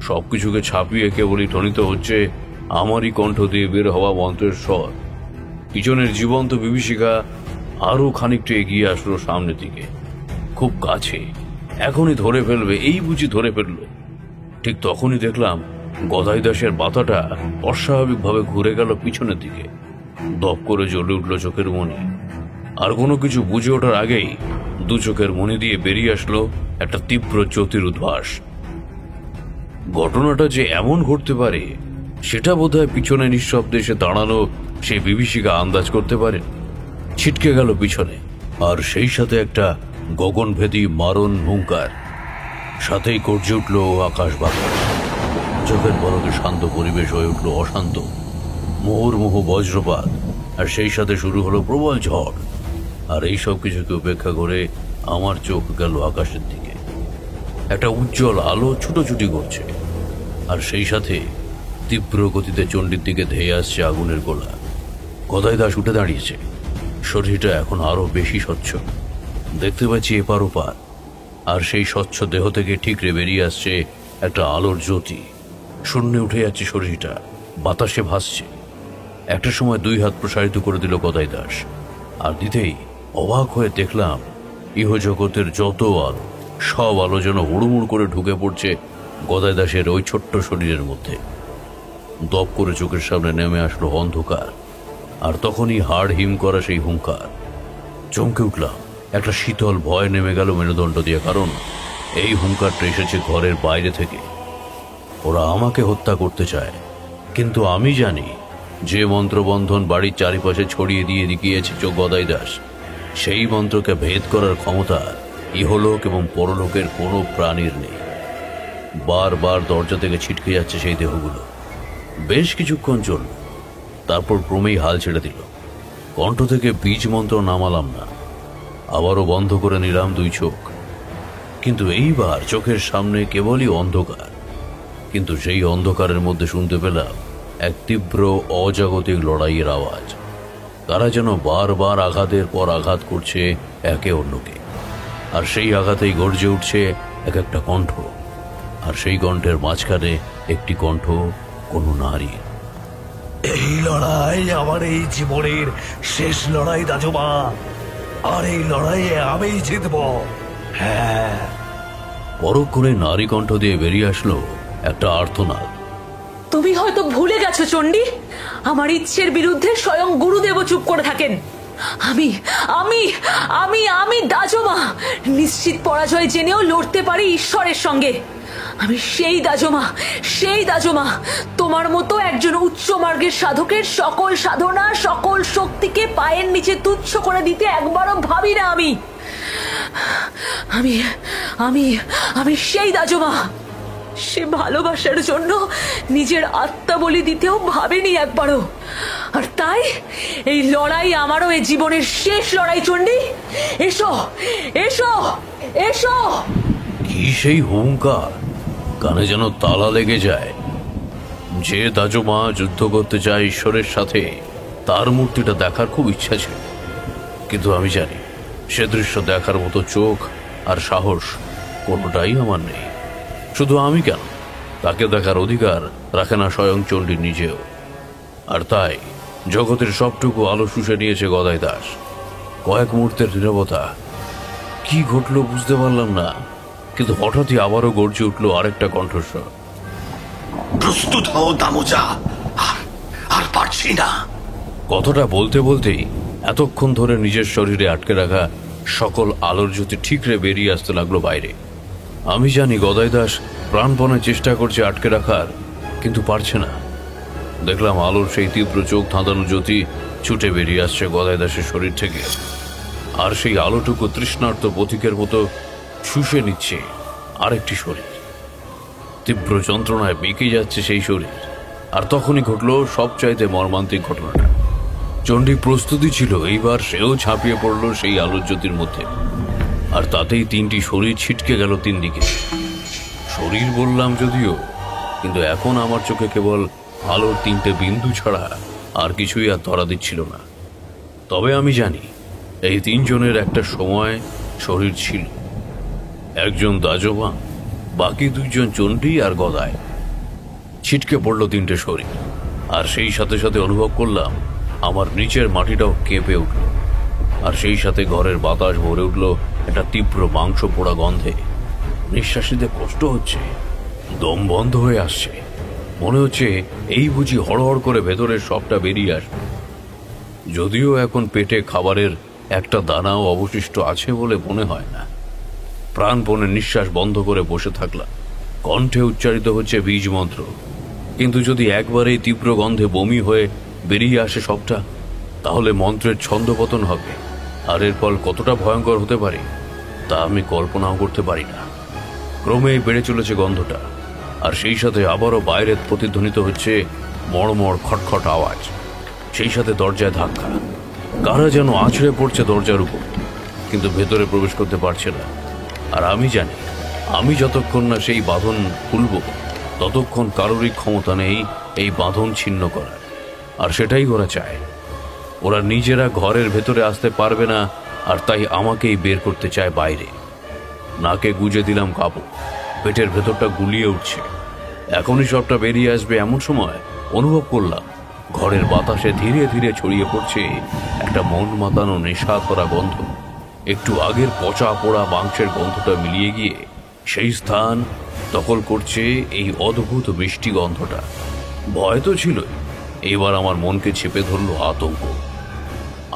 সবকিছুকে ছাপিয়ে কেবলই ধ্বনিত হচ্ছে আমারই কণ্ঠ দিয়ে বের হওয়া মন্ত্রের স্বর। পিছনের জীবন্ত বিভীষিকা আরো খানিকটা এগিয়ে আসলো সামনের দিকে, খুব কাছে, এখনই ধরে ফেলবে, এই বুঝি ধরে ফেললো। ঠিক তখনই দেখলাম গদাই দাসের মাথাটা অস্বাভাবিকভাবে ঘুরে গেল পিছনের দিকে। দপ করে জ্বলে উঠল চোখের মণি। আর কোনো কিছু বুঝে ওঠার আগেই দু চোখের মণি দিয়ে বেরিয়ে আসলো একটা তীব্র জ্যোতির উদ্ভাস। ঘটনাটা যে এমন ঘটতে পারে সেটা বোধহয় পিছনে নিঃশব্দে এসে দাঁড়ানো সেই বিভীষিকা আন্দাজ করতে পারে। ছিটকে গেল পিছনে, আর সেই সাথে একটা গগনভেদী মারণ হুঙ্কার, সাথেই গর্জে উঠল আকাশ বাতাস। চোখের পলকে শান্ত পরিবেশ হয়ে উঠল অশান্ত। মুহুর্মুহ বজ্রপাত, আর সেই সাথে শুরু হলো প্রবল ঝড়। আর এই সব কিছুকে উপেক্ষা করে আমার চোখ গেল আকাশের দিকে। একটা উজ্জ্বল আলো ছুটোছুটি করছে, আর সেই সাথে তীব্র গতিতে চণ্ডীর দিকে ধেয়ে আসছে আগুনের গোলা। গদাই দাস উঠে দাঁড়িয়েছে, শরীরটা এখন আরো বেশি স্বচ্ছ, দেখতে পাচ্ছি এপার ওপার। আর সেই স্বচ্ছ দেহ থেকে ঠিকরে বেরিয়ে আসছে একটা আলোর জ্যোতি। শূন্যে উঠে যাচ্ছে শরীরটা, বাতাসে ভাসছে। একটা সময় দুই হাত প্রসারিত করে দিল গদাই দাস, আর দিতেই অবাক হয়ে দেখলাম ইহজগতের যত আলো, সব আলো যেন হুড়ুমুড় করে ঢুকে পড়ছে গদাই দাসের ওই ছোট্ট শরীরের মধ্যে। দপ করে চোখের সামনে নেমে আসলো অন্ধকার, আর তখনই হাড় হিম করা সেই হুঙ্কার। চমকে উঠলাম, একটা শীতল ভয় নেমে গেল মেরুদণ্ড দিয়ে, কারণ এই হুঙ্কারটা এসেছে ঘরের বাইরে থেকে। ওরা আমাকে হত্যা করতে চায়, কিন্তু আমি জানি যে মন্ত্রবন্ধন বাড়ির চারিপাশে ছড়িয়ে দিয়ে গিয়েছে গদাই দাস, সেই মন্ত্রকে ভেদ করার ক্ষমতা ইহলোক এবং পরলোকের কোনো প্রাণীর নেই। বারবার দরজা থেকে ছিটকে যাচ্ছে সেই দেহগুলো। বেশ কিছুক্ষণ চলল, তারপর ক্রমেই হাল ছেড়ে দিল। কণ্ঠ থেকে বীজ মন্ত্র নামালাম না, আবারও বন্ধ করে নিলাম দুই চোখ। কিন্তু এইবার চোখের সামনে কেবলই অন্ধকার, কিন্তু সেই অন্ধকারের মধ্যে শুনতে পেলাম এক তীব্র অজাগতিক লড়াইয়ের আওয়াজ। তারা যেন বারবার আঘাতের পর আঘাত করছে একে অন্যকে, আর সেই আঘাতেই গর্জে উঠছে এক একটা কণ্ঠ, আর সেই কণ্ঠের মাঝখানে একটি কণ্ঠ কোনো নারী। এই লড়াই আমার এই জীবনের শেষ লড়াই দাজুমা, আর এই লড়াইয়ে আমি জিতব। হ্যাঁ। পরক্ষণে নারী কণ্ঠ দিয়ে বেরিয়ে আসলো একটা আর্তনাদ। তুমি হয়তো ভুলে গেছো চণ্ডী, আমার ইচ্ছের বিরুদ্ধে স্বয়ং গুরুদেবও চুপ করে থাকেন। আমি আমি আমি আমি দাজমা নিশ্চিত পরাজয় জেনেও লড়তে পারি ঈশ্বরের সঙ্গে। আমি সেই দাজমা তোমার মতো একজন উচ্চ মার্গের সাধকের সকল সাধনা, সকল শক্তিকে পায়ের নিচে তুচ্ছ করে দিতে একবারও ভাবি না। আমি আমি আমি সেই দাজমা, সে ভালোবাসার জন্য নিজের আত্মা বলি দিতেও ভাবেনি একবারও। আর তাই এই লড়াই আমারও এই জীবনের শেষ লড়াই। চণ্ডী, এসো এসো এসো। কি সেই হুঙ্কার, কানে যেন তালা লেগে যায়। যে দাজমা যুদ্ধ করতে চায় ঈশ্বরের সাথে, তার মূর্তিটা দেখার খুব ইচ্ছা ছিল, কিন্তু আমি জানি সে দৃশ্য দেখার মতো চোখ আর সাহস কোনোটাই আমার নেই। শুধু আমি কেন, তাকে দেখার অধিকার রাখে না স্বয়ং চণ্ডী নিজেও। আর তাই জগতের সবটুকু আলো শুষে নিয়েছে গদাই দাস। কয়েক মুহূর্তের নীরবতা, কি ঘটলো বুঝতে পারলাম না, কিন্তু হঠাৎই আবারও গর্জে উঠলো আরেকটা প্রস্তুত হও দামোজা, আর পারছি না। কথাটা বলতে বলতেই এতক্ষণ ধরে নিজের শরীরে আটকে রাখা সকল আলোর জ্যোতি ঠিকরে বেরিয়ে আসতে লাগলো বাইরে। আমি জানি গদাই দাস প্রাণপণে চেষ্টা করছে আটকে রাখার, কিন্তু পারছে না। দেখলাম আলোর সেই তীব্র চোখ ধাঁধানো জ্যোতি ছুটে বেরিয়ে আসছে গদাই দাসের শরীর থেকে, আর সেই আলোটুকু তৃষ্ণার্ত পথিকের মতো শুষে নিচ্ছে আরেকটি শরীর। তীব্র যন্ত্রণায় বেঁকে যাচ্ছে সেই শরীর। আর তখনই ঘটল সবচাইতে মর্মান্তিক ঘটনাটা। চণ্ডী প্রস্তুতি ছিল, এইবার সেও ঝাঁপিয়ে পড়ল সেই আলোর জ্যোতির মধ্যে, আর তাতেই 3টি শরীর ছিটকে গেল 3 দিকে। শরীর বললাম যদিও, কিন্তু এখন আমার চোখে কেবল আলোর 3টে বিন্দু ছাড়া আর কিছুই আর ধরা দিচ্ছিল না। তবে আমি জানি এই 3 জনের একটা সময় শরীর ছিল। একজন দাজোবান, বাকি 2 জন চণ্ডী আর গদাই। ছিটকে পড়ল 3টে শরীর, আর সেই সাথে সাথে অনুভব করলাম আমার নিচের মাটিটাও কেঁপে উঠল, আর সেই সাথে ঘরের বাতাস ভরে উঠল একটা তীব্র মাংস পোড়া গন্ধে। নিঃশ্বাস নিতে কষ্ট হচ্ছে, দম বন্ধ হয়ে আসছে, মনে হচ্ছে এই বুঝি হড়হড় করে ভেতরের সবটা বেরিয়ে আসবে। যদিও এখন পেটে খাবারের একটা দানাও অবশিষ্ট আছে বলে মনে হয় না। প্রাণপণে নিঃশ্বাস বন্ধ করে বসে থাকলাম। কণ্ঠে উচ্চারিত হচ্ছে বীজ মন্ত্র, কিন্তু যদি একবারেই তীব্র গন্ধে বমি হয়ে বেরিয়ে আসে সবটা, তাহলে মন্ত্রের ছন্দপতন হবে, আর এর ফল কতটা ভয়ঙ্কর হতে পারে তা আমি কল্পনাও করতে পারি না। ক্রমেই বেড়ে চলেছে গন্ধটা, আর সেই সাথে আবারও বাইরের প্রতিধ্বনিত হচ্ছে মড়মড় খটখট আওয়াজ। সেই সাথে দরজায় ধাক্কা, কারা যেন আছড়ে পড়ছে দরজার উপর, কিন্তু ভেতরে প্রবেশ করতে পারছে না। আর আমি জানি, আমি যতক্ষণ না সেই বাঁধন খুলব ততক্ষণ কারোরই ক্ষমতা নেই এই বাঁধন ছিন্ন করার। আর সেটাই ওরা চায়। ওরা নিজেরা ঘরের ভেতরে আসতে পারবে না, আর তাই আমাকেই বের করতে চায় বাইরে। নাকে গুজে দিলাম কাপড়, পেটের ভেতরটা গুলিয়ে উঠছে। এখনই সবটা বেরিয়ে আসবে এমন সময় অনুভব করলাম ঘরের বাতাসে ধীরে ধীরে ছড়িয়ে পড়ছে একটা মন মাতানো নেশা করা গন্ধ। একটু আগের পচা পোড়া মাংসের গন্ধটা মিলিয়ে গিয়ে সেই স্থান দখল করছে এই অদ্ভুত মিষ্টি গন্ধটা। ভয় তো ছিলই, এবার আমার মনকে চেপে ধরল আতঙ্ক।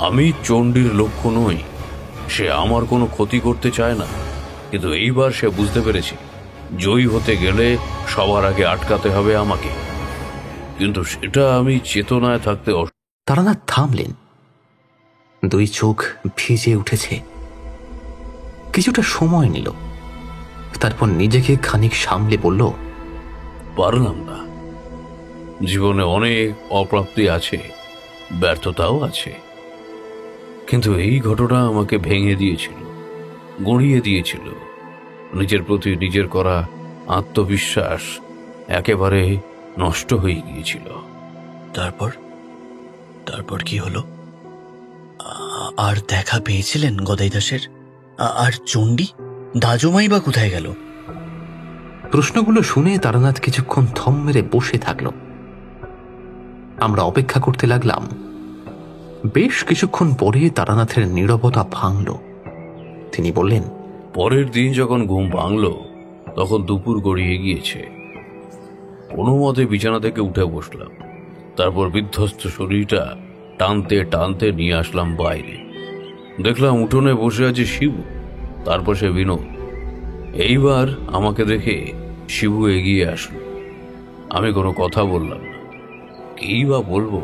আমি চণ্ডীর লক্ষ্য নই, সে আমার কোনো ক্ষতি করতে চায় না, কিন্তু এইবার সে বুঝতে পেরেছে জয়ী হতে গেলে সবার আগে আটকাতে হবে আমাকে। কিন্তু সেটা আমি চেতনায় থাকতে তারানাথ থামলেন। 2 চোখ ভিজে উঠেছে। কিছুটা সময় নিল, তারপর নিজেকে খানিক সামলে বলল, পারলাম না। জীবনে অনেক অপ্রাপ্তি আছে, ব্যর্থতাও আছে, কিন্তু এই ঘটনা আমাকে ভেঙে দিয়েছিল, গড়িয়ে দিয়েছিল। নিজের প্রতি নিজের করা আত্মবিশ্বাস একেবারে নষ্ট হয়ে গিয়েছিল। তারপর কি হলো? আর দেখা পেয়েছিলেন গদাই দাসের? আর চণ্ডী দাজমাই বা কোথায় গেল? প্রশ্নগুলো শুনে তারানাথ কিছুক্ষণ থম মেরে বসে থাকল। আমরা অপেক্ষা করতে লাগলাম। বেশ কিছুক্ষণ পরে তারানাথের নীরবতা ভাঙল। তিনি বললেন, পরের দিন যখন ঘুম ভাঙল তখন দুপুর গড়িয়ে গিয়েছে। কোনো মতে বিছানা থেকে উঠে বসলাম, তারপর বিধ্বস্ত শরীরটা টানতে টানতে নিয়ে আসলাম বাইরে। দেখলাম উঠোনে বসে আছে শিবু, তারপর সে বিনোদ। এইবার আমাকে দেখে শিবু এগিয়ে আসলো। আমি কোনো কথা বললাম না। কী বা বলবো,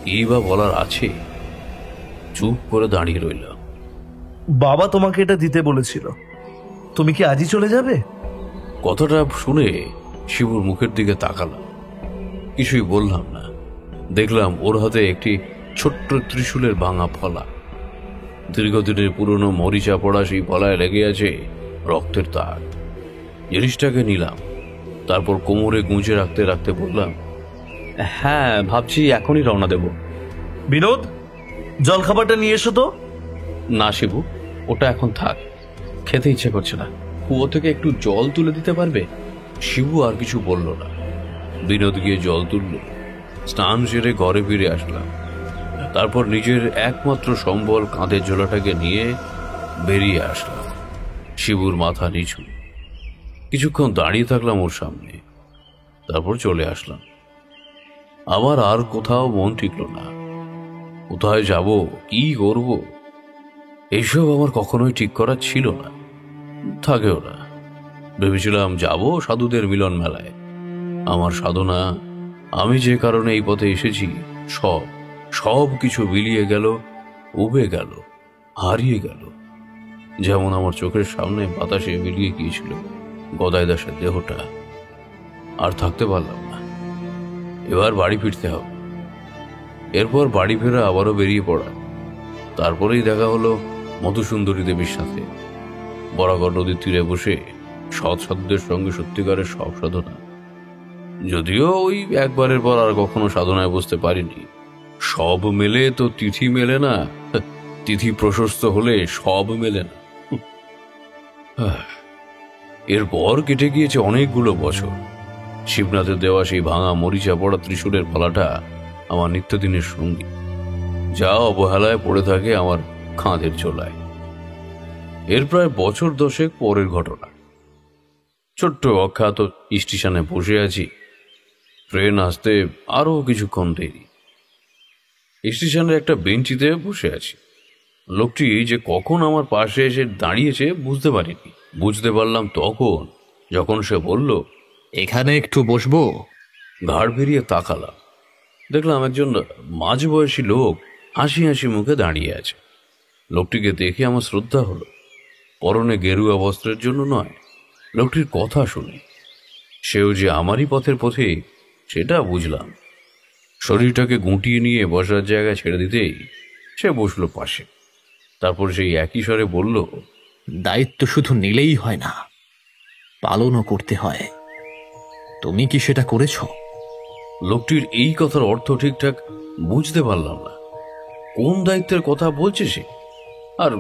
কী বা বলার আছে, চুপ করে দাঁড়িয়ে রইলাম। বাবা তোমাকে এটা দিতে বলেছিল, তুমি কি আজই চলে যাবে? কথাটা শুনে শিবুর মুখের দিকে তাকালাম, কিছুই বললাম না। দেখলাম ওর হাতে একটি ছোট্ট ত্রিশূলের ভাঙা ফলা। দীর্ঘদিনের পুরনো মরিচা পড়া সেই ফলায় লেগে আছে রক্তের দাগ। জিনিসটাকে নিলাম, তারপর কোমরে গুঁজে রাখতে রাখতে বললাম, হ্যাঁ, ভাবছি এখনই রওনা দেব। বিনোদ, জলখাবারটা নিয়ে এসো তো। না শিবু, ওটা এখন থাক, খেতে ইচ্ছে করছে না। কুয়ো থেকে একটু জল তুলে দিতে পারবে? শিবু আর কিছু বলল না। বিনোদ গিয়ে জল তুলল। স্নান সেরে ঘরে ফিরে আসলাম। তারপর নিজের একমাত্র সম্বল কাঁধের ঝোলাটাকে নিয়ে বেরিয়ে আসলাম। শিবুর মাথা নিচু। কিছুক্ষণ দাঁড়িয়ে থাকলাম ওর সামনে, তারপর চলে আসলাম। আমার আর কোথাও মন টিকল না। কোথায় যাব, কি করব, এইসব আমার কখনোই ঠিক করা ছিল না, থাকেও না। ভেবেছিলাম যাব সাধুদের মিলন মেলায়। আমার সাধনা, আমি যে কারণে এই পথে এসেছি, সব কিছু মিলিয়ে গেল, উবে গেল, হারিয়ে গেল। যেমন আমার চোখের সামনে বাতাসে মিলিয়ে গিয়েছিল গদাই দাসের দেহটা। আর থাকতে পারলাম না, এবার বাড়ি ফিরতে হবে। এরপর বাড়ি ফেরা, আবারও বেরিয়ে পড়া। তারপরেই দেখা হলো মধুসুন্দরী দেবীর সাথে। বরাগড় নদীর তীরে বসে সৎ সাধুদের সঙ্গে সত্যিকারের সব সাধনা। যদিও ওই একবারের পর আর কখনো সাধনায় বসতে পারিনি। সব মেলে তো তিথি মেলে না, তিথি প্রশস্ত হলে সব মেলে না। এরপর কেটে গিয়েছে অনেকগুলো বছর। শিবনাথের দেওয়া সেই ভাঙা মরিচা পড়া ত্রিশূলের পালাটা আমার নিত্যদিনের সঙ্গী, যা অবহেলায় পড়ে থাকে আমার কাঁধের ঝোলায়। এর প্রায় বছর 10 পরের ঘটনা। ছোট্ট অখ্যাত স্টেশনে বসে আছি। ট্রেন আসতে আরো কিছুক্ষণ দেরি। স্টেশনের একটা বেঞ্চিতে বসে আছি। লোকটি যে কখন আমার পাশে এসে দাঁড়িয়েছে বুঝতে পারিনি। বুঝতে পারলাম তখন যখন সে বলল, এখানে একটু বসবো? ঘাড় ফিরিয়ে তাকালাম। দেখলাম একজন মাঝবয়সী লোক হাসি হাসি মুখে দাঁড়িয়ে আছে। লোকটিকে দেখে আমার শ্রদ্ধা হলো। পরনে গেরুয়া বস্ত্রের জন্য নয়, লোকটির কথা শুনে সেও যে আমারই পথের পথিক সেটা বুঝলাম। শরীরটাকে গুটিয়ে নিয়ে বসার জায়গা ছেড়ে দিতেই সে বসলো পাশে। তারপর সেই একই স্বরে বলল, দায়িত্ব শুধু নিলেই হয় না, পালনও করতে হয়। তুমি কি সেটা করেছ? লোকটির এই কথার অর্থ ঠিকঠাক বুঝতে পারলাম না। কোন দায়িত্বের কথা বলছে সে? আর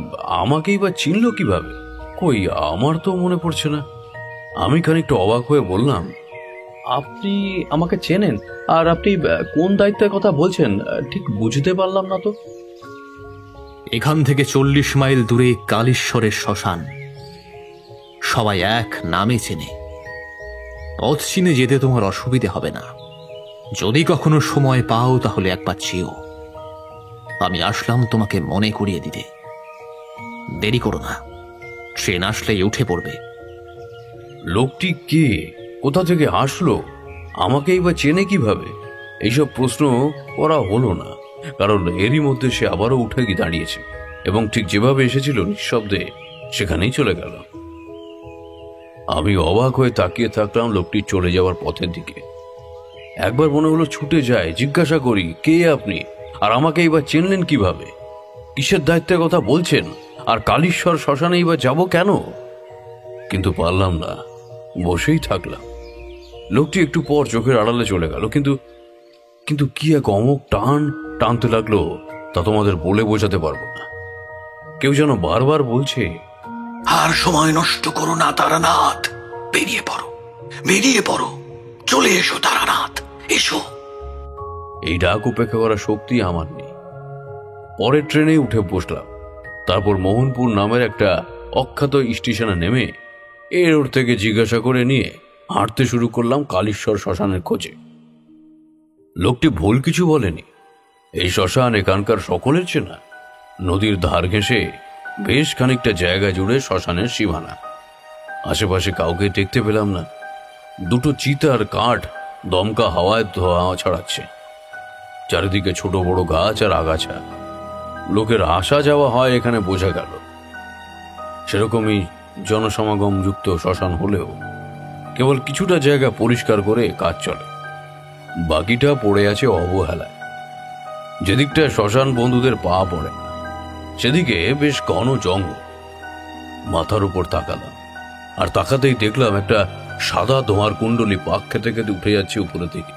আমাকেই বা চিনল কিভাবে? কই, আমার তো মনে পড়ছে না। আমি খানিকটা অবাক হয়ে বললাম, আপনি আমাকে চেনেন? আর আপনি কোন দায়িত্বের কথা বলছেন ঠিক বুঝতে পারলাম না তো। এখান থেকে 40 মাইল দূরে কালীশ্বরের শ্মশান। সবাই এক নামে চেনে। পথ চিনে যেতে তোমার অসুবিধে হবে না। যদি কখনো সময় পাও তাহলে একবার চেও। আমি আসলাম তোমাকে মনে করিয়ে দিতে। দেরি করো না, ট্রেন আসলেই উঠে পড়বে। লোকটি কে, কোথা থেকে আসলো, আমাকেই বা চেনে কিভাবে? এইসব প্রশ্ন করা হলো না, কারণ এরই মধ্যে সে আবারও উঠে গিয়ে দাঁড়িয়েছে এবং ঠিক যেভাবে এসেছিল নিঃশব্দে সেখানেই চলে গেল। আমি অবাক হয়ে তাকিয়ে থাকলাম লোকটি চলে যাওয়ার পথের দিকে। একবার মনে হলো ছুটে যায়, জিজ্ঞাসা করি, কে আপনি, আর আমাকেই বা চিনলেন কিভাবে? কিসের দায়িত্বের কথা বলছেন? আর কালীশ্বর শ্মশানেই বা যাব কেন? কিন্তু পারলাম না, বসেই থাকলাম। লোকটি একটু পর চোখের আড়ালে চলে গেল, কিন্তু কি এক অমোঘ টানতে লাগলো তা তোমাদের বলে বোঝাতে পারবো না। কেউ যেন বারবার বলছে, আর সময় নষ্ট করো না তারানাথ, বেরিয়ে পড়ো, বেরিয়ে পড়ো, চলে এসো তারানাথ, এসো। এই ডাক উপেক্ষা করার শক্তি আমার নেই। পরের ট্রেনে উঠে বসলাম। তারপর মোহনপুর নামের একটা অখ্যাত স্টেশনে নেমে এ রোড থেকে জিজ্ঞাসা করে নিয়ে হাঁটতে শুরু করলাম কালীশ্বর শ্মশানের খোঁজে। লোকটি ভুল কিছু বলেনি। এই শ্মশান এখানকার সকলের চেনা। নদীর ধার ঘেঁষে বেশ খানিকটা জায়গা জুড়ে শ্মশানের সীমানা। আশেপাশে কাউকে দেখতে পেলাম না। দুটো চিতার কাঠ দমকা হাওয়ায় ধোঁয়া ছড়াচ্ছে। চারিদিকে ছোট বড় গাছ আর আগাছা। লোকের আসা যাওয়া হয় এখানে বোঝা গেল। সেরকমই জনসমাগম যুক্ত শ্মশান হলেও কেবল কিছুটা জায়গা পরিষ্কার করে কাজ চলে, বাকিটা পড়ে আছে অবহেলায়। যেদিকটা শ্মশান বন্ধুদের পা পড়ে না সেদিকে বেশ ঘন জঙ্গল। মাথার উপর তাকালাম, আর তাকাতেই দেখলাম একটা সাদা ধোঁয়ার কুণ্ডলী পাক খেতে খেতে উঠে যাচ্ছে উপরে থেকে।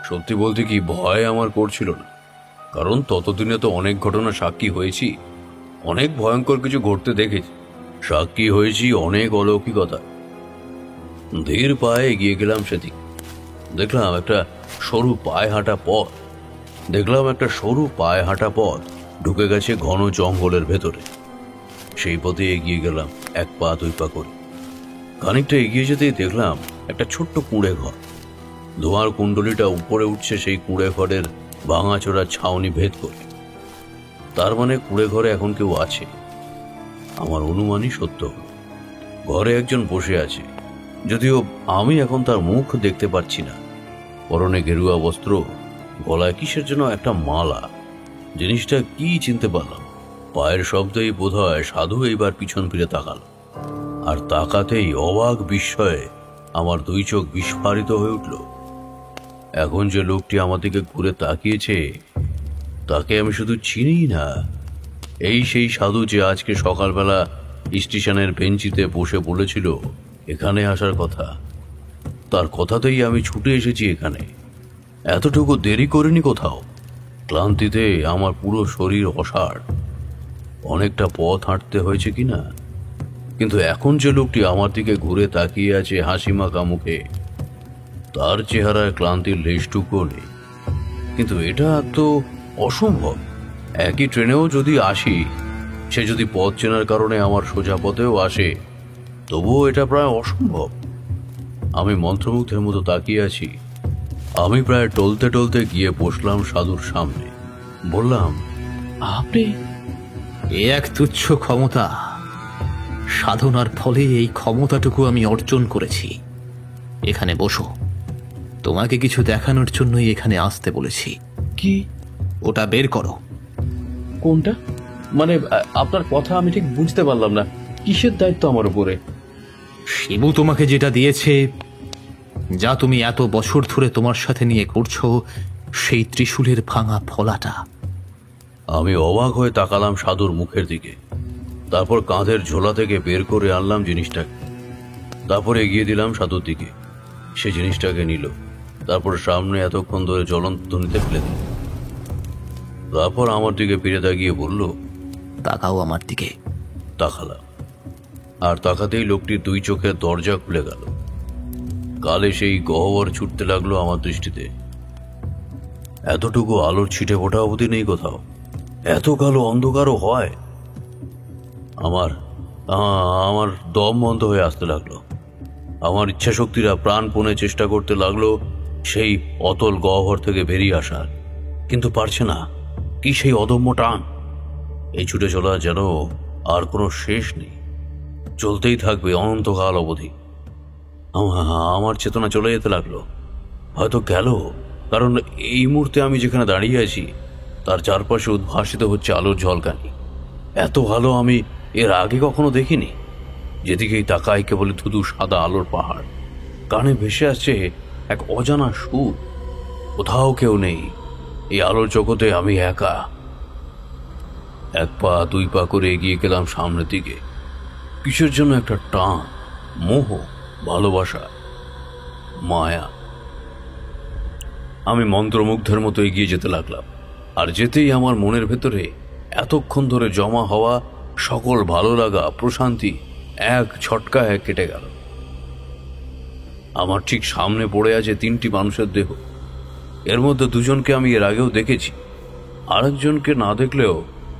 সত্যি বলতে কি ভয় আমার করছিল না, কারণ ততদিনে তো অনেক ঘটনা সাক্ষী হয়েছি, অনেক ভয়ঙ্কর কিছু ঘটতে দেখেছি, সাক্ষী হয়েছি অনেক অলৌকিকতা। ধীর পায়ে এগিয়ে গেলাম সেদিকে। দেখলাম একটা সরু পায়ে হাঁটা পথ ঢুকে গেছে ঘন জঙ্গলের ভেতরে। সেই পথে এগিয়ে গেলাম, এক পা দুই পা করে। খানিকটা এগিয়ে যেতেই দেখলাম একটা ছোট্ট কুঁড়ে ঘর। ধোঁয়ার কুণ্ডলীটা উপরে উঠছে সেই কুঁড়ে ঘরের ভাঙাচোরা ছাউনি ভেদ করে। তার মানে কুড়ে ঘরে এখন কেউ আছে। আমার অনুমানই সত্য হলো। ঘরে একজন বসে আছে, যদিও আমি এখন তার মুখ দেখতে পাচ্ছি না। পরনে গেরুয়া বস্ত্র, গলায় কিসের জন্য একটা মালা। জিনিসটা কি চিনতে পারলাম। পায়ের শব্দেই বোধহয় সাধু এইবার পিছন ফিরে তাকাল, আর তাকাতেই অবাক বিস্ময়ে আমার দুই চোখ বিস্ফারিত হয়ে উঠল। এখন যে লোকটি আমার দিকে ঘুরে তাকিয়েছে তাকে আমি শুধু চিনি না। এই সেই সাধু যে আজকে সকালবেলা স্টেশনের বেঞ্চিতে বসে বলেছিল এখানে আসার কথা। তার কথাতেই আমি ছুটে এসেছি এখানে। এতটুকু দেরি করিনি কোথাও। ক্লান্তিতে আমার পুরো শরীর অসাড়। অনেকটা পথ হাঁটতে হয়েছে কিনা, কিন্তু এখন যে লোকটি আমার দিকে ঘুরে তাকিয়ে আছে হাসিমাখা মুখে, তার চেহারায় ক্লান্তির লেশটুকুও নেই। কিন্তু এটা তো অসম্ভব। একই ট্রেনেও যদি আসি, সে যদি পথ চেনার কারণে আমার সোজা পথেও আসে, তবুও এটা প্রায় অসম্ভব। আমি মন্ত্রমুগ্ধের মতো তাকিয়ে আছি। আমি প্রায় টলতে টলতে গিয়ে বসলাম সাধুর সামনে। বললাম, আপনি? এ এক তুচ্ছ ক্ষমতা। সাধনার ফলে এই ক্ষমতাটুকু আমি অর্জন করেছি। এখানে বসো, তোমাকে কিছু দেখানোর জন্যই এখানে আসতে বলেছি। কি? ওটা বের করো। কোনটা? মানে আপনার কথা আমি ঠিক বুঝতে পারলাম না। কিসের দায়িত্ব আমার উপরে? শিবু তোমাকে যেটা দিয়েছে, যা তুমি এত বছর ধরে তোমার সাথে নিয়ে করছো, সেই ত্রিশূলের ভাঙা ফলাটা। আমি অবাক হয়ে তাকালাম সাধুর মুখের দিকে। তারপর কাঁধের ঝোলা থেকে বের করে আনলাম জিনিসটাকে। তারপর এগিয়ে দিলাম সাধুর দিকে। সে জিনিসটাকে নিল। তারপর সামনে এতক্ষণ ধরে জ্বলন্ত ধ্বনিতে ফেলে দিল। তারপর আমার দিকে ফিরে তাকিয়ে বলল, তাকাও আমার দিকে। তাকালাম, আর তাকাতেই লোকটির দুই চোখের দরজা খুলে গেল। কালে সেই গহ্বর ছুটতে লাগলো আমার দৃষ্টিতে। এতটুকু আলোর ছিটে ফোটা অবধি নেই কোথাও। এত কালো অন্ধকারও হয়। আমার দম বন্ধ হয়ে আসতে লাগলো। আমার ইচ্ছা শক্তিরা প্রাণপণে চেষ্টা করতে লাগলো সেই অতল গহ্বর থেকে বেরিয়ে আসার, কিন্তু পারছে না। কি সেই অদম্য টান! এই ছুটে চলা যেন আর কোনো শেষ নেই, চলতেই থাকবে অনন্তকাল অবধি। আমার চেতনা চলে যেতে লাগলো। হয়তো গেল, কারণ এই মুহূর্তে আমি যেখানে দাঁড়িয়ে আছি তার চারপাশে উদ্ভাসিত হচ্ছে আলোর ঝলকানি। এত ভালো আমি এর আগে কখনো দেখিনি। যেদিকেই তাকাই কেবল ধুধু সাদা আলোর পাহাড়। কানে ভেসে আসছে এক অজানা সুর। কোথাও কেউ নেই। এই আলোর জগতে আমি একা। এক পা দুই পা করে এগিয়ে গেলাম সামনের দিকে। কিসের জন্য একটা টান, মোহ, ভালোবাসা, মায়া। আমি মন্ত্রমুগ্ধের মতো এগিয়ে যেতে লাগলাম। আর যেতেই আমার মনের ভেতরে এতক্ষণ ধরে জমা হওয়া সকল ভালো লাগা, প্রশান্তি এক ঝটকায় কেটে গেল। আমার ঠিক সামনে পড়ে আছে তিনটি মানুষের দেহ। এর মধ্যে দুজনকে আমি এর আগেও দেখেছি। আরেকজনকে না দেখলেও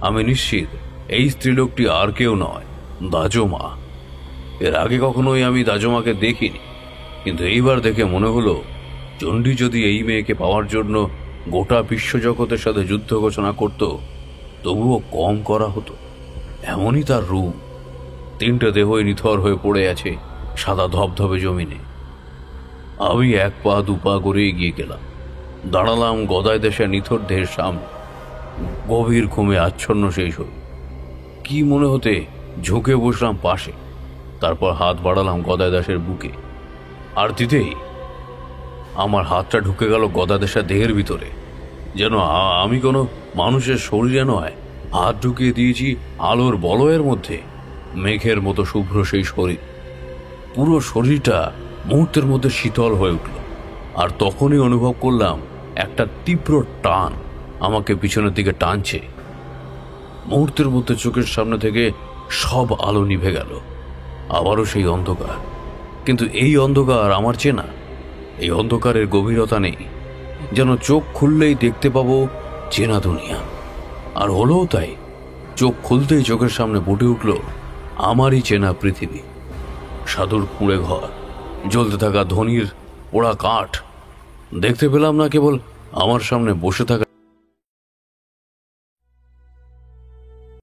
আমি নিশ্চিত এই স্ত্রীলোকটি আর কেউ নয়, দাজমা। এর আগে কখনোই আমি দাজমাকে দেখিনি, কিন্তু এইবার দেখে মনে হলো চণ্ডী যদি এই মেয়েকে পাওয়ার জন্য গোটা বিশ্বজগতের সাথে যুদ্ধ ঘোষণা করত, তবুও কম করা হতো। এমনই তার রূপ। তিনটে দেহই নিথর হয়ে পড়ে আছে সাদা ধবধবে জমিনে। আমি এক পা দু পা করে এগিয়ে গেলাম। দাঁড়ালাম গদাই দেশের নিথর দেহের সামনে। গভীর ঘুমে আচ্ছন্ন সেই শরীর। কি মনে হতে ঝুঁকে বসলাম পাশে। তারপর হাত বাড়ালাম গদাই দাসের বুকে। আর দিতেই আমার হাতটা ঢুকে গেল গদাই দাসের দেহের ভিতরে। যেন আমি কোনো মানুষের শরীরে নয়, হাত ঢুকিয়ে দিয়েছি আলোর বলয়ের মধ্যে। মেঘের মতো শুভ্র সেই শরীর। পুরো শরীরটা মুহূর্তের মধ্যে শীতল হয়ে উঠল। আর তখনই অনুভব করলাম একটা তীব্র টান আমাকে পিছনের দিকে টানছে। মুহূর্তের মধ্যে চোখের সামনে থেকে সব আলো নিভে গেল। আবারও সেই অন্ধকার। কিন্তু এই অন্ধকার আমার চেনা। এই অন্ধকারের গভীরতা নেই। যেন চোখ খুললেই দেখতে পাবো চেনা দুনিয়া। আর হলো তাই। চোখ খুলতেই চোখের সামনে ফুটে উঠল আমারই চেনা পৃথিবী। সাধুর কুঁড়ে ঘর, জ্বলতে থাকা ধনির পোড়া কাঠ। দেখতে পেলাম না কেবল আমার সামনে বসে থাকা